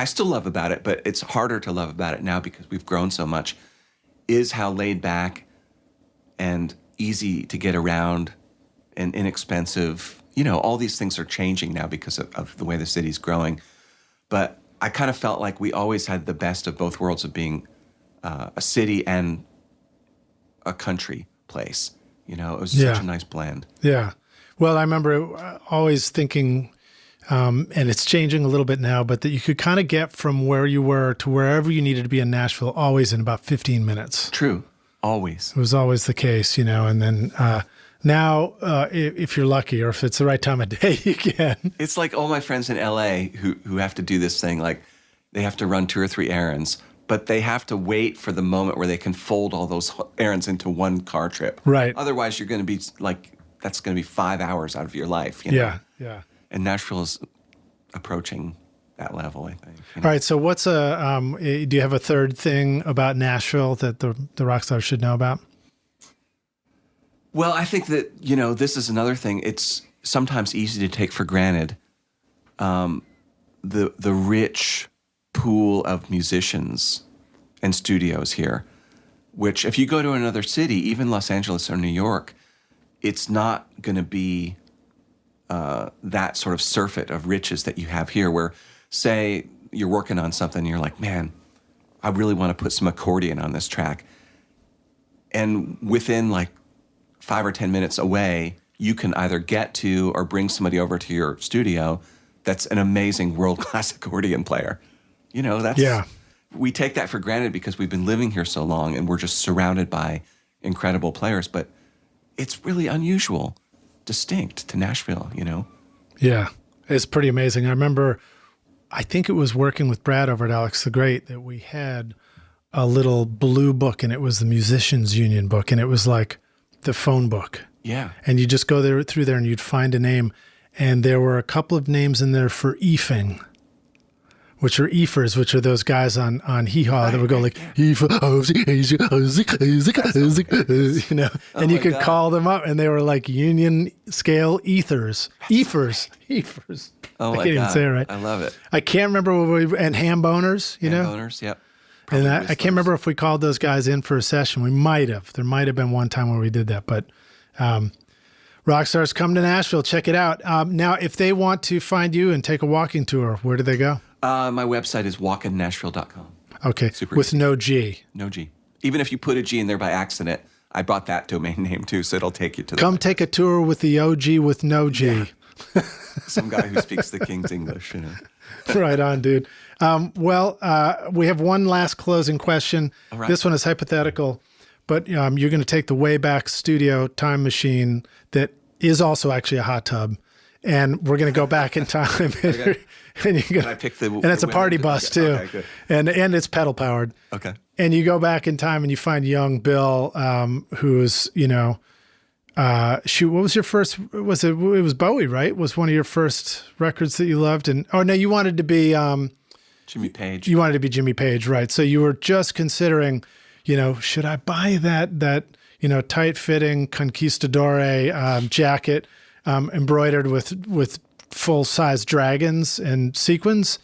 still love about it, but it's harder to love about it now because we've grown so much, is how laid back and easy to get around and inexpensive. You know, all these things are changing now because of the way the city's growing. But I kind of felt like we always had the best of both worlds of being a city and a country place. You know, it was such a nice blend. Yeah. Well, I remember always thinking, and it's changing a little bit now, but that you could kind of get from where you were to wherever you needed to be in Nashville always in about 15 minutes. True. Always. It was always the case, you know, and then now if you're lucky or if it's the right time of day, you can. It's like all my friends in LA who have to do this thing, like they have to run 2 or 3 errands, but they have to wait for the moment where they can fold all those errands into one car trip. Right. Otherwise, you're going to be like, that's going to be 5 hours out of your life. You know? Yeah, yeah. And Nashville is approaching that level, I think. You know? All right. So what's do you have a third thing about Nashville that the rock stars should know about? Well, I think that, you know, this is another thing. It's sometimes easy to take for granted the rich pool of musicians and studios here, which if you go to another city, even Los Angeles or New York, it's not going to be that sort of surfeit of riches that you have here, where, say, you're working on something and you're like, man, I really want to put some accordion on this track. And within like 5 or 10 minutes away, you can either get to or bring somebody over to your studio that's an amazing world-class accordion player. You know, we take that for granted because we've been living here so long and we're just surrounded by incredible players, but it's really unusual, distinct to Nashville, you know? Yeah, it's pretty amazing. I remember, I think it was working with Brad over at Alex the Great that we had a little blue book, and it was the Musicians Union book, and it was like the phone book. Yeah. And you just go through there and you'd find a name, and there were a couple of names in there for eefing, which are eefers, which are those guys on Hee Haw that would go like, you know, and you could call them up, and they were like union scale ethers. Eefers. Oh, I can't even say it right. I love it. I can't remember and ham boners, you know? Ham boners, yep. And I can't remember if we called those guys in for a session. We might have. There might have been one time where we did that, but Rockstars, come to Nashville. Check it out. Now, if they want to find you and take a walking tour, where do they go? My website is walkinnashville.com. Okay, Super with easy. no G. No G. Even if you put a G in there by accident, I bought that domain name too, so it'll take you to the Come take a tour with the OG with no G. Yeah. Some guy who speaks the King's English, you know. Right on, dude. We have one last closing question. All right. This one is hypothetical, but you're going to take the Wayback Studio time machine that is also actually a hot tub, and we're going to go back in time. Okay. And you Can I pick the and it's a party bus too. Okay, good. And it's pedal powered. Okay. And you go back in time and you find young Bill, who's, you know, what was your first, it was Bowie, right? Was one of your first records that you loved? And, oh no, you wanted to be, Jimmy Page. You wanted to be Jimmy Page, right? So you were just considering, you know, should I buy that, you know, tight fitting conquistadore, jacket, embroidered with full size dragons and sequins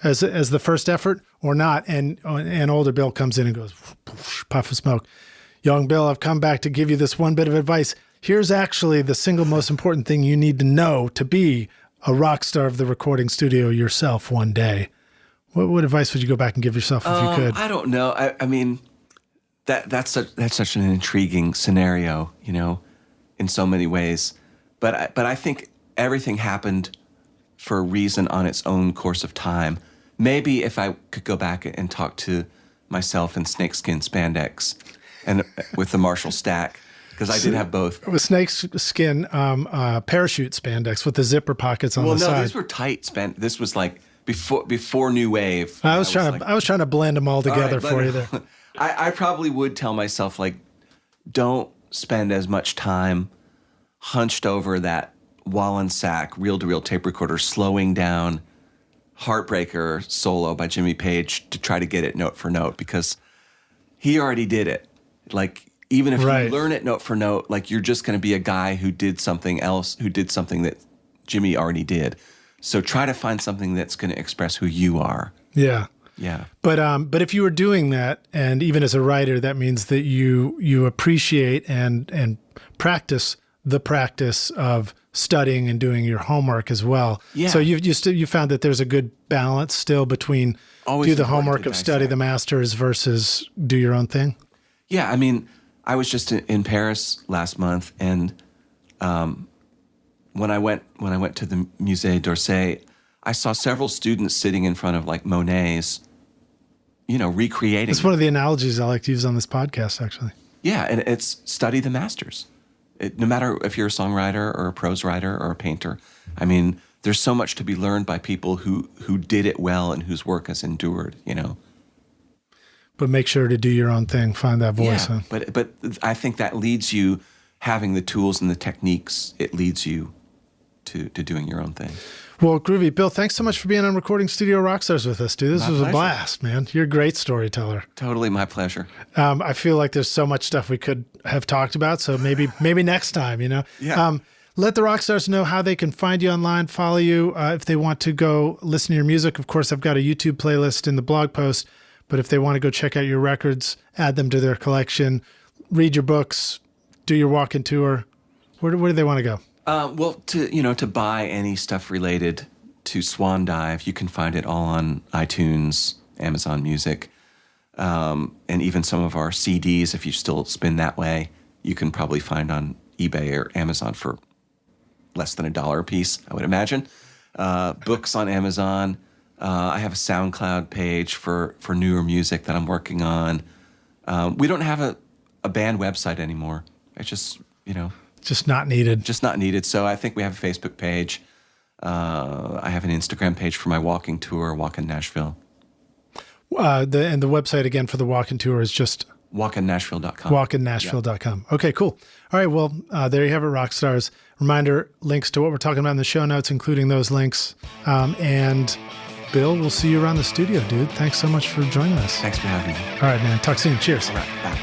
as the first effort or not? And older Bill comes in and goes, puff of smoke. Young Bill, I've come back to give you this one bit of advice. Here's actually the single most important thing you need to know to be a rock star of the recording studio yourself one day. What advice would you go back and give yourself if you could? I don't know. I mean, that's such an intriguing scenario, you know, in so many ways. But I think everything happened for a reason on its own course of time. Maybe if I could go back and talk to myself in snakeskin spandex and with the Marshall stack, because I did have both. It was snakeskin parachute spandex with the zipper pockets on the side. Well, no, these were tight This was like before New Wave. I was trying to blend them all together for you there. I probably would tell myself, like, don't spend as much time hunched over that Wallensack reel-to-reel tape recorder, slowing down Heartbreaker solo by Jimmy Page to try to get it note for note, because he already did it. Like, even if you learn it note for note, like, you're just going to be a guy who did something else, who did something that Jimmy already did. So try to find something that's going to express who you are. Yeah. Yeah. But if you were doing that, and even as a writer, that means that you appreciate and practice the practice of studying and doing your homework as well. Yeah. So you found that there's a good balance still between do the homework of study the masters versus do your own thing. Yeah. I mean, I was just in Paris last month, and when I went to the Musée d'Orsay, I saw several students sitting in front of like Monet's, you know, recreating. It's one of the analogies I like to use on this podcast, actually. Yeah, and it's study the masters. No matter if you're a songwriter or a prose writer or a painter, I mean, there's so much to be learned by people who did it well and whose work has endured, you know. But make sure to do your own thing, find that voice. Yeah, huh? but I think that leads you, having the tools and the techniques, it leads you to doing your own thing. Well, groovy. Bill, thanks so much for being on Recording Studio Rockstars with us, dude. This was a blast, man. You're a great storyteller. Totally my pleasure. I feel like there's so much stuff we could have talked about, so maybe next time, you know? Yeah. Let the Rockstars know how they can find you online, follow you. If they want to go listen to your music, of course, I've got a YouTube playlist in the blog post, but if they want to go check out your records, add them to their collection, read your books, do your walk-in tour, where do they want to go? Well, to buy any stuff related to Swan Dive, you can find it all on iTunes, Amazon Music, and even some of our CDs, if you still spin that way, you can probably find on eBay or Amazon for less than $1 a piece, I would imagine. Books on Amazon. I have a SoundCloud page for newer music that I'm working on. We don't have a band website anymore. It's just, Just not needed. Just not needed. So I think we have a Facebook page. I have an Instagram page for my walking tour, Walk in Nashville. And the website again for the walking tour is just walkinnashville.com. walkinnashville.com. Okay, cool. All right, well, there you have it, rock stars. Reminder, links to what we're talking about in the show notes, including those links. And Bill, we'll see you around the studio, dude. Thanks so much for joining us. Thanks for having me. All right, man. Talk soon. Cheers. All right, bye.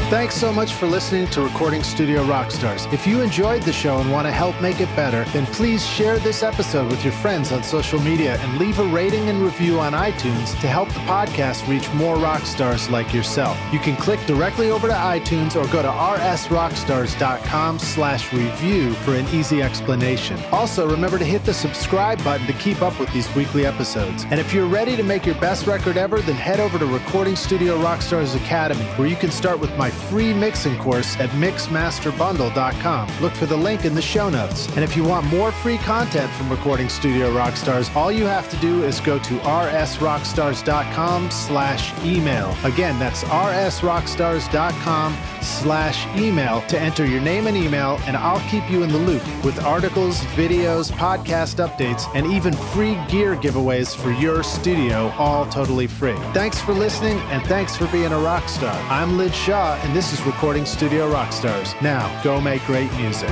Thanks so much for listening to Recording Studio Rockstars. If you enjoyed the show and want to help make it better, then please share this episode with your friends on social media and leave a rating and review on iTunes to help the podcast reach more rock stars like yourself. You can click directly over to iTunes or go to rsrockstars.com/review for an easy explanation. Also, remember to hit the subscribe button to keep up with these weekly episodes. And if you're ready to make your best record ever, then head over to Recording Studio Rockstars Academy, where you can start with my free mixing course at mixmasterbundle.com. Look for the link in the show notes. And if you want more free content from Recording Studio Rockstars, all you have to do is go to rsrockstars.com/email. Again, that's rsrockstars.com/email to enter your name and email, and I'll keep you in the loop with articles, videos, podcast updates, and even free gear giveaways for your studio, all totally free. Thanks for listening, and thanks for being a rock star. I'm Lid Shaw, and this is Recording Studio Rockstars. Now, go make great music.